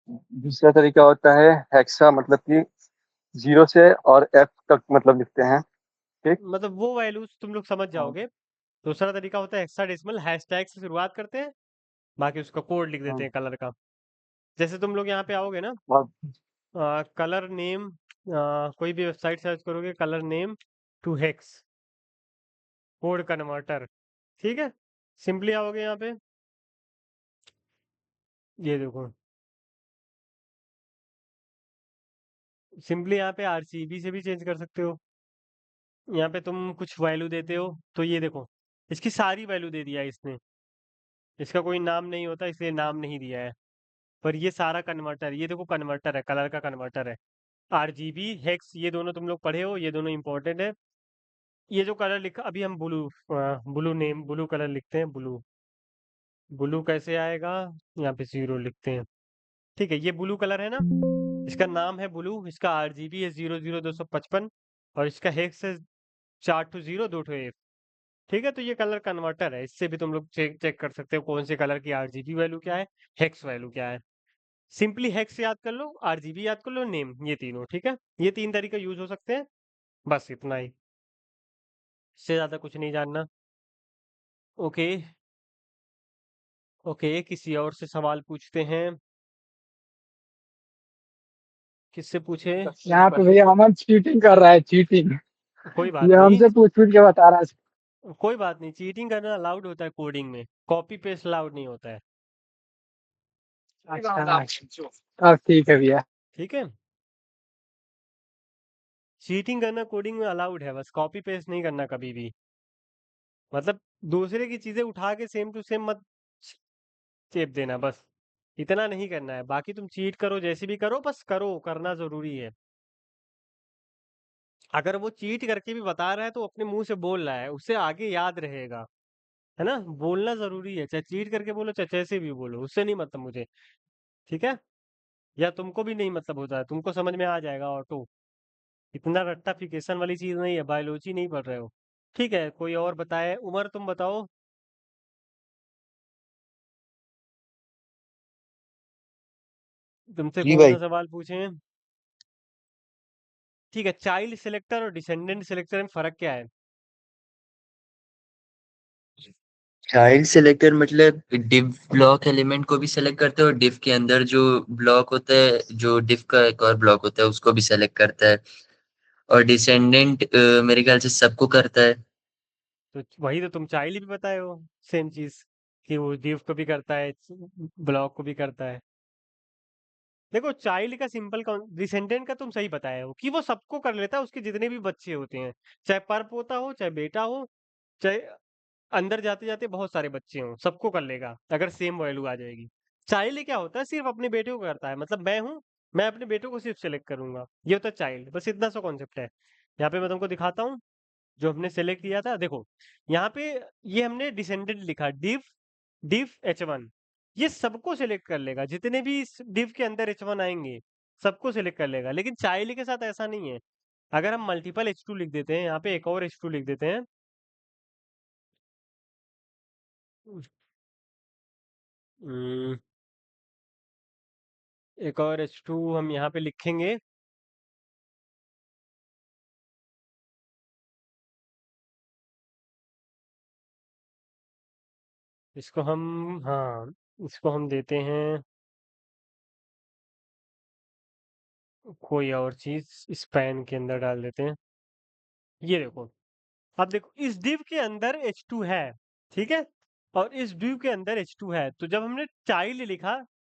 दूसरा तरीका होता है हेक्सा, मतलब कि 0 से और F तक मतलब लिखते हैं। ठीक। मतलब वो वैल्यूज तुम लोग समझ हाँ जाओगे। दूसरा तरीका होता है हेक्साडेसिमल, हैशटैग से शुरुआत करते हैं, बाकी उसका कोड लिख देते हाँ, हैं कलर का। जैसे तुम लोग यहाँ पे आओगे ना, बहुत कलर नेम, कोई भी वेबसाइट सर्च करोगे, colour name to hex code converter. ठीक है, सिंपली आओगे यहाँ पे, ये देखो, सिंपली यहाँ पे आरसीबी से भी चेंज कर सकते हो। यहाँ पे तुम कुछ वैल्यू देते हो, तो ये देखो, इसकी सारी वैल्यू दे दिया है इसने, इसका कोई नाम नहीं होता इसलिए नाम नहीं दिया है। पर ये सारा कन्वर्टर, ये देखो कन्वर्टर है, कलर का कन्वर्टर है। आरजीबी हेक्स ये दोनों तुम लोग पढ़े हो, ये दोनों इंपॉर्टेंट है। ये जो कलर लिखा अभी हम ब्लू कलर लिखते हैं, ब्लू। ब्लू कैसे आएगा? यहाँ पे 0 लिखते हैं। ठीक है, ये ब्लू कलर है ना, इसका नाम है ब्लू, इसका आरजीबी है 00255, और इसका हेक्स है 420 2 ठीक है, तो ये कलर कन्वर्टर है, इससे भी तुम लोग चेक कर सकते हो कौन से कलर की आरजीबी वैल्यू क्या है, हेक्स वैल्यू क्या है। सिंपली हेक्स याद कर लो, आरजीबी याद कर लो, नेम, ये तीनों। ठीक है, ये तीन तरीके यूज हो सकते हैं, बस इतना ही, इससे ज्यादा कुछ नहीं जानना। ओके, ओके, किसी और से सवाल पूछते हैं। किससे पूछे? यहाँ पे भैया अमन चीटिंग कर रहा है, चीटिंग। कोई बात ये नहीं, हमसे पूछ पूछ के बता रहा है। कोई बात नहीं, चीटिंग करना अलाउड होता है कोडिंग में, कॉपी पेस्ट अलाउड नहीं होता है। अच्छा, अब ठीक है भैया। ठीक है, चीटिंग करना कोडिंग में अलाउड है, बस कॉपी पेस्ट नहीं करना कभी भी। मतलब दूसरे की चीजें उठा के सेम टू सेम मत चेप देना, बस इतना नहीं करना है। बाकी तुम चीट करो, जैसे भी करो, बस करो, करना जरूरी है। अगर वो चीट करके भी बता रहा है तो अपने मुंह से बोल रहा है, उससे आगे याद रहेगा, है ना? बोलना जरूरी है, चाहे चीट करके बोलो चाहे जैसे भी बोलो, उससे नहीं मतलब मुझे। ठीक है, या तुमको भी नहीं मतलब होता है, तुमको समझ में आ जाएगा ऑटो। इतना रट्टाफिकेशन वाली चीज नहीं है, बायोलॉजी नहीं पढ़ रहे हो। ठीक है, कोई और बताए? उमर तुम बताओ। तुमसे जी कौन भाई। सा सवाल पूछे? ठीक है, चाइल्ड सिलेक्टर और डिसेंडेंट सिलेक्टर में फर्क क्या है? चाइल्ड सेलेक्टर मतलब div ब्लॉक एलिमेंट को भी सेलेक्ट करता है और div के अंदर जो ब्लॉक होता है, जो div का एक और ब्लॉक होता है उसको भी सेलेक्ट करता है। और डिसेंडेंट मेरे ख्याल से सबको करता है। तो वही तो तुम चाइल्ड भी बताए हो, सेम चीज, कि वो div को भी करता है, ब्लॉक को भी करता है। देखो चाइल्ड का सिंपल डिसेंडेंट का तुम सही बताए हो कि वो सबको कर लेता है, उसके जितने भी बच्चे होते हैं, चाहे पर पोता हो, चाहे बेटा हो, चाहे अंदर जाते जाते बहुत सारे बच्चे हों, सबको कर लेगा अगर सेम वैल्यू आ जाएगी। चाइल्ड क्या होता है, सिर्फ अपने बेटे को करता है, मतलब मैं हूँ, मैं अपने बेटे को सिर्फ सेलेक्ट करूंगा, ये होता है चाइल्ड। बस इतना सा कॉन्सेप्ट है। यहाँ पे मैं तुमको दिखाता हूँ जो हमने सेलेक्ट किया था। देखो यहाँ पे ये हमने डिसेंडेंट लिखा, डिव डिव H1, ये सबको सिलेक्ट कर लेगा, जितने भी इस डिव के अंदर H1 आएंगे सबको सिलेक्ट कर लेगा। लेकिन चाइल्ड के साथ ऐसा नहीं है। अगर हम मल्टीपल H2 लिख देते हैं, यहाँ पे एक और H2 लिख देते हैं, हम्म, एक और H2 हम यहाँ पे लिखेंगे, इसको हम, हाँ, इसको हम देते हैं कोई और चीज, इस पैन के अंदर डाल देते हैं। ये देखो, अब देखो इस div के अंदर H2 है, ठीक है, और इस div के अंदर H2 है, तो जब हमने चाइल्ड लिखा,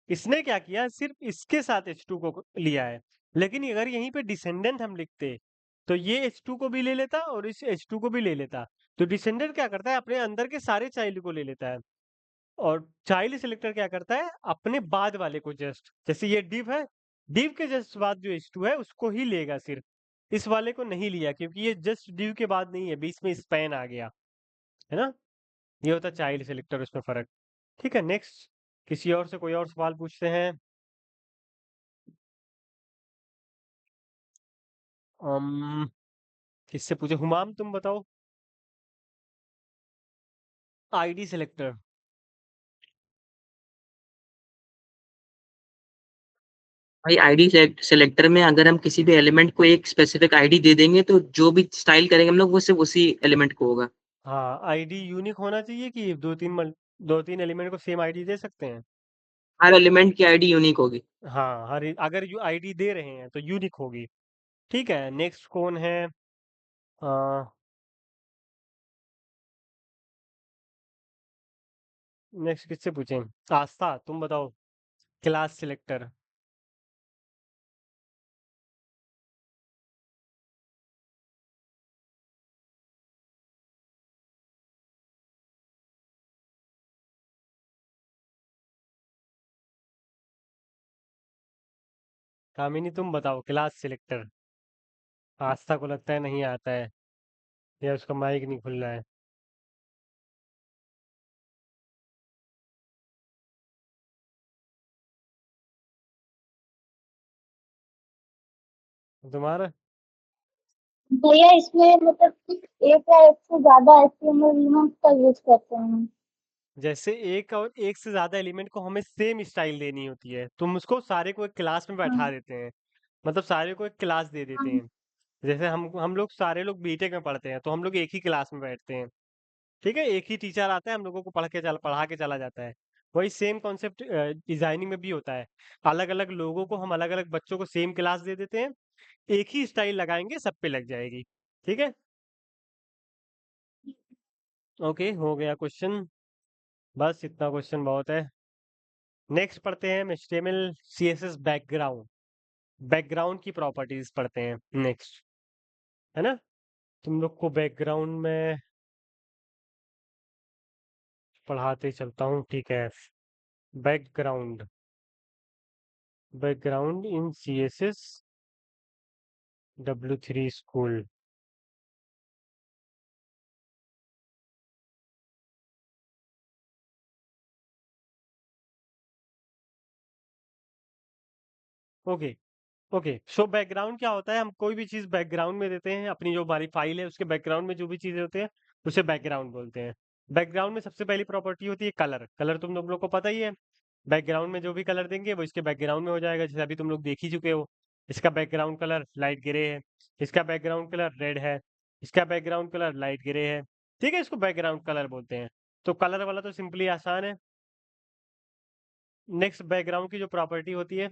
इसने क्या किया, सिर्फ इसके साथ H2 को लिया है। लेकिन अगर यहीं पे डिसेंडेंट हम लिखते, तो ये H2 को भी ले लेता और इस H2 को भी ले लेता। तो डिसेंडेंट क्या करता है, अपने अंदर के सारे चाइल्ड को ले लेता है, और चाइल्ड सेलेक्टर क्या करता है, अपने बाद वाले को, जस्ट जैसे ये div है, div के जस्ट बाद जो H2 है उसको ही लेगा, सिर्फ इस वाले को नहीं लिया, क्योंकि ये जस्ट div के बाद नहीं है, बीच में स्पैन आ गया, है ना। ये होता है चाइल्ड सेलेक्टर, उसमें फर्क। ठीक है, नेक्स्ट, किसी और से कोई और सवाल पूछते हैं। अम किससे पूछे, हुमाम तुम बताओ। ID selector. भाई आईडी सेलेक्टर में अगर हम किसी भी एलिमेंट को एक स्पेसिफिक आईडी दे देंगे तो जो भी स्टाइल करेंगे हम लोग वो सिर्फ उसी एलिमेंट को होगा। हाँ, आईडी यूनिक होना चाहिए कि दो तीन एलिमेंट को सेम आईडी दे सकते हैं। हर एलिमेंट की आईडी यूनिक होगी। हाँ, अगर यू आईडी दे रहे हैं तो यूनिक होगी। ठीक है, नेक्स्ट कौन है, नेक्स्ट किससे पूछें, आस्था तुम बताओ, क्लास सिलेक्टर। कामिनी तुम बताओ, क्लास सिलेक्टर। आस्था को लगता है नहीं आता है, या उसका माइक नहीं खुल रहा है। तुम्हारा, भैया इसमें मतलब कि एक या एक से ज्यादा एचटीएमएल एलिमेंट्स का यूज करते हैं। जैसे एक और एक से ज्यादा एलिमेंट को हमें सेम स्टाइल देनी होती है, तुम उसको सारे को एक क्लास में बैठा हाँ, देते हैं, मतलब सारे को एक क्लास दे देते हाँ, हैं। जैसे हम लोग सारे लोग बीटेक में पढ़ते हैं, तो हम लोग एक ही क्लास में बैठते हैं, ठीक है, एक ही टीचर आता है, हम लोगों को पढ़ा के चला जाता है। वही सेम कॉन्सेप्ट डिजाइनिंग में भी होता है। अलग अलग लोगों को हम अलग अलग बच्चों को सेम क्लास दे देते हैं, एक ही स्टाइल लगाएंगे, सब पे लग जाएगी। ठीक है, ओके, हो गया क्वेश्चन, बस इतना क्वेश्चन बहुत है। नेक्स्ट पढ़ते हैं HTML CSS बैकग्राउंड, बैकग्राउंड की प्रॉपर्टीज पढ़ते हैं नेक्स्ट, है ना। तुम लोग को बैकग्राउंड में पढ़ाते चलता हूँ, ठीक है। बैकग्राउंड, बैकग्राउंड इन CSS W3 school. Okay, okay, so background क्या होता है, हम कोई भी चीज बैकग्राउंड में देते हैं, अपनी जो हमारी फाइल है उसके बैकग्राउंड में जो भी चीजें होते हैं उसे बैकग्राउंड बोलते हैं। बैकग्राउंड में सबसे पहली प्रॉपर्टी होती है कलर। कलर तुम लोग को पता ही है, बैकग्राउंड में जो भी कलर देंगे वो इसके बैकग्राउंड में हो जाएगा, जैसे अभी तुम लोग देख ही चुके हो। इसका बैकग्राउंड कलर लाइट ग्रे है, इसका बैकग्राउंड कलर रेड है, इसका बैकग्राउंड कलर लाइट ग्रे है, ठीक है, इसको बैकग्राउंड कलर बोलते हैं। तो कलर वाला तो सिंपली आसान है। नेक्स्ट, बैकग्राउंड की जो प्रॉपर्टी होती है,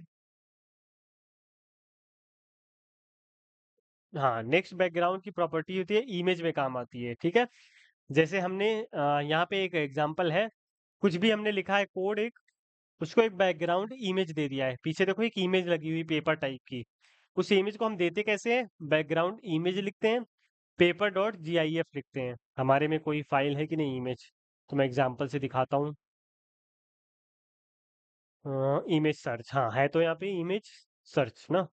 हाँ, नेक्स्ट बैकग्राउंड की प्रॉपर्टी होती है इमेज में काम आती है, ठीक है? जैसे हमने यहाँ पे एक एग्जांपल है, कुछ भी हमने लिखा है कोड एक, उसको एक बैकग्राउंड इमेज दे दिया है। पीछे देखो एक इमेज लगी हुई पेपर टाइप की। उस इमेज को हम देते कैसे हैं? बैकग्राउंड इमेज लिखते हैं, पेपर डॉट जीआईएफ लिखते हैं। हमारे में कोई फाइल है कि नहीं इमेज? तो मैं एग्जांपल से दिखाता हूँ। इमेज सर्च, हाँ है तो यहाँ पे इमेज सर्च ना,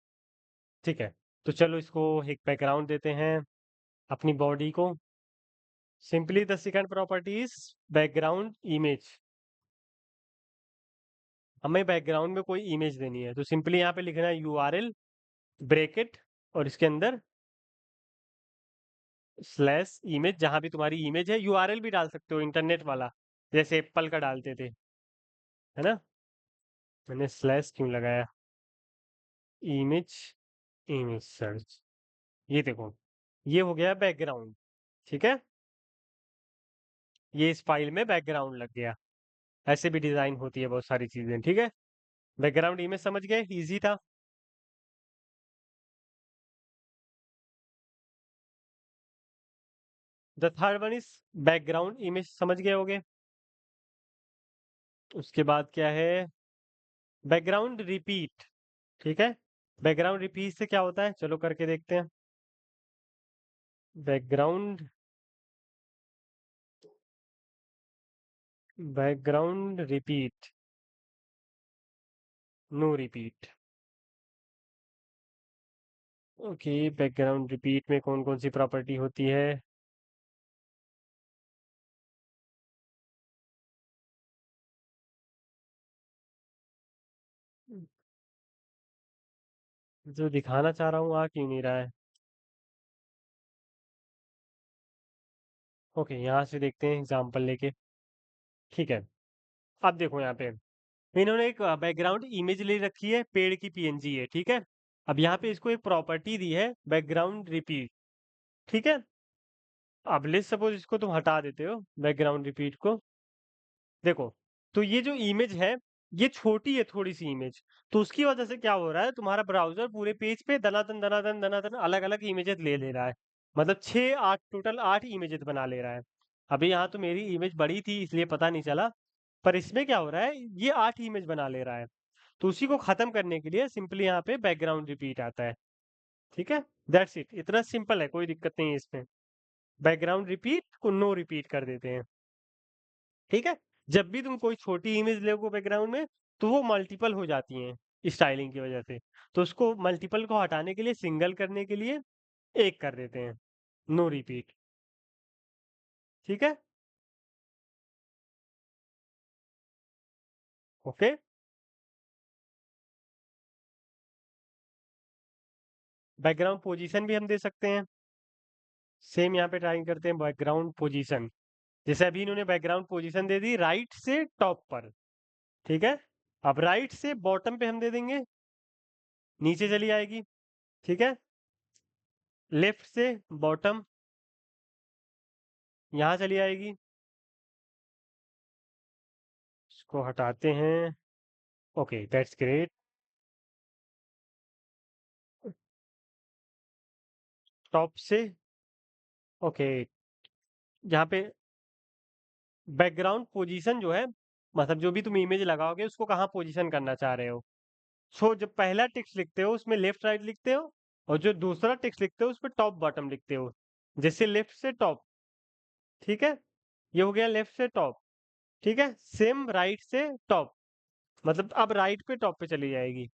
ठीक है। तो चलो इसको एक बैकग्राउंड देते हैं अपनी बॉडी को। Simply the second property is background image. हमें बैकग्राउंड में कोई इमेज देनी है, तो सिंपली यहाँ पे लिखना है यूआरएल ब्रैकेट और इसके अंदर स्लैश इमेज। जहां भी तुम्हारी इमेज है, यूआरएल भी डाल सकते हो इंटरनेट वाला, जैसे एप्पल का डालते थे, है ना? मैंने स्लैश क्यों लगाया? इमेज, इमेज सर्च, ये देखो, ये हो गया बैकग्राउंड, ठीक है? ये इस फाइल में बैकग्राउंड लग गया। ऐसे भी डिजाइन होती है बहुत सारी चीजें, ठीक है? बैकग्राउंड इमेज समझ गए, इजी था। The third one is background image, समझ गए होगे। उसके बाद क्या है? बैकग्राउंड रिपीट, ठीक है? बैकग्राउंड रिपीट से क्या होता है, चलो करके देखते हैं। Background, background repeat, no repeat. Okay, background repeat में कौन कौन सी प्रॉपर्टी होती है? जो दिखाना चाह रहा हूँ आ क्यों नहीं रहा है? ओके, यहाँ से देखते हैं एग्जाम्पल लेके, ठीक है? अब देखो यहाँ पे इन्होंने एक बैकग्राउंड इमेज ले रखी है, पेड़ की पीएनजी है, ठीक है? अब यहाँ पे इसको एक प्रॉपर्टी दी है बैकग्राउंड रिपीट, ठीक है? अब लेट्स सपोज इसको तुम हटा देते हो बैकग्राउंड रिपीट को, देखो, तो ये जो इमेज है, ये छोटी है थोड़ी सी इमेज, तो उसकी वजह से क्या हो रहा है, तुम्हारा ब्राउजर पूरे पेज पे दनादन दनादन दनादन अलग अलग इमेजेस ले ले रहा है। मतलब 6 8 टोटल 8 इमेजेस बना ले रहा है। अभी यहाँ तो मेरी इमेज बड़ी थी इसलिए पता नहीं चला, पर इसमें क्या हो रहा है, ये 8 इमेज बना ले रहा है। तो उसी को खत्म करने के लिए सिंपली यहाँ पे बैकग्राउंड रिपीट आता है, ठीक है? दैट्स इट, इतना सिंपल है, कोई दिक्कत नहीं है इसमें। बैकग्राउंड रिपीट को नो रिपीट कर देते हैं, ठीक है? जब भी तुम कोई छोटी इमेज लोगे बैकग्राउंड में, तो वो मल्टीपल हो जाती हैं स्टाइलिंग की वजह से। तो उसको मल्टीपल को हटाने के लिए, सिंगल करने के लिए एक कर देते हैं, नो रिपीट, ठीक है? ओके, बैकग्राउंड पोजीशन भी हम दे सकते हैं। सेम यहाँ पे ट्राई करते हैं बैकग्राउंड पोजीशन। जैसे अभी इन्होंने बैकग्राउंड पोजीशन दे दी राइट से टॉप पर, ठीक है? अब राइट से बॉटम पे हम दे देंगे, नीचे चली आएगी, ठीक है? लेफ्ट से बॉटम यहाँ चली आएगी, इसको हटाते हैं। Okay, that's great. टॉप से, ओके, यहाँ पे बैकग्राउंड पोजीशन जो है, मतलब जो भी तुम इमेज लगाओगे उसको कहाँ पोजीशन करना चाह रहे हो। सो जब पहला टेक्स्ट लिखते हो उसमें लेफ्ट राइट लिखते हो, और जो दूसरा टेक्स्ट लिखते हो उसमें टॉप बॉटम लिखते हो, जैसे लेफ्ट से टॉप, ठीक है? ये हो गया लेफ्ट से टॉप, ठीक है? सेम राइट से टॉप, मतलब अब राइट पे टॉप पे चली जाएगी।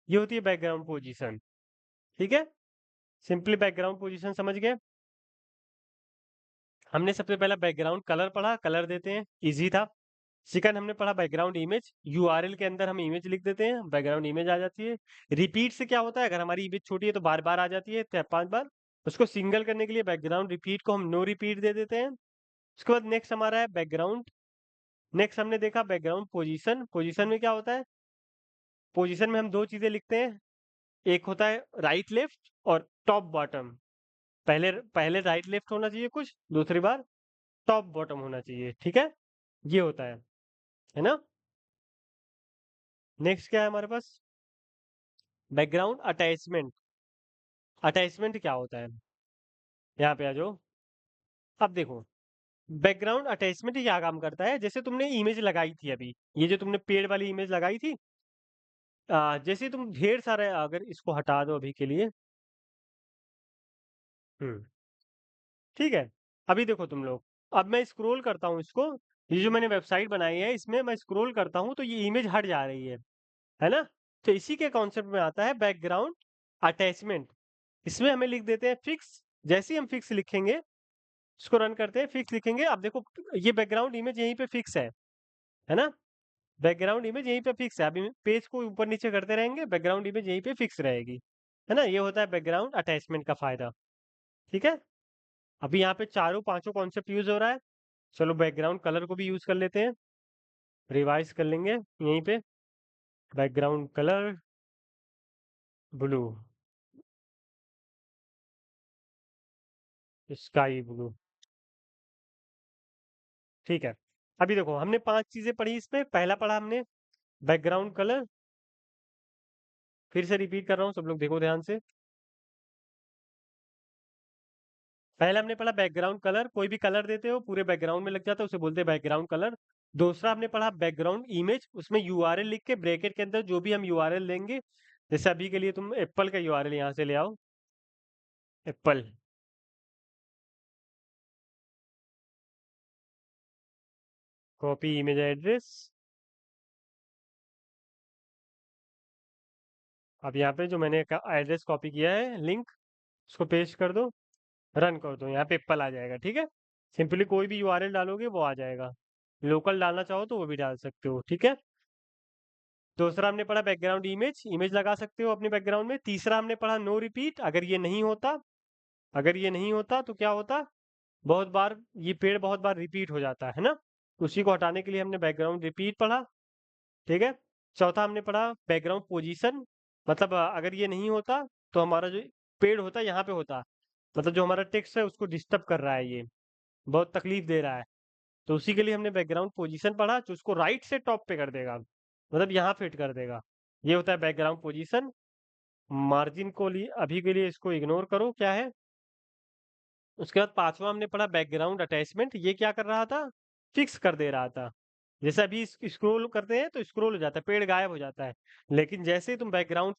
ये होती है बैकग्राउंड पोजीशन, ठीक है? सिंपली बैकग्राउंड पोजीशन समझ गए। हमने सबसे पहला बैकग्राउंड कलर पढ़ा, कलर देते हैं, इजी था। सेकंड हमने पढ़ा बैकग्राउंड इमेज, यूआरएल के अंदर हम इमेज लिख देते हैं, बैकग्राउंड इमेज आ जाती है। रिपीट से क्या होता है, अगर हमारी इमेज छोटी है तो बार बार आ जाती है, 4 5 बार। उसको सिंगल करने के लिए बैकग्राउंड रिपीट को हम नो रिपीट दे देते हैं। उसके बाद नेक्स्ट हमारा है बैकग्राउंड, नेक्स्ट हमने देखा बैकग्राउंड पोजीशन। पोजीशन में क्या होता है, पोजीशन में हम दो चीजें लिखते हैं, एक होता है राइट लेफ्ट और टॉप बॉटम। पहले पहले राइट लेफ्ट होना चाहिए कुछ, दूसरी बार टॉप बॉटम होना चाहिए, ठीक है? ये होता है ना? नेक्स्ट क्या है हमारे पास, बैकग्राउंड अटैचमेंट। अटैचमेंट क्या होता है, यहाँ पे आ जाओ। अब देखो बैकग्राउंड अटैचमेंट क्या काम करता है, जैसे तुमने इमेज लगाई थी अभी, ये जो तुमने पेड़ वाली इमेज लगाई थी, जैसे तुम ढेर सारे, अगर इसको हटा दो अभी के लिए, ठीक है। अभी देखो तुम लोग, अब मैं स्क्रॉल करता हूँ इसको, ये जो मैंने वेबसाइट बनाई है इसमें मैं स्क्रॉल करता हूँ तो ये इमेज हट जा रही है ना। तो इसी के कॉन्सेप्ट में आता है बैकग्राउंड अटैचमेंट। इसमें हमें लिख देते हैं फिक्स। जैसे ही हम फिक्स लिखेंगे, इसको रन करते हैं, फिक्स लिखेंगे, अब देखो ये बैकग्राउंड इमेज यहीं पे फिक्स है ना। बैकग्राउंड इमेज यहीं पे फिक्स है, अभी पेज को ऊपर नीचे करते रहेंगे, बैकग्राउंड इमेज यहीं पे फिक्स रहेगी, है ना। ये होता है बैकग्राउंड अटैचमेंट का फायदा, ठीक है। अभी यहाँ पे चारों पांचों कॉन्सेप्ट यूज हो रहा है। चलो बैकग्राउंड कलर को भी यूज कर लेते हैं, रिवाइज कर लेंगे यहीं पे। Background colour blue, sky blue, ठीक है। अभी देखो हमने 5 चीजें पढ़ी इसमें। पहला पढ़ा हमने बैकग्राउंड कलर, फिर से रिपीट कर रहा हूँ, सब लोग देखो ध्यान से। पहला हमने पढ़ा बैकग्राउंड कलर, कोई भी कलर देते हो पूरे बैकग्राउंड में लग जाता है, उसे बोलते हैं बैकग्राउंड कलर। दूसरा हमने पढ़ा बैकग्राउंड इमेज, उसमें यूआरएल लिख के ब्रैकेट के अंदर जो भी हम यूआरएल लेंगे, जैसे अभी के लिए तुम एप्पल का यूआरएल यहाँ से ले आओ, एप्पल, कॉपी इमेज एड्रेस। अब यहाँ पे जो मैंने एड्रेस कॉपी किया है, लिंक, उसको पेस्ट कर दो, रन कर दो, यहाँ पे एप्पल आ जाएगा, ठीक है। सिंपली कोई भी यूआरएल डालोगे वो आ जाएगा। लोकल डालना चाहो तो वो भी डाल सकते हो, ठीक है। दूसरा हमने पढ़ा बैकग्राउंड इमेज, इमेज लगा सकते हो अपने बैकग्राउंड में। तीसरा हमने पढ़ा नो रिपीट, अगर ये नहीं होता, अगर ये नहीं होता तो क्या होता, बहुत बार ये पेड़ बहुत बार रिपीट हो जाता है ना, उसी को हटाने के लिए हमने बैकग्राउंड रिपीट पढ़ा, ठीक है। चौथा हमने पढ़ा बैकग्राउंड पोजीशन, मतलब अगर ये नहीं होता तो हमारा जो पेड़ होता यहाँ पे होता, मतलब जो हमारा टेक्स्ट है उसको डिस्टर्ब कर रहा है, ये बहुत तकलीफ दे रहा है, तो उसी के लिए हमने बैकग्राउंड पोजीशन पढ़ा, जो उसको राइट से टॉप पे कर देगा, मतलब यहाँ फिट कर देगा। ये होता है बैकग्राउंड पोजीशन। मार्जिन को लिए अभी के लिए इसको इग्नोर करो, क्या है। उसके बाद पांचवा हमने पढ़ा बैकग्राउंड अटैचमेंट, ये क्या कर रहा था, फिक्स कर दे रहा था। जैसे अभी स्क्रॉल करते हैं तो स्क्रॉल हो जाता है, पेड़ गायब हो जाता है, लेकिन जैसे ही तुम बैकग्राउंड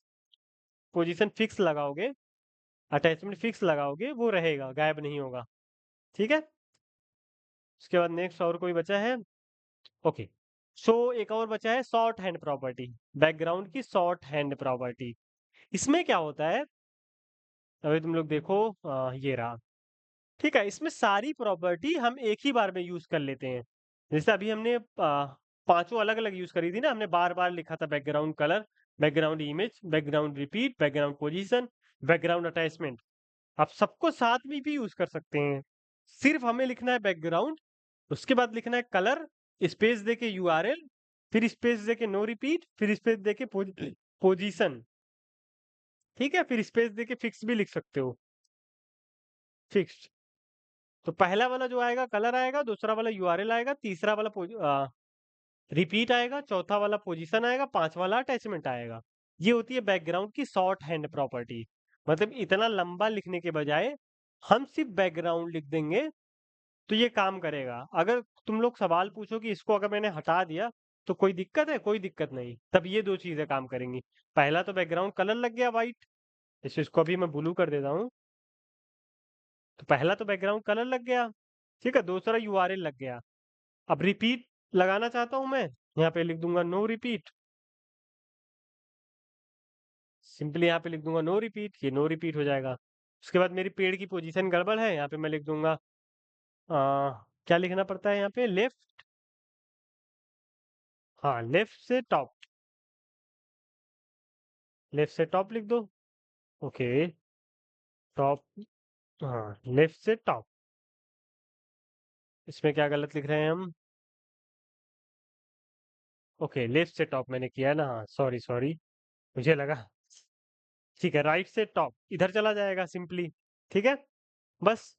पोजीशन फिक्स लगाओगे, अटैचमेंट फिक्स लगाओगे, वो रहेगा, गायब नहीं होगा, ठीक है। उसके बाद नेक्स्ट और कोई बचा है, ओके। सो एक और बचा है शॉर्ट हैंड प्रॉपर्टी, बैकग्राउंड की शॉर्ट हैंड प्रॉपर्टी। इसमें क्या होता है, अभी तुम लोग देखो, ये रहा, ठीक है। इसमें सारी प्रॉपर्टी हम एक ही बार में यूज कर लेते हैं। जैसे अभी हमने पांचों अलग अलग यूज करी थी ना, हमने बार बार लिखा था background colour, background image, background repeat, background position, background attachment. आप सबको साथ में भी यूज कर सकते हैं। सिर्फ हमें लिखना है बैकग्राउंड, उसके बाद लिखना है कलर, स्पेस देके यूआरएल, फिर स्पेस देके नो रिपीट, फिर स्पेस देके पोजीशन, ठीक है। फिर स्पेस देके फिक्स भी लिख सकते हो, फिक्स। तो पहला वाला जो आएगा कलर आएगा, दूसरा वाला यूआरएल आएगा, तीसरा वाला रिपीट आएगा, चौथा वाला पोजीशन आएगा, पांचवा वाला अटैचमेंट आएगा। ये होती है बैकग्राउंड की शॉर्ट हैंड प्रॉपर्टी। मतलब इतना लंबा लिखने के बजाय हम सिर्फ बैकग्राउंड लिख देंगे तो ये काम करेगा। अगर तुम लोग सवाल पूछो कि इसको अगर मैंने हटा दिया तो कोई दिक्कत है, कोई दिक्कत नहीं, तब ये दो चीजें काम करेंगी। पहला तो बैकग्राउंड कलर लग गया व्हाइट, जैसे इसको अभी मैं ब्लू कर देता हूँ, तो पहला तो बैकग्राउंड कलर लग गया, ठीक है। दूसरा यूआरएल लग गया। अब रिपीट लगाना चाहता हूं मैं, यहाँ पे लिख दूंगा नो रिपीट, सिंपली यहाँ पे लिख दूंगा नो रिपीट, ये नो रिपीट हो जाएगा। उसके बाद मेरी पेड़ की पोजीशन गड़बड़ है, यहाँ पे मैं लिख दूंगा क्या लिखना पड़ता है यहाँ पे, लेफ्ट, हाँ लेफ्ट से टॉप, लेफ्ट से टॉप लिख दो, ओके। टॉप, हाँ लेफ्ट से टॉप। इसमें क्या गलत लिख रहे हैं हम, ओके लेफ्ट से टॉप मैंने किया है ना, हाँ सॉरी सॉरी, मुझे लगा, ठीक है। राइट से टॉप इधर चला जाएगा सिंपली, ठीक है। बस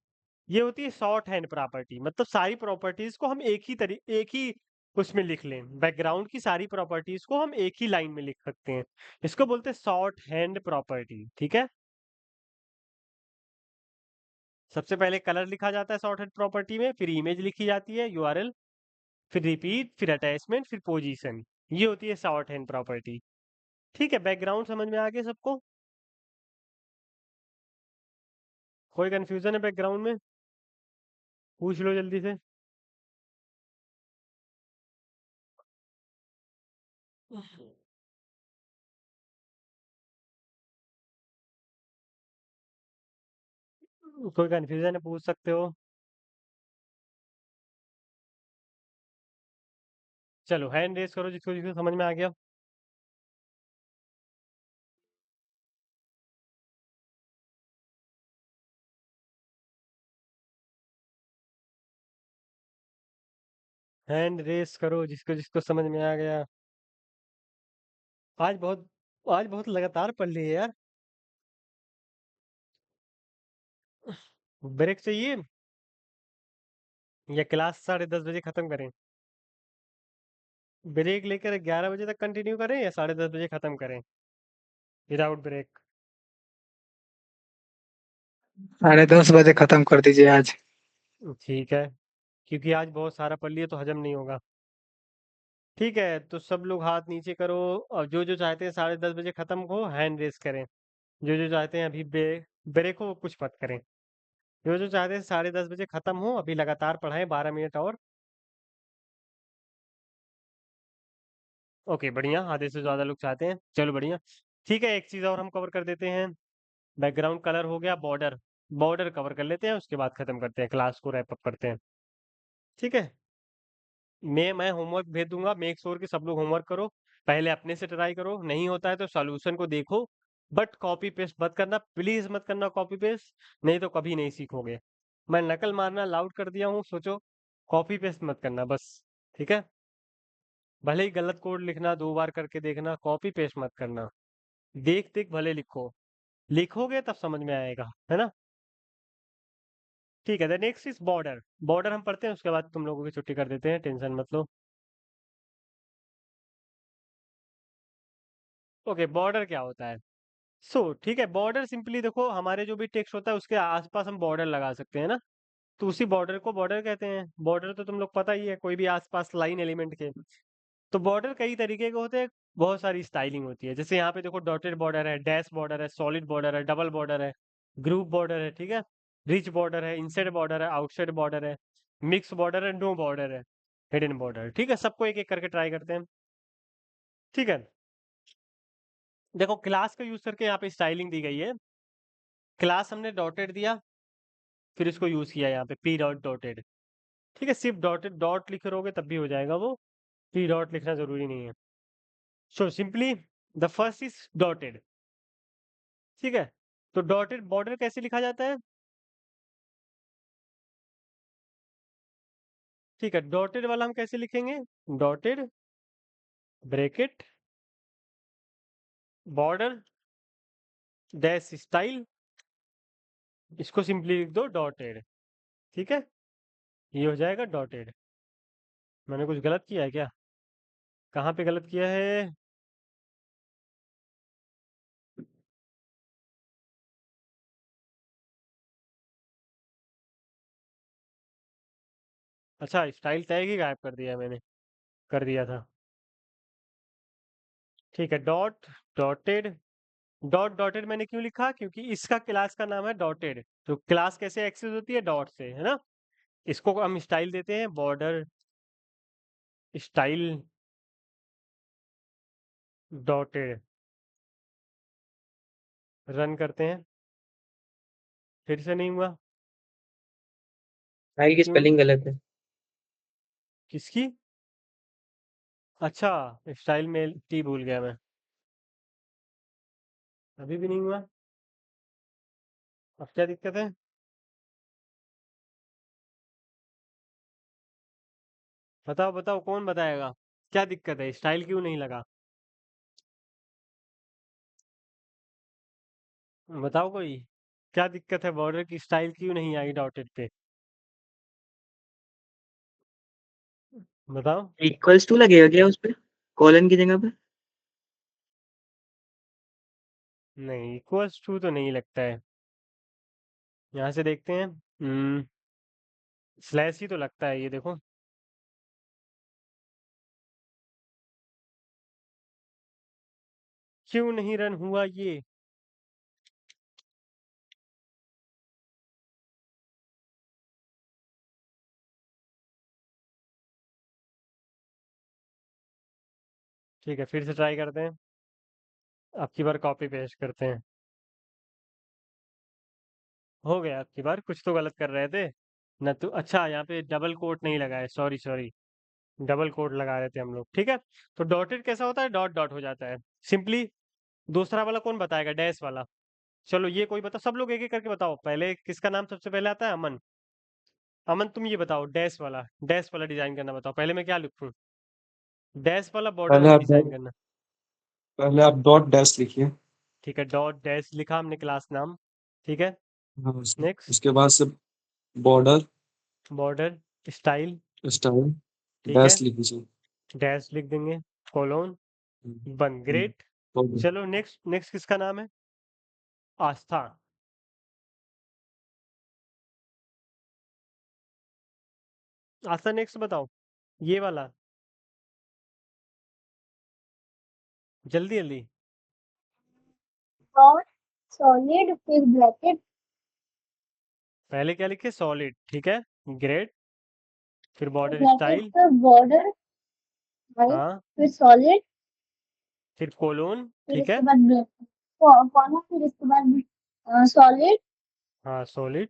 ये होती है शॉर्ट हैंड प्रॉपर्टी, मतलब सारी प्रॉपर्टीज को हम एक ही उसमें लिख लें। बैकग्राउंड की सारी प्रॉपर्टीज को हम एक ही लाइन में लिख सकते हैं, इसको बोलते हैं शॉर्ट हैंड प्रॉपर्टी, ठीक है। सबसे पहले कलर लिखा जाता है सॉर्टेड प्रॉपर्टी में, फिर इमेज लिखी जाती है यूआरएल, फिर रिपीट, फिर अटैचमेंट, फिर पोजीशन। ये होती है सॉर्ट हैंड प्रॉपर्टी। ठीक है, बैकग्राउंड समझ में आ गया सबको? कोई कंफ्यूजन है बैकग्राउंड में? पूछ लो जल्दी से। कोई कंफ्यूजन है पूछ सकते हो। चलो हैंड रेस करो जिसको जिसको समझ में आ गया। हैंड रेस करो जिसको जिसको समझ में आ गया। आज बहुत आज बहुत लगातार पढ़ ली है यार। ब्रेक चाहिए या क्लास 10:30 बजे खत्म करें? ब्रेक लेकर 11 बजे तक कंटिन्यू करें या 10:30 बजे खत्म करें विदाउट ब्रेक? 10:30 बजे खत्म कर दीजिए आज। ठीक है, क्योंकि आज बहुत सारा पढ़ लिया तो हजम नहीं होगा। ठीक है, तो सब लोग हाथ नीचे करो और जो जो चाहते हैं 10:30 बजे खत्म हो हैंड रेस करें। जो जो चाहते हैं अभी ब्रेक हो कुछ मत करें। जो जो चाहते हैं 10:30 बजे खत्म हो, अभी लगातार पढ़ाएं 12 मिनट और। ओके बढ़िया, आधे से ज्यादा लोग चाहते हैं, चलो बढ़िया। ठीक है, एक चीज और हम कवर कर देते हैं। बैकग्राउंड कलर हो गया, बॉर्डर बॉर्डर कवर कर लेते हैं, उसके बाद खत्म करते हैं, क्लास को रैप अप करते हैं। ठीक है, मैं होमवर्क भेज दूंगा, मेक श्योर कि सब लोग होमवर्क करो। पहले अपने से ट्राई करो, नहीं होता है तो सॉल्यूशन को देखो, बट कॉपी पेस्ट मत करना, प्लीज मत करना कॉपी पेस्ट, नहीं तो कभी नहीं सीखोगे। मैं नकल मारना लाउड कर दिया हूँ, सोचो, कॉपी पेस्ट मत करना बस। ठीक है, भले ही गलत कोड लिखना, 2 बार करके देखना, कॉपी पेस्ट मत करना। देख देख भले लिखो, लिखोगे तब समझ में आएगा, है ना? ठीक है, नेक्स्ट इज बॉर्डर। बॉर्डर हम पढ़ते हैं, उसके बाद तुम लोगों की छुट्टी कर देते हैं, टेंशन मत लो। ओके, बॉर्डर क्या होता है? ठीक है, बॉर्डर सिंपली देखो, हमारे जो भी टेक्स्ट होता है उसके आसपास हम बॉर्डर लगा सकते हैं ना, तो उसी बॉर्डर को बॉर्डर कहते हैं। बॉर्डर तो तुम लोग पता ही है, कोई भी आसपास लाइन एलिमेंट के। तो बॉर्डर कई तरीके के होते हैं, बहुत सारी स्टाइलिंग होती है। जैसे यहाँ पे देखो, डॉटेड बॉर्डर है, डैश बॉर्डर है, सॉलिड बॉर्डर है, डबल बॉर्डर है, ग्रुप बॉर्डर है, ठीक है, रिच बॉर्डर है, इनसाइड बॉर्डर है, आउटसाइड बॉर्डर है, मिक्स बॉर्डर है, नो बॉर्डर है, हिडन बॉर्डर। ठीक है, सबको एक एक करके ट्राई करते हैं। ठीक है, देखो क्लास का यूज करके यहाँ पे स्टाइलिंग दी गई है। क्लास हमने डॉटेड दिया, फिर इसको यूज किया यहाँ पे पी डॉट डॉटेड। ठीक है, सिर्फ डॉटेड डॉट लिखे रहोगे तब भी हो जाएगा वो, पी डॉट लिखना जरूरी नहीं है। So simply the first is dotted. ठीक है, तो डॉटेड बॉर्डर कैसे लिखा जाता है? ठीक है, डॉटेड वाला हम कैसे लिखेंगे? Dotted bracket border dash style, इसको सिंपली लिख दो डॉटेड। ठीक है, ये हो जाएगा डॉटेड। मैंने कुछ गलत किया है क्या? कहाँ पे गलत किया है? अच्छा, स्टाइल टैग ही गायब कर दिया मैंने, कर दिया था। ठीक है, डॉट डॉटेड, डॉट डॉटेड मैंने क्यों लिखा? क्योंकि इसका क्लास का नाम है डॉटेड, तो क्लास कैसे एक्सेस होती है? डॉट से, है ना? इसको हम स्टाइल देते हैं, बॉर्डर स्टाइल डॉटेड। रन करते हैं, फिर से नहीं हुआ। स्टाइल की क्यों? स्पेलिंग गलत है। किसकी? अच्छा, स्टाइल में टी भूल गया मैं। अभी भी नहीं हुआ, अब क्या दिक्कत है? बताओ बताओ, कौन बताएगा क्या दिक्कत है, स्टाइल क्यों नहीं लगा? बताओ कोई, क्या दिक्कत है, बॉर्डर की स्टाइल क्यों नहीं आई डॉटेड पे? बताओ। इक्वल्स टू लगेगा क्या उस पे, कॉलन की जगह पे? नहीं, इक्वल्स टू तो नहीं लगता है। यहाँ से देखते हैं। स्लैश ही तो लगता है ये, देखो। क्यों नहीं रन हुआ ये? ठीक है, फिर से ट्राई करते हैं। अब की बार कॉपी पेस्ट करते हैं। हो गया, अब की बार कुछ तो गलत कर रहे थे न तो। अच्छा, यहाँ पे डबल कोट नहीं लगाए, सॉरी सॉरी। डबल कोट लगा रहे थे हम लोग, ठीक है। तो डॉटेड कैसा होता है? डॉट डॉट हो जाता है सिंपली। दूसरा वाला कौन बताएगा? डैश वाला। चलो ये कोई बताओ, सब लोग एक एक करके बताओ। पहले किसका नाम सबसे पहले आता है? अमन। अमन तुम ये बताओ, डैश वाला, डैश वाला डिजाइन करना बताओ। पहले मैं क्या लिखूं? डैश वाला बॉर्डर पहले वाला आप डिजाइन करना। पहले आप डॉट डैश लिखिए। ठीक है, डॉट डैश लिखा हमने क्लास नाम। ठीक है, हाँ, नेक्स्ट। उसके बाद से बॉर्डर बॉर्डर स्टाइल। स्टाइल ठीक है, डैश लिख दीजिए। डैश लिख देंगे। कोलोन। बन, हम्म, ग्रेट। हो गया। चलो नेक्स्ट, नेक्स्ट किसका नाम है? आस्था। आस्था नेक्स्ट बताओ, ये वाला, जल्दी जल्दी। और सॉलिड फिर ब्रैकेट पहले क्या लिखे? सॉलिड, ठीक है। ग्रेट। फिर बॉर्डर ब्रैकेट स्टाइल। का बॉर्डर वाइट हाँ। फिर सॉलिड फिर कोलोन, फिर ठीक उसके है। बाद ब्रैकेट कॉमा फिर उसके बाद सॉलिड हाँ, सॉलिड।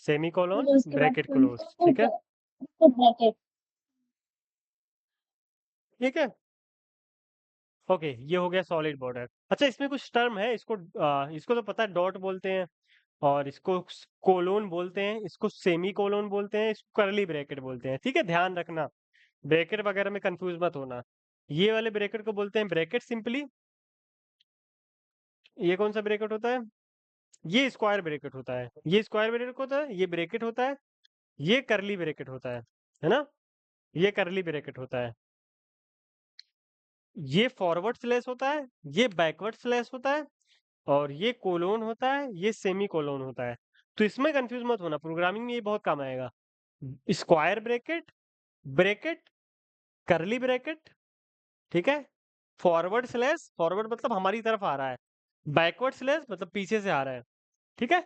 सेमी कोलोन, फिर उसके बाद ब्रैकेट फिर क्लोज, से ठीक है। ब्रैकेट। ठीक है, ओके, ये हो गया सॉलिड बॉर्डर। अच्छा, इसमें कुछ टर्म है, इसको तो पता है, डॉट बोलते हैं, और इसको कोलोन बोलते हैं, इसको सेमी कोलोन बोलते हैं, इसको करली ब्रैकेट बोलते हैं। ठीक है, ध्यान रखना, ब्रैकेट वगैरह में कंफ्यूज मत होना। ये वाले ब्रैकेट को बोलते हैं ब्रैकेट सिंपली। ये कौन सा ब्रैकेट होता है? ये स्क्वायर ब्रैकेट होता है। ये स्क्वायर ब्रैकेट होता है, ये ब्रैकेट होता है। ये करली ब्रैकेट होता है ना? ये करली ब्रैकेट होता है। ये फॉरवर्ड स्लैश होता है, ये बैकवर्ड स्लैश होता है, और ये कोलोन होता है, ये सेमी कोलोन होता है। तो इसमें कंफ्यूज मत होना, प्रोग्रामिंग में ये बहुत काम आएगा। स्क्वायर ब्रैकेट, ब्रैकेट, करली ब्रैकेट, ठीक है। फॉरवर्ड स्लैश, फॉरवर्ड मतलब हमारी तरफ आ रहा है। बैकवर्ड स्लैश मतलब पीछे से आ रहा है, ठीक है।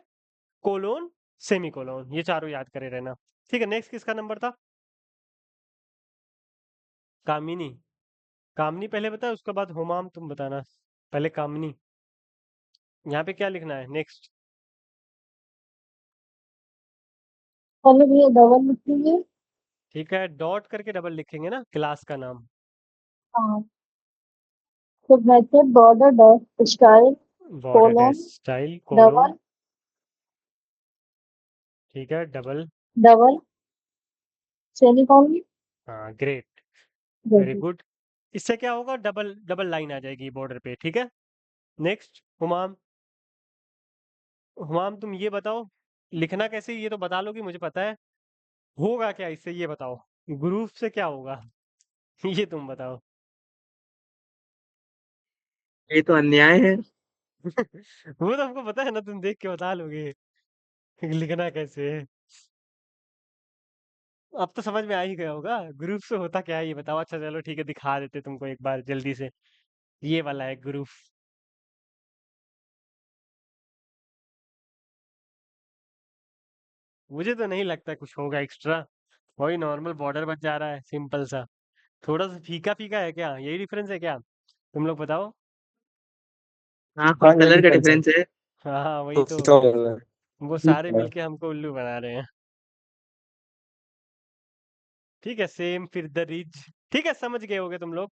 कोलोन, सेमी कोलोन, ये चारों याद करे रहना। ठीक है, नेक्स्ट किसका नंबर था? कामिनी। कामनी पहले बता, उसके बाद हुमाम तुम बताना। पहले कामनी। यहाँ पे क्या लिखना है नेक्स्ट? पहले भैया डबल लिखेंगे। ठीक है, डॉट करके डबल लिखेंगे ना, क्लास का नाम। हाँ फिर bracket border dash style border dash colon style colon, double ठीक है, डबल। डबल सेमीकोलन हाँ, ग्रेट, वेरी ब्रैकेट। गुड। इससे क्या होगा? डबल डबल लाइन आ जाएगी बॉर्डर पे, ठीक है। नेक्स्ट हुमाम। हुमाम तुम ये बताओ, लिखना कैसे, ये तो बता लोगी, मुझे पता है। होगा क्या इससे, ये बताओ। ग्रुप से क्या होगा? ये तुम बताओ। ये तो अन्याय है। वो तो हमको पता है ना, तुम देख के बता लोगे। लिखना कैसे है। अब तो समझ में आ ही गया होगा, ग्रुप से होता क्या है ये बताओ। अच्छा चलो ठीक है, दिखा देते तुमको एक बार जल्दी से। ये वाला है ग्रुप। मुझे तो नहीं लगता कुछ होगा एक्स्ट्रा। वही नॉर्मल बॉर्डर बच जा रहा है, सिंपल सा। थोड़ा सा फीका फीका है क्या? यही डिफरेंस है क्या? तुम लोग बताओ। हाँ हाँ, कुछ ये कलर का डिफरेंस है। डिफरेंस है। हाँ हाँ, वही तो तो। फीका हो रहा है। वो ठीक सारे है। मिलके हमको उल्लू बना रहे हैं। ठीक है, सेम फिर द रिज। ठीक है, समझ गए होगे तुम लोग।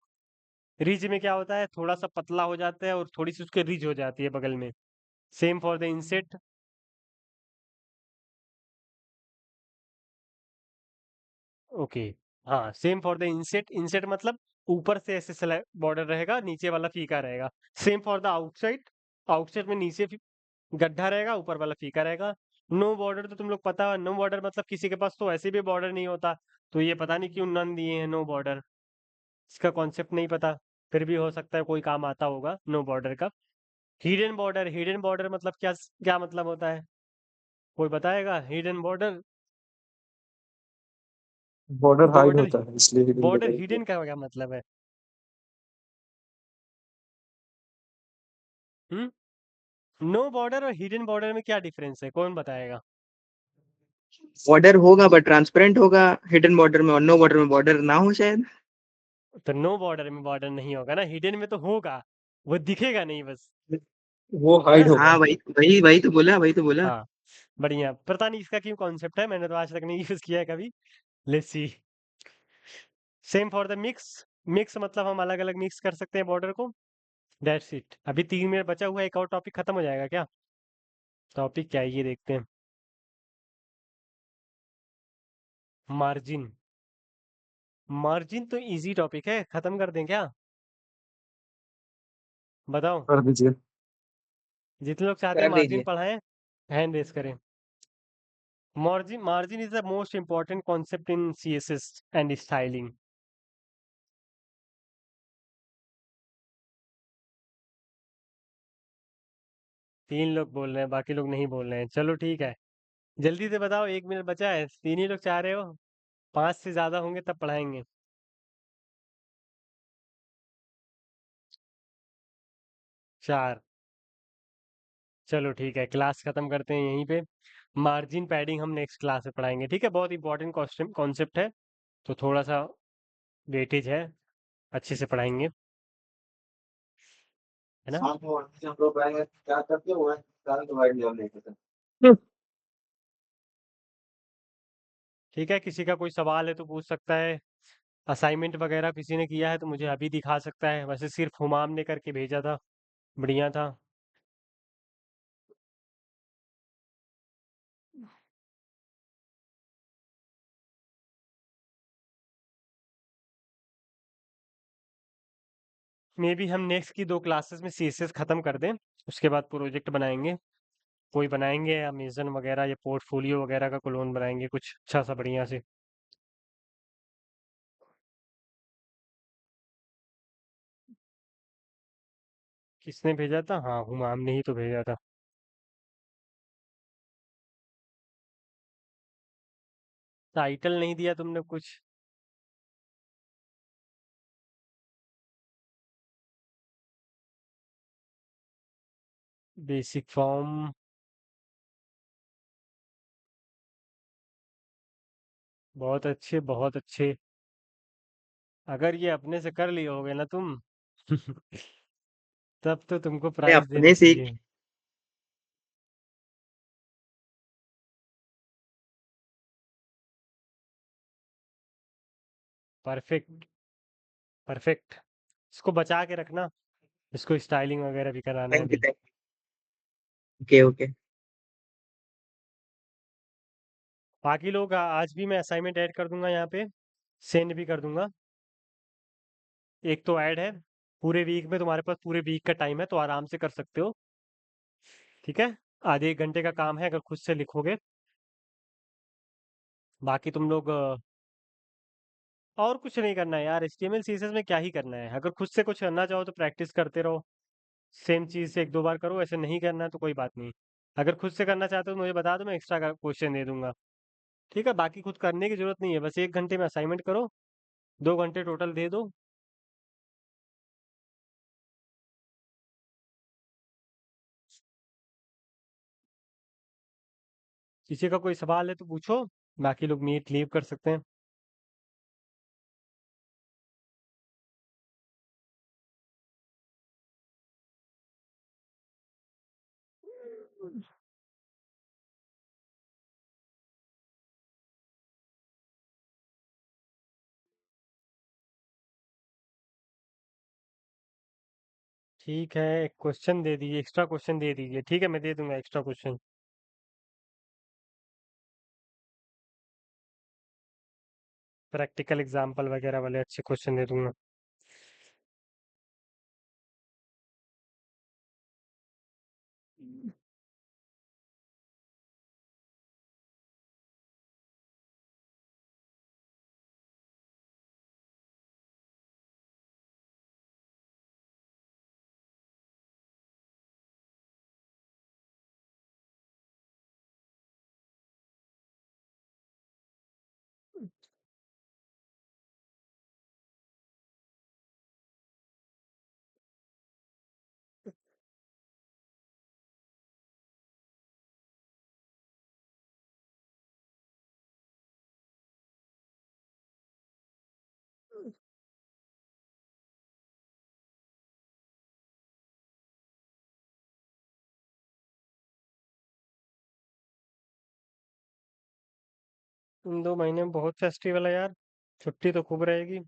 रिज में क्या होता है? थोड़ा सा पतला हो जाता है और थोड़ी सी उसके रिज हो जाती है बगल में। Same for the inset. Okay. हाँ, same for the inset. Inset मतलब ऊपर से ऐसे बॉर्डर रहेगा, नीचे वाला फीका रहेगा। Same for the outside. Outside में नीचे गड्ढा रहेगा, ऊपर वाला फीका रहेगा। नो बॉर्डर तो तुम लोग पता है, नो बॉर्डर मतलब किसी के पास तो ऐसे भी बॉर्डर नहीं होता। तो ये पता नहीं क्यों नन दिए हैं नो बॉर्डर। इसका कॉन्सेप्ट नहीं पता। फिर भी हो सकता है कोई काम आता होगा नो बॉर्डर का। हिडन बॉर्डर, हिडन बॉर्डर मतलब क्या, क्या मतलब होता है? कोई बताएगा? Hidden border. Border hide border होता है इसलिए hidden बॉर्डर border होता है। हिडन का क्या मतलब है? नो बॉर्डर और हिडन बॉर्डर में क्या डिफरेंस है? कौन बताएगा? बॉर्डर होगा बट ट्रांसपेरेंट होगा हिडन बॉर्डर में, और नो बॉर्डर में बॉर्डर ना हो शायद। तो नो बॉर्डर में बॉर्डर नहीं होगा ना, हिडन में तो होगा, वो दिखेगा नहीं बस। वो हाइड हाँ होगा। हाँ वही वही वही तो बोला, वही तो बोला। हाँ, बढ़िया। पता नहीं इसका क्यों कॉन्सेप्ट है, मैंने तो आज तक नहीं यूज किया है कभी। Let's see. Same for the mix. Mix मतलब हम अलग अलग मिक्स कर सकते हैं बॉर्डर को। That's it. अभी 3 मिनट बचा हुआ है, एक और टॉपिक खत्म हो जाएगा क्या? टॉपिक क्या है ये देखते हैं। मार्जिन। मार्जिन तो इजी टॉपिक है, खत्म कर दें क्या? बताओ। कर दीजिए। जितने लोग चाहते हैं कर मार्जिन दीजिए। पढ़ाएं, हैंड रेस करें। Margin is the most important concept in CSS and styling. तीन लोग बोल रहे हैं, बाकी लोग नहीं बोल रहे हैं। चलो ठीक है, जल्दी से बताओ, 1 मिनट बचा है। तीन ही लोग चाह रहे हो, 5 से ज्यादा होंगे तब पढ़ाएंगे। 4। चलो ठीक है, क्लास खत्म करते हैं यहीं पे। मार्जिन पैडिंग हम नेक्स्ट क्लास में पढ़ाएंगे, ठीक है? बहुत इंपॉर्टेंट कॉन्सेप्ट है, तो थोड़ा सा वेटेज है, अच्छे से पढ़ाएंगे, है ना? ठीक है, किसी का कोई सवाल है तो पूछ सकता है। असाइनमेंट वगैरह किसी ने किया है तो मुझे अभी दिखा सकता है। वैसे सिर्फ हुमाम ने करके भेजा था, बढ़िया था। मे बी हम नेक्स्ट की 2 क्लासेस में सीएसएस खत्म कर दें, उसके बाद प्रोजेक्ट बनाएंगे। कोई बनाएंगे अमेजन वगैरह या पोर्टफोलियो वगैरह का क्लोन बनाएंगे, कुछ अच्छा सा बढ़िया से। किसने भेजा था? हाँ, हुमाम ने ही तो भेजा था। टाइटल नहीं दिया तुमने कुछ। Basic form. बहुत अच्छे, बहुत अच्छे। अगर ये अपने से कर लिए होगे ना तुम तब तो तुमको अरे प्राइज देना अपने से। चाहिए। Perfect, perfect. इसको बचा के रखना, इसको स्टाइलिंग वगैरह भी कराना है थैंक यू, अभी। Thank you. Okay okay. बाकी लोग आज भी मैं असाइनमेंट ऐड कर दूंगा यहाँ पे, सेंड भी कर दूंगा। एक तो ऐड है, पूरे वीक में तुम्हारे पास पूरे वीक का टाइम है, तो आराम से कर सकते हो, ठीक है? आधे 1 घंटे का काम है, अगर खुद से लिखोगे। बाकी तुम लोग और कुछ नहीं करना है यार, एचटीएमएल सीएसएस में क्या ही करना है। अगर खुद से कुछ करना चाहो तो प्रैक्टिस करते रहो, सेम चीज़ से 1-2 बार करो। ऐसे नहीं करना है तो कोई बात नहीं। अगर खुद से करना चाहते हो तो मुझे बता दो, मैं एक्स्ट्रा का क्वेश्चन दे दूंगा, ठीक है? बाकी खुद करने की जरूरत नहीं है, बस 1 घंटे में असाइनमेंट करो, 2 घंटे टोटल दे दो। किसी का कोई सवाल है तो पूछो, बाकी लोग मीट लीव कर सकते हैं। ठीक है, एक क्वेश्चन दे दीजिए, एक्स्ट्रा क्वेश्चन दे दीजिए, ठीक है? मैं दे दूंगा एक्स्ट्रा क्वेश्चन। प्रैक्टिकल एग्जाम्पल वगैरह वाले अच्छे क्वेश्चन दे दूंगा। इन 2 महीने में बहुत फेस्टिवल है यार, छुट्टी तो खूब रहेगी।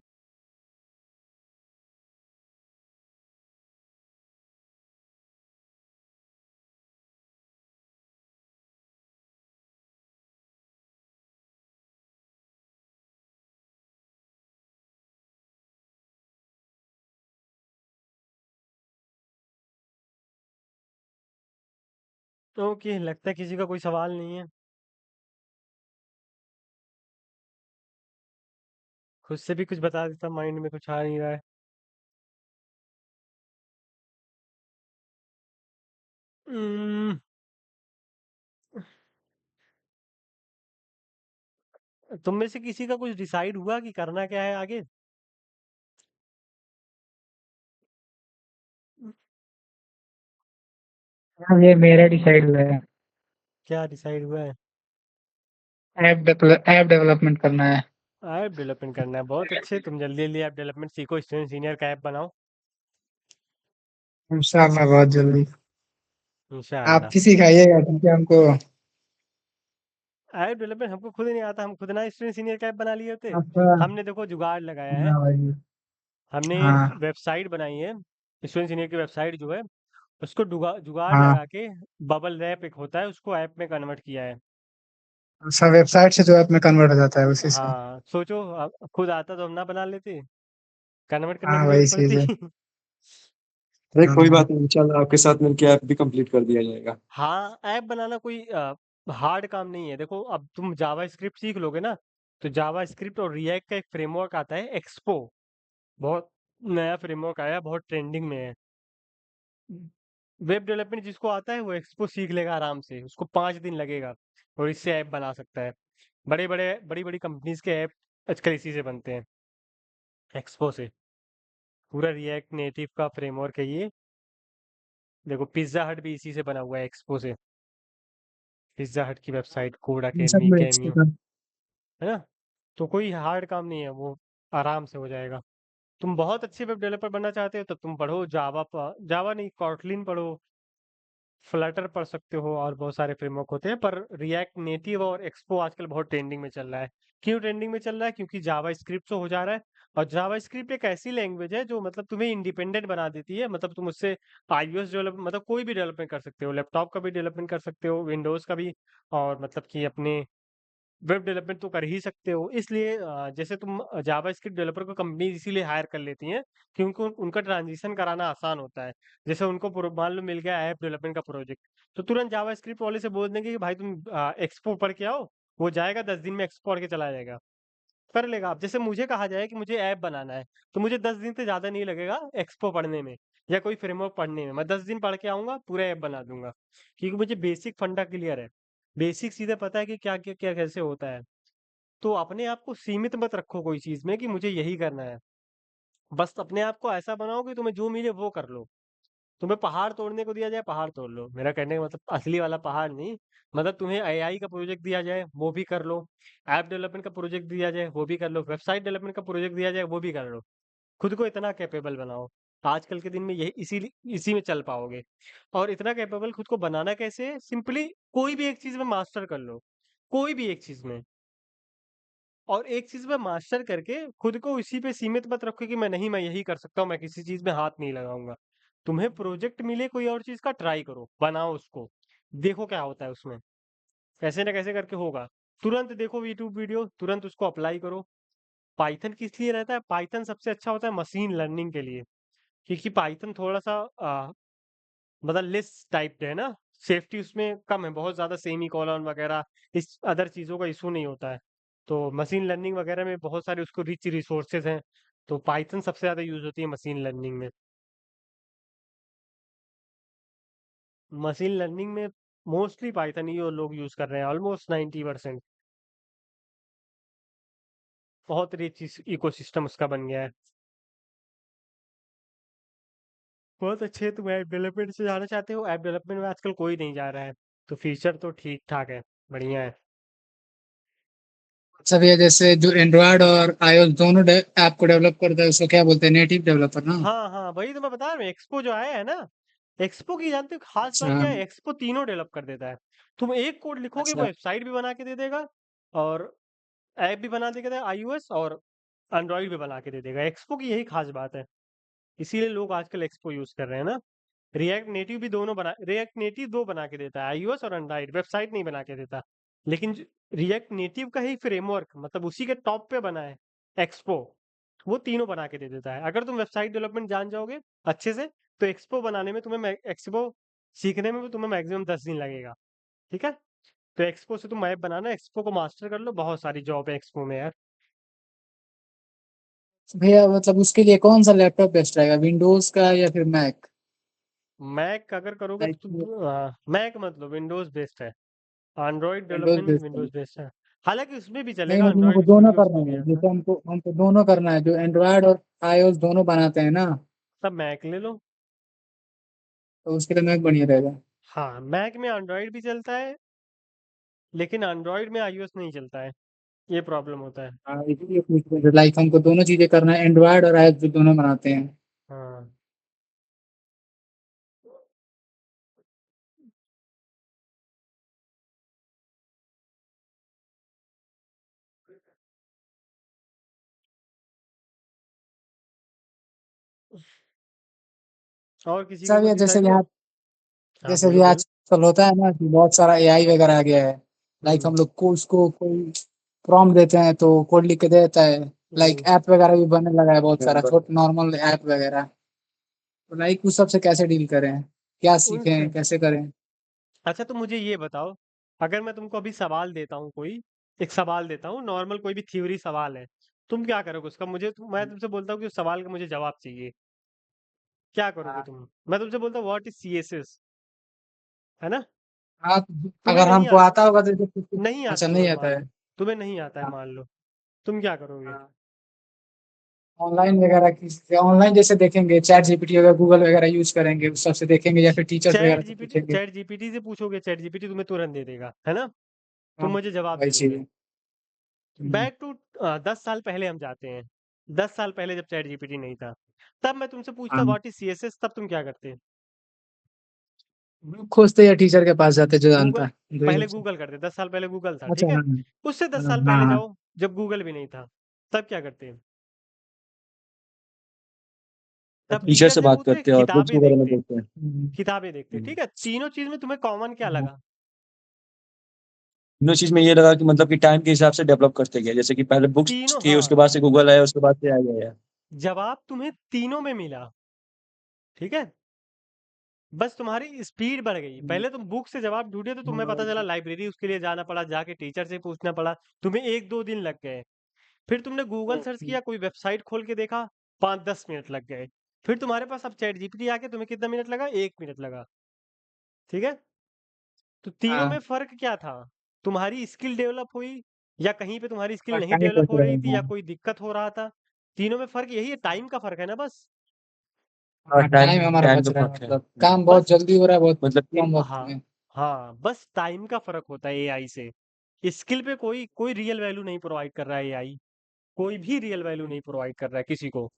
ओके, लगता है किसी का कोई सवाल नहीं है। खुद से भी कुछ बता देता, माइंड में कुछ आ नहीं रहा है। उम्म, तुम में से किसी का कुछ डिसाइड हुआ कि करना क्या है आगे? हाँ, ये मेरा डिसाइड हुआ है। क्या डिसाइड हुआ है? ऐप डेवलपमेंट करना है। ऐप डेवलपमेंट करना है, बहुत अच्छे। तुम जल्दी जल्दी ऐप डेवलपमेंट सीखो, स्टूडेंट सीनियर का ऐप बनाओ इंशाल्लाह बहुत जल्दी। आप इंशाल्लाह। भी सिखाइएगा ठीक है हमको। ऐप डेवलपमेंट हमको खुद ही नहीं आता, हम खुद ना स्टूडेंट सीनियर का ऐप बना लिए होते। आपका। हमने देखो जुगाड़ लगाया है, हाँ भाई। हमने हाँ वेबसाइट बनाई है, स्टूडेंट सीनियर की वेबसाइट जो है, उसको जुगाड़ हाँ। लगा के बबल रैप एक होता है, उसको ऐप में कन्वर्ट किया है। सब वेबसाइट से जो ऐप में कन्वर्ट हो जाता है उसी से। हाँ सोचो, खुद आता तो हम ना बना लेते, कन्वर्ट करने हाँ की वही जरूरत चीज पड़ती। है। अरे हाँ कोई हाँ। बात नहीं, इंशाल्लाह आपके साथ मिलके ऐप भी कंप्लीट कर दिया जाएगा। हाँ, ऐप बनाना कोई हार्ड काम नहीं है। देखो अब तुम जावा स्क्रिप्ट सीख लोगे ना, तो जावा स्क्रिप्ट और रिएक्ट का एक फ्रेमवर्क आता है एक्सपो, बहुत नया फ्रेमवर्क आया, बहुत ट्रेंडिंग में है। वेब डेवलपमेंट जिसको आता है वो एक्सपो सीख लेगा आराम से, उसको 5 दिन लगेगा और इससे ऐप बना सकता है। बड़ी बड़ी कंपनीज के ऐप आजकल इसी से बनते हैं, एक्सपो से। पूरा रिएक्ट नेटिव का फ्रेमवर्क है ये। देखो पिज्जा हट भी इसी से बना हुआ है, एक्सपो से। पिज्जा हट की वेबसाइट, कोड इन सब अकेडमी, में कैमियो, है ना? तो कोई हार्ड काम नहीं है वो, आराम से हो जाएगा। तुम बहुत अच्छे वेब डेवलपर बनना चाहते हो तो तुम पढ़ो जावा, जावा नहीं, कॉटलिन पढ़ो, फ्लटर पढ़ सकते हो, और बहुत सारे फ्रेमवर्क होते हैं। पर रिएक्ट नेटिव और एक्सपो आजकल बहुत ट्रेंडिंग में चल रहा है। क्यों ट्रेंडिंग में चल रहा है? क्योंकि जावा स्क्रिप्ट तो हो जा रहा है, और जावा स्क्रिप्ट एक ऐसी लैंग्वेज है जो मतलब तुम्हें इंडिपेंडेंट बना देती है। मतलब तुम उससे iOS डेवलप, मतलब कोई भी डेवलपमेंट कर सकते हो, लैपटॉप का भी डेवलपमेंट कर सकते हो, विंडोज का भी, और मतलब कि अपने वेब डेवलपमेंट तो कर ही सकते हो। इसलिए जैसे तुम जावा स्क्रिप्ट डेवलपर को कंपनी इसीलिए हायर कर लेती हैं क्योंकि उनका ट्रांजिशन कराना आसान होता है। जैसे उनको मान लो मिल गया ऐप डेवलपमेंट का प्रोजेक्ट, तो तुरंत जावा स्क्रिप्ट वाले से बोल देंगे कि भाई तुम एक्सपो पढ़ के आओ, वो जाएगा 10 दिन में एक्सपो पढ़ के चला जाएगा, कर लेगा। आप जैसे मुझे कहा जाए कि मुझे ऐप बनाना है, तो मुझे 10 दिन से ज्यादा नहीं लगेगा एक्सपो पढ़ने में या कोई फ्रेमवर्क पढ़ने में। मैं 10 दिन पढ़ के आऊंगा, पूरा ऐप बना दूंगा, क्योंकि मुझे बेसिक फंडा क्लियर है, बेसिक सीधे पता है कि क्या क्या क्या कैसे होता है। तो अपने आप को सीमित मत रखो कोई चीज में कि मुझे यही करना है। बस अपने आप को ऐसा बनाओ कि तुम्हें जो मिले वो कर लो। तुम्हें पहाड़ तोड़ने को दिया जाए, पहाड़ तोड़ लो। मेरा कहने का मतलब असली वाला पहाड़ नहीं, मतलब तुम्हें एआई का प्रोजेक्ट दिया जाए वो भी कर लो, ऐप डेवलपमेंट का प्रोजेक्ट दिया जाए वो भी कर लो, वेबसाइट डेवलपमेंट का प्रोजेक्ट दिया जाए वो भी कर लो। खुद को इतना कैपेबल बनाओ। आजकल के दिन में यही इसी में चल पाओगे। और इतना कैपेबल खुद को बनाना कैसे है? सिंपली कोई भी एक चीज में मास्टर कर लो, कोई भी एक चीज में। और एक चीज में मास्टर करके खुद को इसी पे सीमित मत रखो कि मैं नहीं, मैं यही कर सकता हूँ, मैं किसी चीज में हाथ नहीं लगाऊंगा। तुम्हें प्रोजेक्ट मिले कोई और चीज का, ट्राई करो, बनाओ उसको, देखो क्या होता है उसमें, कैसे ना कैसे करके होगा। तुरंत देखो यूट्यूब वीडियो, तुरंत उसको अप्लाई करो। पाइथन किस लिए रहता है? पाइथन सबसे अच्छा होता है मशीन लर्निंग के लिए, क्योंकि पाइथन थोड़ा सा मतलब लेस टाइप है ना, सेफ्टी उसमें कम है, बहुत ज्यादा सेमी कॉलन वगैरह इस अदर चीजों का इशू नहीं होता है। तो मशीन लर्निंग वगैरह में बहुत सारे उसको रिच रिसोर्सेज हैं, तो पाइथन सबसे ज्यादा यूज होती है मशीन लर्निंग में। मशीन लर्निंग में मोस्टली पाइथन ही और लोग यूज कर रहे हैं, ऑलमोस्ट 90%। बहुत रिच इकोसिस्टम उसका बन गया है। बहुत अच्छे। तुम ऐप डेवलपमेंट से जाना चाहते हो? ऐप डेवलपमेंट में आजकल कोई नहीं जा रहा है, तो फीचर तो ठीक ठाक है, बढ़िया है। सब ये जैसे जो एंड्रॉयड और iOS दोनों ऐप को डेवलप करता है उसको क्या बोलते हैं, नेटिव डेवलपर ना। हाँ हाँ, वही तो मैं बता रहा हूँ, एक्सपो जो आया है ना, एक्सपो की जानते हो खास बात अच्छा। क्या है? एक्सपो तीनों डेवलप कर देता है। तुम एक कोड लिखोगे वो अच्छा। वेबसाइट भी बना के दे देगा, और ऐप भी बना देगा iOS और एंड्रॉइड भी बना के दे देगा। एक्सपो की यही खास बात है, इसीलिए लोग आजकल एक्सपो यूज कर रहे हैं ना। रिएक्ट नेटिव दो बना के देता है, iOS और एंड्रॉइड, वेबसाइट नहीं बना के देता। लेकिन रिएक्ट नेटिव का ही फ्रेमवर्क, मतलब उसी के टॉप पे बना है एक्सपो, वो तीनों बना के दे देता है। अगर तुम वेबसाइट डेवलपमेंट जान जाओगे अच्छे से, तो एक्सपो बनाने में तुम्हें एक्सपो सीखने में भी तुम्हें मैक्सिमम 10 दिन लगेगा। ठीक है, तो एक्सपो से तुम ऐप बनाना, एक्सपो को मास्टर कर लो, बहुत सारी जॉब है एक्सपो में यार। भैया मतलब उसके लिए कौन सा लैपटॉप बेस्ट रहेगा, विंडोज का या फिर मैक? मैक अगर करोगे तो मैक मतलब विंडोज बेस्ट है। एंड्रॉइड विंडोज डेवलपमेंट बेस्ट है। विंडोज बेस्ट है, हालांकि उसमें भी नहीं चलेगा, मतलब हमको एंड्रॉइड दोनों स्टूडियो करना उसमें भी है, आता है। जैसे हमको दोनों करना है, जो एंड्रॉयड और आईओएस दोनों बनाते हैं ना, तब मैक ले लो। तो उसके लिए मैक बढ़िया रहेगा। हाँ, मैक में एंड्रॉइड भी चलता है, लेकिन एंड्रॉइड में iOS नहीं चलता है, ये प्रॉब्लम होता है। हाँ इसीलिए पूछ रहे थे, लाइक हमको दोनों चीजें करना है, एंड्रॉयड और आईओएस जो दोनों बनाते हैं। हाँ, और किसी को सब कुछ ये जैसे डिसाइड हुआ? यहाँ, हाँ, जैसे भी बोलो बोलो। आजकल होता है ना कि बहुत सारा एआई वगैरह आ गया है, लाइक हम्म, हम लोग को उसको कोई प्रॉम्प्ट देते हैं तो कोड लिख के दे देता है। लाइक हम्म। ऐप वगैरह भी बनने लगा है बहुत सारा, छोटा नॉर्मल ऐप वगैरह। तो लाइक उस सब से कैसे डील करें, क्या उनसे सीखें, कैसे करें? अच्छा, तो मुझे ये बताओ, अगर मैं तुमको अभी सवाल देता हूँ, कोई एक सवाल देता हूँ, नॉर्मल कोई भी थ्योरी सवाल है, तुम क्या करोगे उसका? मैं तुमसे बोलता हूँ कि उस सवाल का मुझे जवाब चाहिए, क्या करोगे हाँ तुम? मैं तुमसे बोलता हूँ व्हाट इज सीएसएस, है ना? हाँ, तुम्हें अगर नहीं हमको आता, आता होगा तो नहीं अच्छा आता नहीं तुम्हें आता मान है। लो, तुम्हें नहीं आता है हाँ मान लो, तुम क्या करोगे? हाँ। ऑनलाइन वगैरह की, ऑनलाइन जैसे देखेंगे चैट जीपीटी वगैरह, गूगल वगैरह यूज करेंगे, उस सबसे देखेंगे, या फिर टीचर्स वगैरह से पूछेंगे। चैट जीपीटी से पूछोगे, चैट जीपीटी तुम्हें तुरंत दे देगा, है ना? हाँ तुम मुझे जवाब वही दे चीज दोगे। है। हम्म। बैक टू 10 साल पहले हम जाते हैं, 10 साल पहले जब चैट जीपीटी नहीं था, तब मैं तुमसे पूछता हाँ व्हाट इज सीएसएस, तब तुम क्या करते? खोजते या टीचर के पास जाते जो जानता गूगल, है, दो ही पहले ऑप्शन। गूगल करते, 10 साल पहले गूगल था, अच्छा ठीक है? हाँ उससे दस हाँ साल हाँ पहले हाँ। जाओ, जब गूगल भी नहीं था, तब क्या करते? तब टीचर टीचर से से बात पूछते, करते हैं और बुक्स किताबें वगैरह में देखते, देखते हैं। किताबें देखते, ठीक है? तीनों चीज में तुम्हें कॉमन क्या हाँ। लगा? तीनों चीज में ये लगा कि मतलब कि टाइम के हिसाब से डेवलप करते गए, जैसे कि पहले बुक्स तीनों, थी, उसके हाँ, बाद से गूगल आया, उसके बाद से आ गया है। जवाब तुम्हें तीनों में मिला, ठीक है? बस तुम्हारी स्पीड बढ़ गई। पहले तुम बुक से जवाब ढूंढे तो तुम्हें पता चला लाइब्रेरी उसके लिए जाना पड़ा, जाके टीचर से पूछना पड़ा, तुम्हें 1-2 दिन लग गए। फिर तुमने गूगल सर्च किया, कोई वेबसाइट खोल के देखा, 5-10 मिनट लग गए। फिर तुम्हारे पास अब चैट जीपीटी आके तुम्हें कितना मिनट लगा? 1 मिनट लगा, ठीक है? तो तीनों में हाँ फर्क क्या था? तुम्हारी स्किल डेवलप हुई, या कहीं पे तुम्हारी स्किल बस नहीं टाइम डेवलप बच हो रहे रही थी, या हैं। कोई दिक्कत हो रहा था? तीनों में फर्क यही है, टाइम का फर्क है ना बस। हाँ और टाइम हमारा टाइम बच का रहा है, फर्क है। मतलब काम बहुत बस, जल्दी हो रहा है, बहुत मतलब कि कम वक्त हाँ, में। हाँ, बस टाइम का फ़र्क होता है एआई से। स्किल पे कोई कोई रियल वैल्यू नहीं प्रोवाइड कर रहा है एआई, कोई भी रियल वैल्यू नहीं प्रोवाइड कर रहा है किसी को।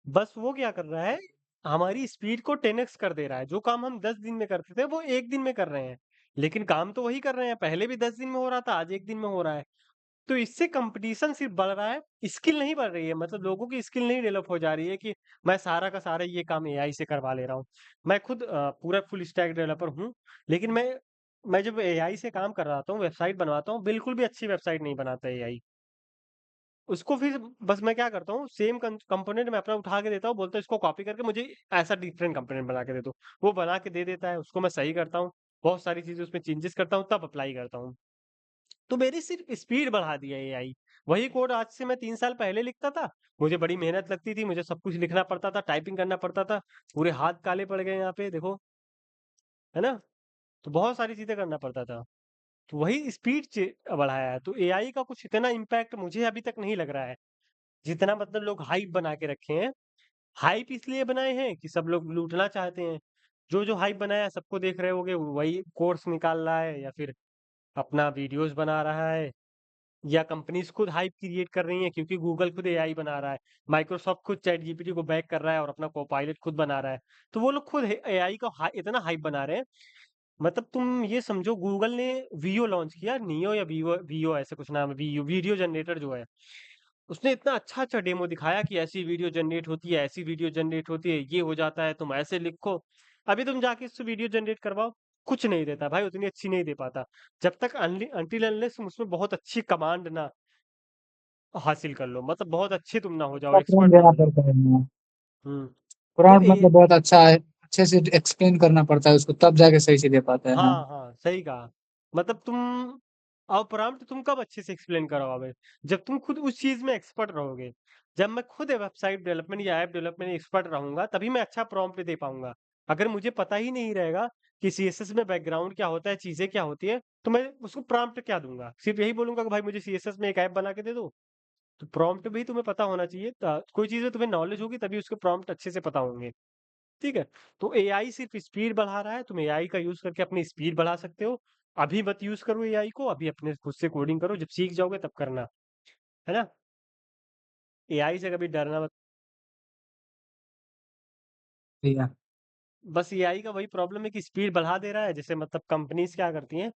बस वो क्या कर रहा है, हमारी स्पीड को 10x कर दे रहा है। जो काम हम 10 दिन में करते थे, वो 1 दिन में कर रहे हैं। लेकिन काम तो वही कर रहे हैं, पहले भी 10 दिन में हो रहा था, आज 1 दिन में हो रहा है। तो इससे कंपटीशन सिर्फ बढ़ रहा है, स्किल नहीं बढ़ रही है। मतलब लोगों की स्किल नहीं डेवलप हो जा रही है कि मैं सारा का सारा ये काम एआई से करवा ले रहा हूँ। मैं खुद पूरा फुल स्टैक डेवलपर हूँ, लेकिन मैं जब एआई से काम कर रहा हूँ, वेबसाइट बनवाता हूँ, बिल्कुल भी अच्छी वेबसाइट नहीं बनाता एआई। उसको फिर बस मैं क्या करता हूँ, सेम कंपोनेंट मैं अपना उठा के देता हूँ, बोलता हूँ इसको कॉपी करके मुझे ऐसा डिफरेंट कंपोनेंट बना के दे दो। वो बना के दे देता है, उसको मैं सही करता हूँ, बहुत सारी चीजें उसमें चेंजेस करता हूँ, तब अप्लाई करता हूँ। तो मेरी सिर्फ स्पीड बढ़ा दिया एआई। वही कोड आज से मैं 3 साल पहले लिखता था, मुझे बड़ी मेहनत लगती थी, मुझे सब कुछ लिखना पड़ता था, टाइपिंग करना पड़ता था, पूरे हाथ काले पड़ गए यहाँ पे देखो, है ना? तो बहुत सारी चीजें करना पड़ता था। तो वही स्पीड बढ़ाया है। तो एआई का कुछ इतना इम्पैक्ट मुझे अभी तक नहीं लग रहा है, जितना मतलब लोग हाइप बना के रखे हैं। हाइप इसलिए बनाए हैं कि सब लोग लूटना चाहते हैं। जो जो हाइप बनाया है, सबको देख रहे होगे, वही कोर्स निकाल रहा है, या फिर अपना वीडियोस बना रहा है, या कंपनीज खुद हाइप क्रिएट कर रही हैं, क्योंकि गूगल खुद एआई बना रहा है, माइक्रोसॉफ्ट खुद चैट जीपीटी को बैक कर रहा है और अपना कोपायलट खुद बना रहा है। तो वो लोग खुद एआई का इतना हाइप बना रहे हैं, मतलब तुम ये समझो गूगल ने वियो लॉन्च किया, नियो या वीवो वियो ऐसे कुछ नाम है, वीडियो जनरेटर जो है, उसने इतना अच्छा डेमो दिखाया कि ऐसी वीडियो जनरेट होती है, ऐसी वीडियो जनरेट होती है, ये हो जाता है, तुम ऐसे लिखो। अभी तुम जाके इससे वीडियो जनरेट करवाओ, कुछ नहीं देता भाई, उतनी अच्छी नहीं दे पाता। जब तक अनटिल अनलेस तुम उसमें बहुत अच्छी कमांड ना हासिल कर लो, मतलब बहुत अच्छे तुम ना हो जाओ, प्रॉम्प्ट एक्सपर्ट ना देना हो जाओ। पड़ता है ना, हम्म। तो प्रॉम्प्ट मतलब बहुत अच्छा है, अच्छे से एक्सप्लेन करना पड़ता है उसको, तब जाके सही से दे पाता है। हाँ, हाँ हाँ, सही कहा। मतलब तुम और प्रॉम्प्ट तुम कब अच्छे से एक्सप्लेन करोगे, जब तुम खुद उस चीज में एक्सपर्ट रहोगे। जब मैं खुद वेबसाइट डेवलपमेंट या ऐप डेवलपमेंट एक्सपर्ट रहूंगा, तभी मैं अच्छा प्रॉम्प्ट दे पाऊंगा। अगर मुझे पता ही नहीं रहेगा कि सीएसएस में बैकग्राउंड क्या होता है, चीजें क्या होती है, तो मैं उसको प्रॉम्प्ट क्या दूंगा, सिर्फ यही बोलूंगा कि भाई मुझे सीएसएस में एक ऐप बना के दे दो। तो प्रॉम्प्ट भी तुम्हें पता होना चाहिए, कोई चीजें तुम्हें नॉलेज होगी तभी उसके प्रॉम्प्ट अच्छे से पता होंगे। ठीक है। तो एआई सिर्फ स्पीड बढ़ा रहा है, तुम एआई का यूज करके अपनी स्पीड बढ़ा सकते हो। अभी मत यूज करो एआई को, अभी अपने खुद से कोडिंग करो, जब सीख जाओगे तब करना, है ना। एआई से कभी डरना मत। ठीक है। बस एआई का वही प्रॉब्लम है कि स्पीड बढ़ा दे रहा है। जैसे मतलब कंपनीज क्या करती हैं,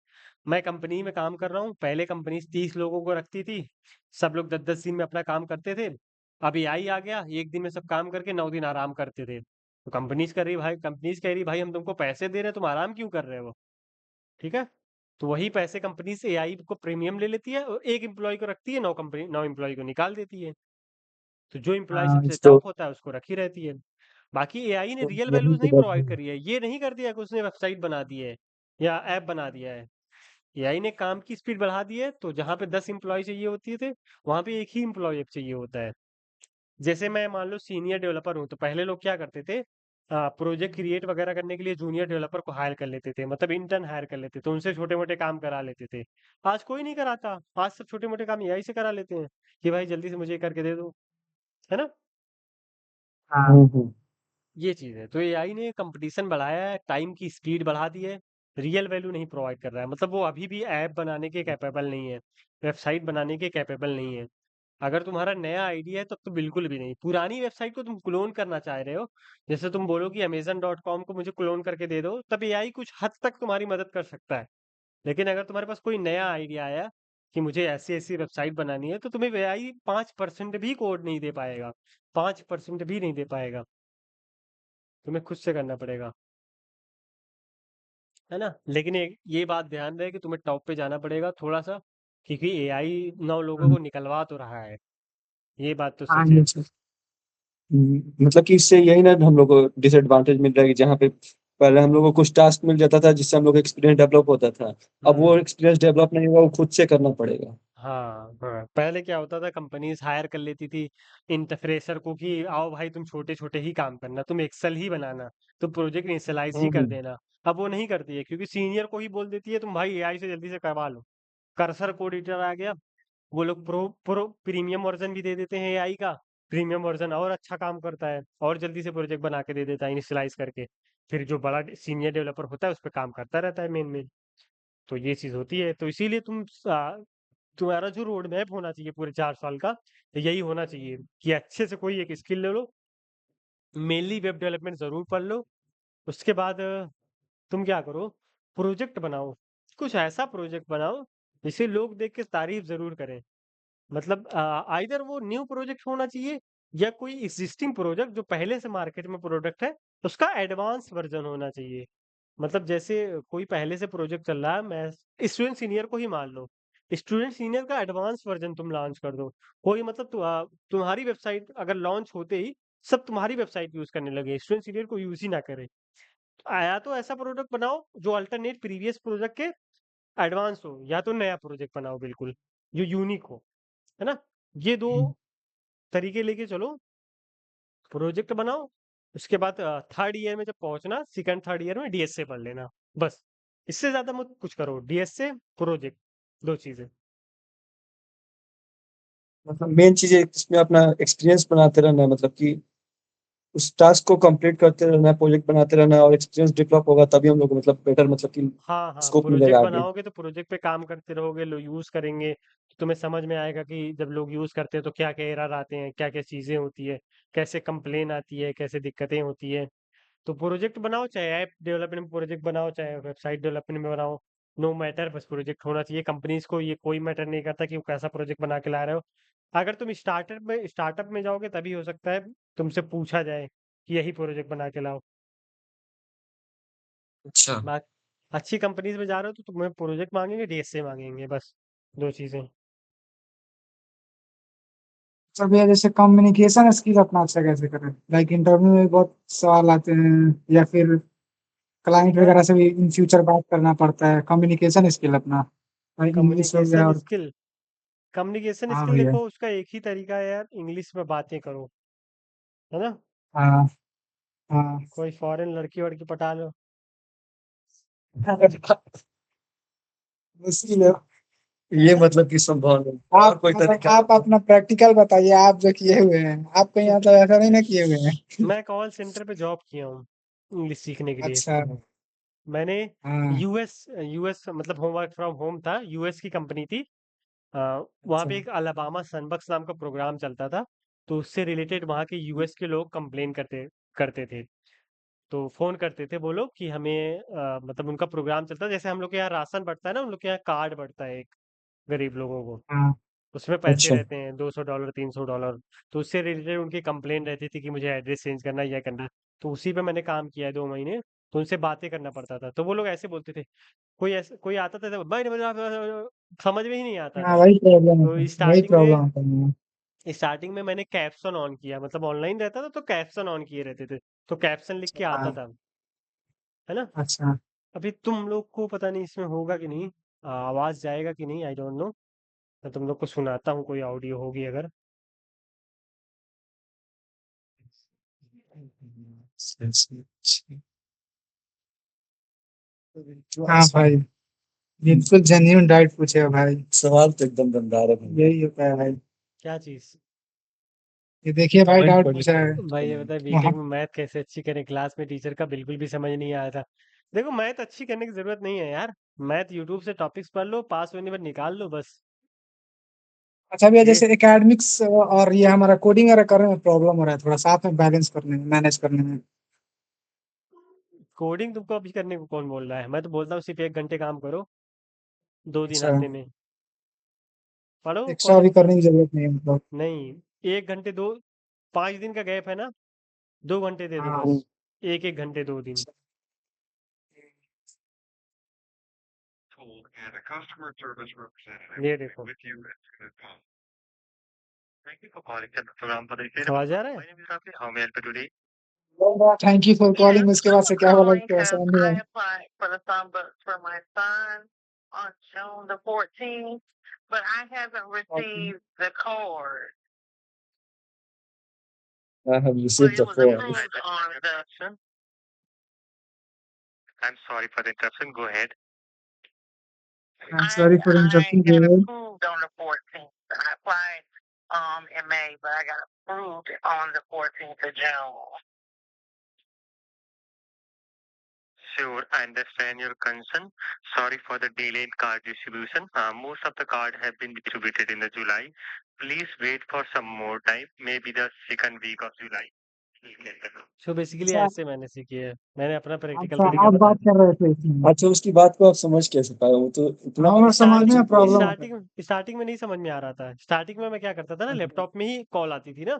मैं कंपनी में काम कर रहा हूँ, पहले कंपनीज 30 लोगों को रखती थी, सब लोग 10-10 दिन में अपना काम करते थे। अब एआई आ गया, एक दिन में सब काम करके 9 दिन आराम करते थे। तो कंपनीज कह रही भाई हम तुमको पैसे दे रहे हैं, तुम आराम क्यों कर रहे हो। ठीक है। तो वही पैसे कंपनी से एआई को प्रीमियम ले लेती है और एक एम्प्लॉय को रखती है, 9 एम्प्लॉय को निकाल देती है। तो जो एम्प्लॉय हाँ, सबसे तो टॉप होता है उसको रखी रहती है। बाकी एआई ने तो रियल यही वैल्यूज तो नहीं बात प्रोवाइड है। करी है, ये नहीं कर दिया कि उसने वेबसाइट बना दी है या ऐप बना दिया है। एआई ने काम की स्पीड बढ़ा दी है, तो जहाँ पे 10 एम्प्लॉय चाहिए होती थे, वहां पे एक ही एम्प्लॉय चाहिए होता है। जैसे मैं मान लो सीनियर डेवलपर हूँ, तो पहले लोग क्या करते थे, प्रोजेक्ट क्रिएट वगैरह करने के लिए जूनियर डेवलपर को हायर कर लेते थे, मतलब इंटर्न हायर कर लेते थे, उनसे छोटे मोटे काम करा लेते थे। आज कोई नहीं कराता, आज सब छोटे मोटे काम एआई से करा लेते हैं कि भाई जल्दी से मुझे ये करके दे दो, है ना। हाँ, ये चीज है। तो एआई ने कंपटीशन बढ़ाया है, टाइम की स्पीड बढ़ा दी है, रियल वैल्यू नहीं प्रोवाइड कर रहा है। मतलब वो अभी भी ऐप बनाने के कैपेबल नहीं है, वेबसाइट बनाने के कैपेबल नहीं है। अगर तुम्हारा नया आइडिया है तब तो बिल्कुल भी नहीं। पुरानी वेबसाइट को तुम क्लोन करना चाह रहे हो, जैसे तुम बोलो कि अमेजन.com को मुझे क्लोन करके दे दो, तब एआई कुछ हद तक तुम्हारी मदद कर सकता है। लेकिन अगर तुम्हारे पास कोई नया आइडिया आया कि मुझे ऐसी ऐसी वेबसाइट बनानी है, तो तुम्हें एआई 5% भी कोड नहीं दे पाएगा, 5% भी नहीं दे पाएगा। तुम्हें खुद से करना पड़ेगा, है ना। लेकिन ये बात ध्यान रहे कि तुम्हें टॉप पे जाना पड़ेगा थोड़ा सा, क्योंकि एआई 9 लोगों हाँ, को निकलवा तो रहा है। ये बात तो हाँ, सच है। मतलब कि इससे यही ना हम लोग को डिसएडवांटेज मिल रहा है कि जहाँ पे पहले हम लोग को कुछ टास्क मिल जाता था जिससे हम लोग एक्सपीरियंस डेवलप होता था। अब वो हम्म। एक्सपीरियंस डेवलप नहीं होगा, वो खुद से करना पड़ेगा। हाँ हाँ, पहले क्या होता था, कंपनीज हायर कर लेती थी फ्रेशर को कि आओ भाई तुम छोटे छोटे ही काम करना, तुम एक्सेल ही बनाना, तुम प्रोजेक्ट इनिशियलाइज ही कर हम्म। देना। अब वो नहीं करती है, क्योंकि सीनियर को ही बोल देती है तुम भाई एआई से जल्दी से करवा लो। कर्सर कोड एडिटर आ गया, वो लोग प्रो प्रो प्रीमियम वर्जन भी दे देते हैं एआई का। प्रीमियम वर्जन और अच्छा काम करता है, और जल्दी से प्रोजेक्ट बना के दे देता है इनिशियलाइज करके। फिर जो बड़ा सीनियर डेवलपर होता है उस पर काम करता रहता है मेन मेन। तो ये चीज होती है। तो इसीलिए तुम्हारा जो रोड मैप होना चाहिए पूरे 4 साल का, यही होना चाहिए कि अच्छे से कोई एक स्किल ले लो, मेनली वेब डेवलपमेंट जरूर पढ़ लो। उसके बाद तुम क्या करो, प्रोजेक्ट बनाओ, कुछ ऐसा प्रोजेक्ट बनाओ जिसे लोग देख के तारीफ जरूर करें। मतलब आइदर वो न्यू प्रोजेक्ट होना चाहिए, या कोई एग्जिस्टिंग प्रोजेक्ट जो पहले से मार्केट में प्रोडक्ट है, उसका एडवांस वर्जन होना चाहिए। मतलब जैसे कोई पहले से प्रोजेक्ट चल रहा है, मैं स्टूडेंट सीनियर को ही मान लो, स्टूडेंट सीनियर का एडवांस वर्जन तुम लॉन्च कर दो। कोई मतलब तुम्हारी वेबसाइट अगर लॉन्च होते ही सब तुम्हारी वेबसाइट यूज करने लगे, स्टूडेंट सीनियर को यूज ही ना करे। तो आया तो ऐसा प्रोडक्ट बनाओ जो अल्टरनेट प्रीवियस प्रोजेक्ट के एडवांस हो, या तो नया प्रोजेक्ट बनाओ बिल्कुल जो यूनिक हो, है ना। ये दो तरीके लेके चलो, प्रोजेक्ट बनाओ। उसके बाद थर्ड ईयर में जब पहुंचना, सेकंड थर्ड ईयर में डीएसए पढ़ लेना, बस। इससे ज्यादा मत कुछ करो, डीएसए प्रोजेक्ट, दो चीजें। मतलब मेन चीज है इसमें अपना एक्सपीरियंस बनाते रहना है, मतलब कि उस टास्क को कंप्लीट करते रहना है, प्रोजेक्ट बनाते रहना है, और एक्सपीरियंस डेवलप होगा तभी हम लोग को मतलब बेटर, मतलब कि हाँ हाँ, स्कोप प्रोजेक्ट मिलेगा आगे। बनाओगे तो प्रोजेक्ट पे काम करते रहोगे, लोग यूज करेंगे, तो तुम्हें समझ में आएगा कि जब लोग यूज करते हैं तो क्या क्या एरर आते हैं, क्या क्या चीजें होती है, कैसे कंप्लेन आती है, कैसे दिक्कतें होती है। तो प्रोजेक्ट बनाओ, चाहे ऐप डेवलपमेंट में प्रोजेक्ट बनाओ, चाहे वेबसाइट डेवलपमेंट में बनाओ, नो मैटर, बस प्रोजेक्ट होना चाहिए। कंपनीज को ये कोई मैटर नहीं करता कि वो कैसा प्रोजेक्ट बना के ला रहे हो। अगर तुम स्टार्टअप में जाओगे तभी हो सकता है तुमसे पूछा जाए कि यही प्रोजेक्ट बना के लाओ। अच्छा अच्छी कंपनीज में जा रहे हो तो तुम्हें प्रोजेक्ट मांगेंगे, डीएसए मांगेंगे, बस 2 चीजें। सर भैया जैसे कम्युनिकेशन स्किल अपना अच्छा कैसे करें? लाइक इंटरव्यू में बहुत सवाल आते हैं या फिर क्लाइंट मैं वगैरह से भी इन फ्यूचर बात करना पड़ता है, कम्युनिकेशन स्किल अपना भाई इंग्लिश हो गया कम्युनिकेशन और स्किल कम्युनिकेशन हाँ स्किल भैया देखो, उसका एक ही तरीका है यार, इंग्लिश में बातें करो, है ना? हाँ हाँ कोई फॉरेन लड़की वड़की पटा लो। मुश्किल है। ये मतलब कि संभव नहीं और आप कोई मतलब तरीका आप अपना प्रैक्टिकल बताइए, आप जो किए हुए हैं, आप कहीं मतलब ऐसा नहीं ना किए हुए हैं। मैं कॉल सेंटर पे जॉब किया हूँ इंग्लिश सीखने के लिए। अच्छा मैंने हाँ यूएस मतलब होम वर्क फ्रॉम होम था, यूएस की कंपनी थी। वहाँ अच्छा पे एक अलाबामा सनबक्स नाम का प्रोग्राम चलता था, तो उससे रिलेटेड वहाँ के यूएस के लोग कंप्लेन करते करते थे। तो फोन करते थे वो लोग कि हमें मतलब उनका प्रोग्राम चलता है, जैसे हम लोग के यहाँ राशन बढ़ता है ना, उन लोग के यहाँ कार्ड बढ़ता है एक, गरीब लोगों को हाँ उसमें पैसे अच्छा रहते हैं $200 $300। तो उससे रिलेटेड उनकी कंप्लेन रहती थी कि मुझे एड्रेस चेंज करना है, यह करना है। तो उसी पे मैंने काम किया है 2 महीने। तो उनसे बातें करना पड़ता था, तो वो लोग ऐसे बोलते थे। कोई आता था तो समझ में ही नहीं आता हाँ था। वही प्रॉब्लम तो होता है, वही स्टार्टिंग प्रॉब्लम में होता है। स्टार्टिंग में मैंने कैप्शन ऑन किया, मतलब ऑनलाइन रहता था तो कैप्शन ऑन किए रहते थे, तो कैप्शन लिख के आता हाँ था, है ना? अच्छा अभी तुम लोग को पता नहीं इसमें होगा कि नहीं, आवाज जाएगा कि नहीं, आई डोंट नो। मैं तुम लोग को सुनाता हूँ, कोई ऑडियो होगी अगर। हाँ भाई बिल्कुल जेन्युइन डाउट पूछे हो भाई, सवाल तो एकदम दमदार है भाई। यही होता है भाई। क्या चीज? ये देखिए भाई कमेंट डाउट पढ़ पूछा है भाई ये बता, वहाँ। बीटेक में मैथ कैसे अच्छी करें, क्लास में टीचर का बिल्कुल भी समझ नहीं आया था। देखो मैथ अच्छी करने की जरूरत नहीं है यार, मैथ यूट्यूब से टॉपिक्स पढ़ लो, पास होने पर निकाल लो बस। अच्छा भैया ये जैसे एकेडमिक्स और ये हमारा कोडिंग वगैरह करने में प्रॉब्लम हो रहा है, थोड़ा साथ में बैलेंस करने में, मैनेज करने में। कोडिंग तुमको अभी करने को कौन बोल रहा है? मैं तो बोलता हूँ सिर्फ 1 घंटे काम करो, 2 दिन अच्छा हफ्ते में पढ़ो एक्स्ट्रा कॉलेज भी में। करने की जरूरत नहीं है मतलब। नहीं, 1 घंटे दो, 5 दिन का गैप है ना, 2 घंटे दे दो हाँ बस, 1 1 घंटे 2 दिन। ये देखो, आवाज आ रहा है? Thank you for Yes, calling, उसके बाद I'm से क्या बोला calling क्या because समझ नहीं I आया। applied for the Sunbooks for my son on June the 14th, but I haven't received the card. I have But received it the was call. approved on the. I'm sorry for the interruption. Go ahead. I am sorry for I interrupting got you. approved on the 14th. I applied in May, but I got approved on the 14th of June. Sure, I understand your concern. Sorry for the delay in card distribution. Most of the card have been distributed in the July. Please wait for some more time, maybe the second week of July. So basically अच्छा ऐसे मैंने सीखी है, मैंने अपना practical अच्छा तरीका आप बताया बात कर रहे थे इसमें। अच्छा उसकी बात को आप समझ कैसे पाए? वो तो इतना हाँ और समझने में स्टार्टिंग प्रॉब्लम होता है। स्टार्टिंग स्टार्टिंग में नहीं समझ में आ रहा था। स्टार्टिंग में मैं क्या करता था ना, लैपटॉप में ही कॉल आती थी ना,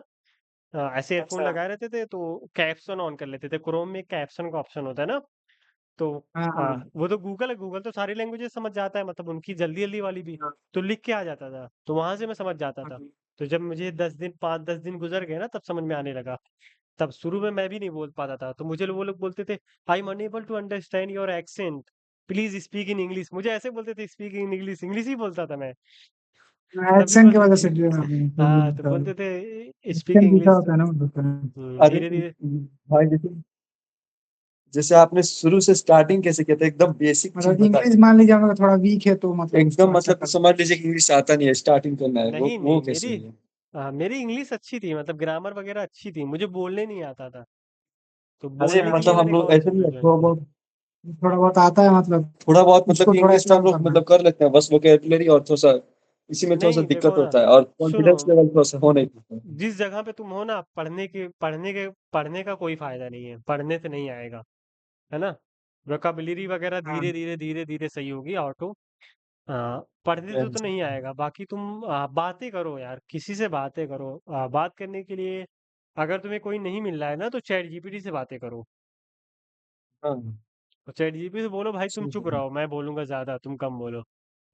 ऐसे एयरफोन अच्छा लगाए रहते थे तो कैप्शन ऑन कर लेते थे। क्रोम में कैप्शन का ऑप्शन होता है ना, तो हाँ हाँ वो तो गूगल है, गूगल तो सारी लैंग्वेजेस समझ जाता है, मतलब उनकी जल्दी जल्दी वाली भी, तो लिख के आ जाता था, तो वहां से मैं समझ जाता था। तो जब मुझे 10 दिन 5-10 दिन गुजर गए ना, तब समझ में आने लगा। तब शुरू में मैं भी नहीं बोल पाता था, तो मुझे वो लोग बोलते थे I am unable to understand your accent, please speak in English. मुझे ऐसे बोलते थे, स्पीक इन इंग्लिश, इंग्लिश ही बोलता था मैं। तब भी एक्शन की बोलते वजह थे से जो हाँ, तो बोलते थे स्पीक एक्शन दिखा इंग्लिश। होता है ना मतलब। अरे धीरे धीरे भाई जैसे जैसे आपने शुरू से स्टार्टिंग कैसे किया था, एकदम बेसिक चीज बता इंग्लिश दी। मान लीजिए हम लोग थोड़ा वीक है तो मतलब उसको एकदम अच्छा मतलब कि कर। समझ लीजिए कि इंग्लिश आता नहीं है, स्टार्टिंग करना है, नहीं वो नहीं, कैसे मेरी हुई है? मेरी इंग्लिश अच्छी थी, मतलब ग्रामर वगैरह अच्छी थी, मुझे बोलने नहीं आता था, तो अरे बोलने के लिए मतलब हम मैंने लोग कॉल ऐसे नहीं सेंटर है, ज्वाइन किया। थोड़ा बहुत आता है मतलब थोड़ा बहुत मतलब उसको कि थोड़ा इंग्लिश तो हम स्ट्रॉन्ग लोग करना है। मतलब कर लेते हैं, बस वोकेबुलरी और थोड़ा सा इसी में थोड़ा सा नहीं दिक्कत देखो ना, होता है और सुनो, कॉन्फिडेंस लेवल थोड़ा सा हो नहीं पाता है। जिस जगह पे तुम हो ना, पढ़ने का कोई फायदा नहीं है, पढ़ने से नहीं आएगा, है ना। वोकाबुलरी वगैरह हाँ धीरे धीरे सही होगी ऑटो। पढ़ने से तो नहीं आएगा। बाकी तुम बातें करो यार, किसी से बातें करो। बात करने के लिए अगर तुम्हें कोई नहीं मिल रहा है ना, तो चैट जीपीटी से बातें करो। हाँ तो चैट जीपीटी से बोलो भाई तुम सही चुप बोला। रहो, मैं बोलूंगा ज्यादा, तुम कम बोलो।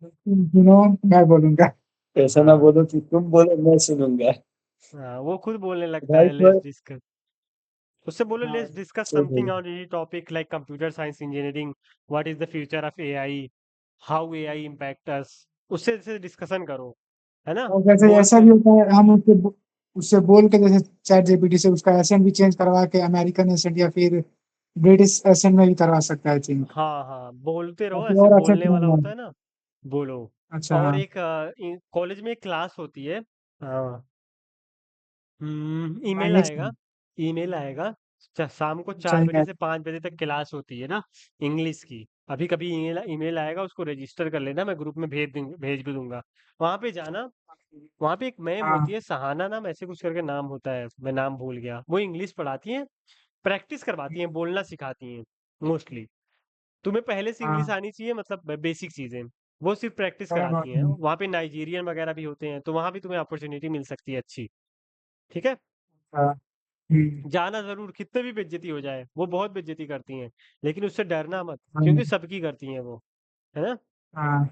तुम सुनो, मैं बोलूंगा। ऐसा ना हाँ बोलो कि तुम बोलो मैं सुनूंगा। हाँ, वो खुद बोलने लगता है, राइट लेट्स वर्ड। डिस्कस। उससे बोलो हाँ लेट्स डिस्कस सही समथिंग बोला। On any topic like computer science engineering, what is the future of AI, how AI impact us. उससे डिस्कशन करो, है ना। और जैसे ऐसा बोलते भी होता है, हम उससे बोल के, जैसे चैट जीपीटी से उसका एसेंट भी चेंज करवा के अमेरिकन एसेंट या फिर ब्रिटिश एसेंट में भी करवा सकता है आई थिंक, हाँ हाँ, बोलते रहो, ताकि ऐसे और अच्छे बोलने से वाला समझ होता आए। है ना, बोलो। अच्छा और हाँ एक कॉलेज में एक क्लास होती है, ईमेल लैंग्वेज आएगा, की। ईमेल आएगा। शाम को अच्छा 4 बजे से 5 बजे तक क्लास होती है ना, इंग्लिश की। अभी कभी ईमेल ईमेल आएगा, उसको रजिस्टर कर लेना, मैं ग्रुप में भेज भी दूंगा। वहां पे जाना। वहां पे एक मैम होती हाँ है, सहाना नाम ऐसे कुछ करके नाम होता है, मैं नाम भूल गया। वो इंग्लिश पढ़ाती हैं, प्रैक्टिस करवाती हैं, बोलना सिखाती हैं मोस्टली। तुम्हें पहले से इंग्लिश हाँ आनी चाहिए, मतलब बेसिक चीजें। वो सिर्फ प्रैक्टिस थोड़ा कराती बहुत हैं। वहाँ पे नाइजीरियन वगैरह भी होते हैं, तो वहाँ भी तुम्हें अपॉर्चुनिटी मिल सकती है अच्छी। ठीक है। हाँ जाना जरूर, कितने भी बेइज्जती हो जाए, वो बहुत बेइज्जती करती हैं, लेकिन उससे डरना मत, हाँ क्योंकि सबकी करती हैं वो, है ना। हाँ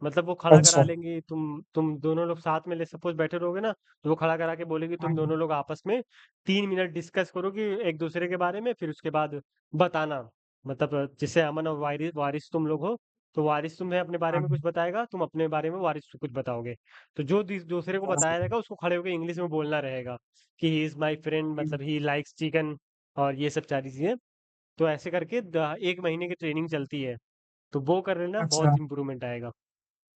मतलब वो खड़ा करा अच्छा। लेंगी, तुम दोनों लोग साथ में ले सपोज बैठे रहोगे ना, तो वो खड़ा करा के बोलेगी तुम हाँ दोनों लोग आपस में 3 मिनट डिस्कस करोगे एक दूसरे के बारे में, फिर उसके बाद बताना। मतलब जैसे अमन और वारिस वारिस तुम लोग हो, तो वारिस तुम्हें अपने बारे में हाँ कुछ बताएगा, तुम अपने बारे में वारिस को कुछ बताओगे। तो जो दूसरे को बताया जाएगा, उसको खड़े होकर इंग्लिश में बोलना रहेगा कि ही इज माई फ्रेंड, मतलब ही लाइक्स चिकन, और ये सब सारी चीजें। तो ऐसे करके 1 महीने की ट्रेनिंग चलती है, तो वो कर लेना, अच्छा बहुत इंप्रूवमेंट आएगा,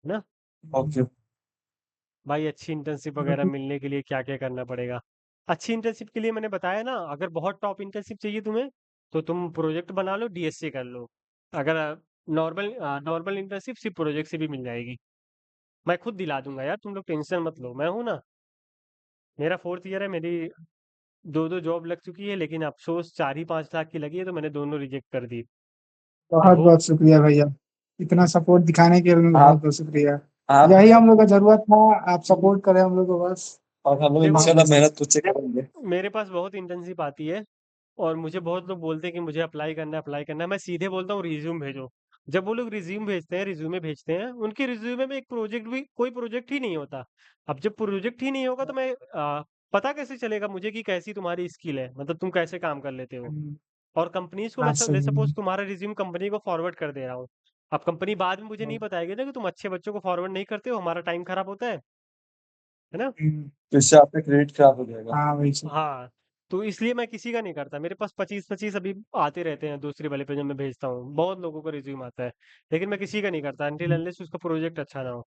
है ना। ओके। भाई अच्छी इंटर्नशिप वगैरह मिलने के लिए क्या क्या करना पड़ेगा। अच्छी इंटर्नशिप के लिए मैंने बताया ना, अगर बहुत टॉप इंटर्नशिप चाहिए तुम्हें, तो तुम प्रोजेक्ट बना लो, डीएसए कर लो। अगर नॉर्मल नॉर्मल इंटर्नशिप सिर्फ प्रोजेक्ट से भी मिल जाएगी। मैं खुद दिला दूंगा यार, तुम लोग टेंशन मत लो, मैं हूं ना। मेरा 4th ईयर है, मेरी दो दो जॉब लग चुकी है, लेकिन अफसोस 4 ही 5 लाख की लगी है, तो मैंने दोनों रिजेक्ट कर दी। आई बहुत होप। बहुत शुक्रिया भैया, इतना सपोर्ट दिखाने के लिए बहुत आप बहुत शुक्रिया। आप यही हम लोग का जरूरत था, आप सपोर्ट करें हम लोग को बस। और हम लोग देखो, इंशाल्लाह मेहनत तुझसे करेंगे। मेरे पास बहुत इंटर्नशिप आती है, और मुझे बहुत लोग बोलते हैं कि मुझे अप्लाई करना है, अप्लाई करना है। मैं सीधे बोलता हूँ रिज्यूम भेजो। जब वो लोग रिज्यूम भेजते हैं, रिज्यूमे भेजते हैं, उनके रिज्यूमे में एक प्रोजेक्ट भी, कोई प्रोजेक्ट ही नहीं होता। अब जब प्रोजेक्ट ही नहीं होगा, तो मैं पता कैसे चलेगा मुझे कि कैसी तुम्हारी स्किल है, मतलब तुम कैसे काम कर लेते हो। और कंपनीज को मैं बात सही सपोज है। तुम्हारा रिज्यूम कंपनी को फॉरवर्ड कर दे रहा हूँ। अब कंपनी बाद में मुझे नहीं बताएगी ना कि तुम अच्छे बच्चों को फॉरवर्ड नहीं करते हो, हमारा टाइम खराब होता है ना। हम्म, तो इससे आपका क्रेडिट खराब हो जाएगा। हाँ वही से। हाँ, तो इसलिए मैं किसी का नहीं करता। मेरे पास 25-25 अभी आते रहते हैं, दूसरी वाले पे जब मैं भेजता हूँ, बहुत लोगों का रिज्यूम आता है, लेकिन मैं किसी का नहीं करता अनटिल अनलेस उसका प्रोजेक्ट अच्छा ना हो।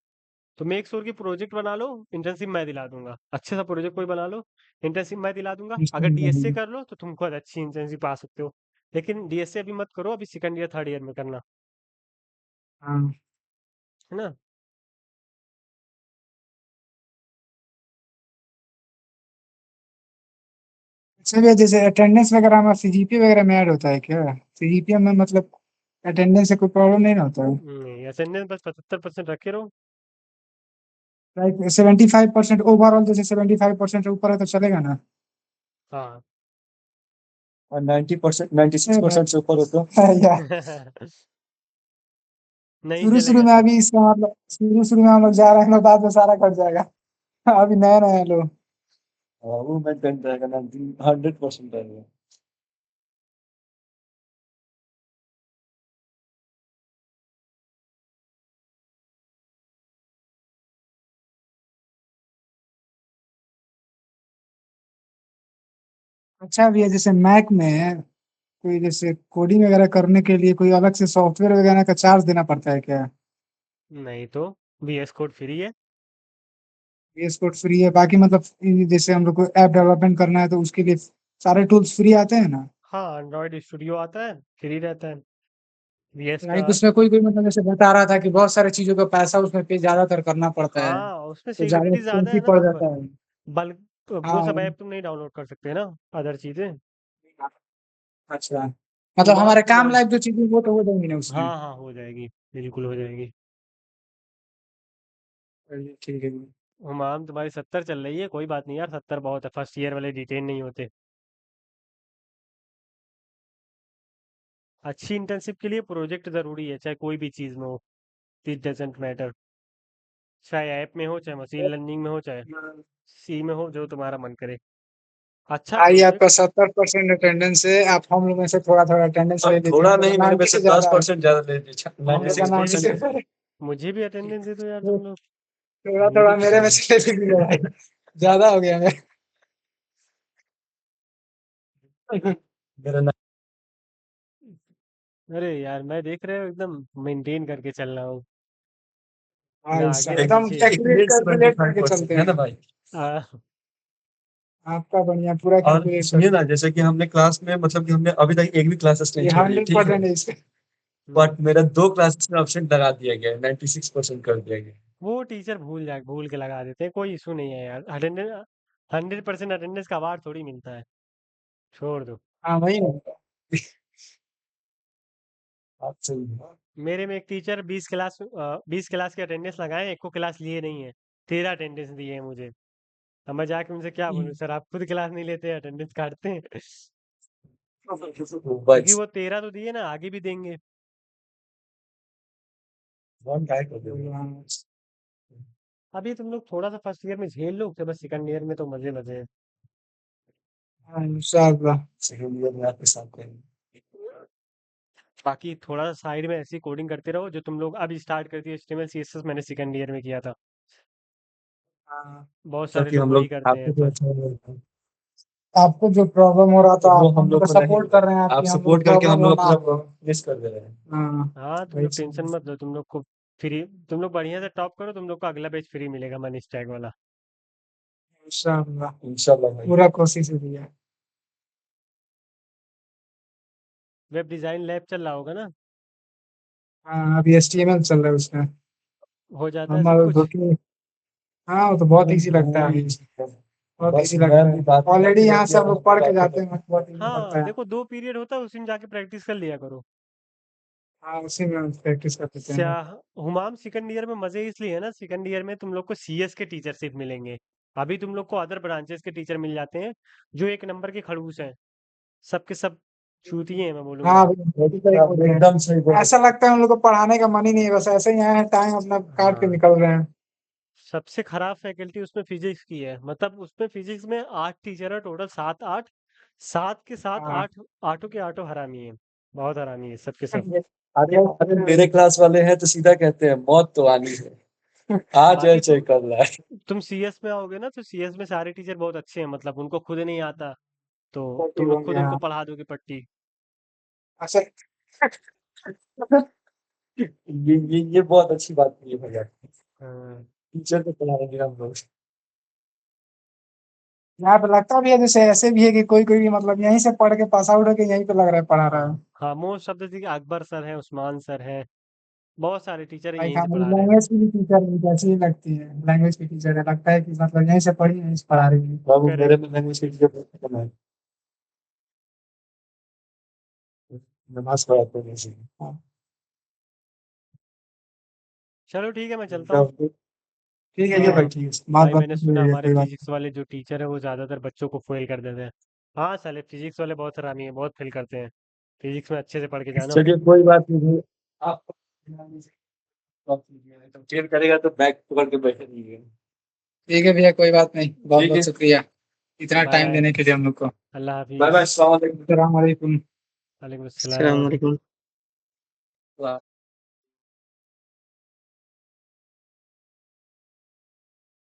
तो मेक श्योर की प्रोजेक्ट बना लो, इंटर्नशिप मैं दिला दूंगा। अच्छे सा प्रोजेक्ट कोई बना लो, इंटर्नशिप मैं दिला दूंगा। अगर डीएसए कर लो, तो तुम खुद अच्छी इंटर्नशिप आ सकते हो। लेकिन डीएसए अभी मत करो, अभी सेकंड ईयर थर्ड ईयर में करना, हाँ है ना। चलिए, जैसे अटेंडेंस वगैरह में सीजीपी वगैरह में ऐड होता है क्या? सीजीपीए में मतलब अटेंडेंस से कोई प्रॉब्लम नहीं ना होता है? नहीं, अटेंडेंस बस 75% रखे रहो। लाइक 75% ओवरऑल, जैसे 75% ऊपर है तो चलेगा ना? हाँ। और 90% 96% से ऊपर हो तो या नहीं शुरू शुरू चलेगा में, तो। अभी इसका मतलब शुरू शुरू में हम लोग जा रहे हैं, लोग बाद में सारा कट जाएगा। अभी नए नए हैं लोग। वो मेंटेन रहेगा 100% रहेगा। अच्छा भैया, जैसे मैक में कोई जैसे कोडिंग वगैरह करने के लिए कोई अलग से सॉफ्टवेयर वगैरह का चार्ज देना पड़ता है क्या? नहीं तो VS कोड फ्री है। VS कोड फ्री है, बाकी मतलब जैसे हम लोग को ऐप डेवलपमेंट करना है तो उसके लिए सारे टूल्स फ्री आते हैं ना? हाँ, एंड्रॉइड स्टूडियो आता है, फ्री रहता है। वीएस लाइक का उसमें कोई मतलब जैसे बता रहा था कि बहुत सारी चीजों का पैसा उसमें पे ज्यादातर करना पड़ता है, हाँ, उसमें तो ज्यादा सिक्योरिटी ज़्यादा है एक्सपेंसिव ना, पड़ तो जाता है। बल्क वो सब हाँ, ऐप तुम नहीं डाउनलोड कर सकते ना, अदर चीज़ें। अच्छा। मतलब हुमाम हमारे काम तुम्हारे लायक जो चीज़ें वो तो हो जाएँगी ना उसमें? हाँ, हाँ, हो जाएगी, बिल्कुल हो जाएगी। चलिए ठीक है। हुमाम तुम्हारी 70 चल रही है, कोई बात नहीं यार, 70 बहुत है, फर्स्ट ईयर वाले डिटेन नहीं होते। अच्छी इंटर्नशिप के लिए प्रोजेक्ट ज़रूरी है, चाहे कोई भी चीज़ में हो, इट डज़न्ट मैटर। चाहे ऐप में हो, चाहे मशीन लर्निंग में हो, चाहे सी में हो, जो तुम्हारा मन करे। अच्छा आइए प्रोजेक्ट आपका 70% अटेंडेंस है, आप हम लोगों में से थोड़ा-थोड़ा अटेंडेंस ले लीजिए, थोड़ा नहीं, मेरे में 90 से से ज़्यादा है। 10% ज़्यादा ले लीजिए, यार 96% है। मुझे भी अटेंडेंस दे दो यार तुम लोग। थोड़ा-थोड़ा मेरे में से ले लीजिए भाई, ज़्यादा हो गया है। मेरा ना अरे यार, मैं देख रहे हो एकदम मेंटेन करके चल रहा हूँ, हाँ, ना इससे आगे ना एकदम पीछे। कैलकुलेट कैलकुलेट करके 75% चलते है ना हैं। भाई? आपका बढ़िया पूरा और कैलकुलेट सुनिए ना, करके। जैसे कि हमने क्लास में मतलब कि हमने अभी तक एक भी क्लासेस नहीं ये छोड़ी है, ठीक है? 100% है इसका। बट मेरा 2 क्लासेस में एब्सेंट लगा दिया गया है, 96% कर दिया गया है। वो टीचर भूल के लगा देते हैं, कोई इशू नहीं है यार। अटेंडेंस 100% अटेंडेंस का अवार्ड थोड़ी मिलता है, छोड़ दो। हाँ, वही है। बात सही है। मेरे में एक टीचर 20 क्लास की अटेंडेंस लगाए, एक को क्लास लिए नहीं है, 13 अटेंडेंस दिए हैं मुझे। अब मैं जाके उनसे क्या बोलूँ, सर आप खुद क्लास नहीं लेते, अटेंडेंस काटते हैं। क्योंकि बस वो 13 तो दिए ना, आगे भी देंगे। वन काय कर दे अभी तुम लोग थोड़ा सा फर्स्ट ईयर में झेल लो, उसके बाद सेकंड ईयर में तो मजे मजे हैं। हाँ, इंशाअल्लाह। सेकंड ईयर में आपके साथ करेंगे। बाकी थोड़ा सा साइड में ऐसी कोडिंग करते रहो, जो तुम लोग अभी स्टार्ट करती है। HTML CSS मैंने सेकंड ईयर में किया था, हाँ, बहुत सारे ताकि लोग हम वही लोग करते हैं आपको भी पर। अच्छा लगेगा। आपको जो प्रॉब्लम हो रहा तो था वो आप हम हम लोग लोग को नहीं, सपोर्ट कर रहे हैं आप आपकी, हम लोग सपोर्ट करके प्रॉब्लम हम वो लोग ना अपना हो। मिस कर दे रहे हैं। हाँ, हाँ, तुम वही लोग टेंशन चीज़। मत लो, तुम लोग को फ्री, तुम लोग बढ़िया से टॉप करो, तुम लोग को अगला बैच फ्री मिलेगा मनी स्टैक वाला। इंशाअल्लाह, इंशाल्लाह भाई। पूरा कोशिश है भैया। वेब डिजाइन लैब चल रहा होगा ना, हाँ, अभी HTML चल रहा है उसमें। हो जाता है सब हमारा कुछ। जो हाँ, वो तो बहुत ईज़ी लगता है, बहुत बस ईज़ी मैं लगता भी है। बात ऑलरेडी करते यहाँ रहते से हैं, हम लोग हम पढ़ के बातें जाते करते हैं, बहुत ईज़ी हाँ, पड़ता है। देखो 2 पीरियड होता है, उसी में जाके प्रैक्टिस कर लिया करो। हाँ, उसी में हम प्रैक्टिस कर लेते क्या हैं। हुमाम सेकंड ईयर में मजे इसलिए है ना, सेकंड ईयर में तुम लोग को CS के टीचर सिर्फ मिलेंगे। अभी तुम लोग को अदर ब्रांचेस के टीचर मिल जाते हैं, जो एक नंबर के खड़ूस हैं, सब के सब चूतिए हैं, मैं बोलूंगा। हाँ, अभी सही बोल रहे हैं। एकदम सही बोल ऐसा लगता है उन लोग को पढ़ाने का मन ही नहीं है, बस ऐसे ही आए हैं, टाइम अपना काट के हाँ, निकल रहे हैं। सबसे खराब फैकल्टी उसमें फिजिक्स की है, मतलब उसमें फिजिक्स में 8 टीचर है टोटल, 7 8, 7 के 7 हाँ। 8, आठों के आठों हरामी है, बहुत हरामी है सबके सब। अरे अरे मेरे क्लास वाले हैं तो सीधा कहते हैं मौत तो आनी है, आ जाए बाकी चाहे कर लाए। तुम CS में आओगे ना, तो CS में सारे टीचर बहुत अच्छे हैं, मतलब उनको खुद नहीं आता, तो छोटी तुम लोग खुद होंगे, उनको हाँ। पढ़ा दोगे पट्टी। अच्छा। ये बहुत अच्छी बात की है भैया। हाँ, टीचर को पढ़ाएंगे हम लोग। यहाँ पे लगता भी है जैसे ऐसे भी है कि कोई कोई भी मतलब यहीं से पढ़ के पास आउट होके यहीं पे लग रहा है पढ़ा रहा है। हाँ, most of the Akbar sir है, उस्मान सर है, बहुत सारे टीचर लाइक यहीं से हमारी पढ़ा रहे हैं। लैंग्वेज की भी टीचर जैसी ही लगती है, लैंग्वेज की टीचर है, लगता है कि मतलब यहीं से पढ़ी यहीं से पढ़ा रही है। बाबू मेरे करेक्ट। में लैंग्वेज की टीचर बहुत खत्म है, नमाज पढ़ाते हैं ऐसे ही। हाँ, चलो ठीक है, मैं चलता हूँ। ठीक है ये भाई, हाँ, ठीक है, बात भाई बात मैंने होती सुना है, हमारे कोई बात फिजिक्स वाले जो टीचर है वो ज्यादातर बच्चों को फेल कर देते हैं। हाँ साले फिजिक्स वाले बहुत हरामी है, बहुत फेल करते हैं। फिजिक्स में अच्छे से पढ़ के नहीं। जाना। चलिए कोई बात नहीं भाई, आप फेल करेगा तो बैग पकड़ के बैठे नहीं। ठीक है भैया, कोई बात नहीं, बहुत ठीक है, बहुत शुक्रिया इतना बाय टाइम बाय। देने के लिए हम लोग को। अल्लाह बाय बाय, हाफिज। अस्सलाम वालेकुम। अस्सलाम वालेकुम। वालेकुम अस्सलाम। अस्सलाम वालेकुम।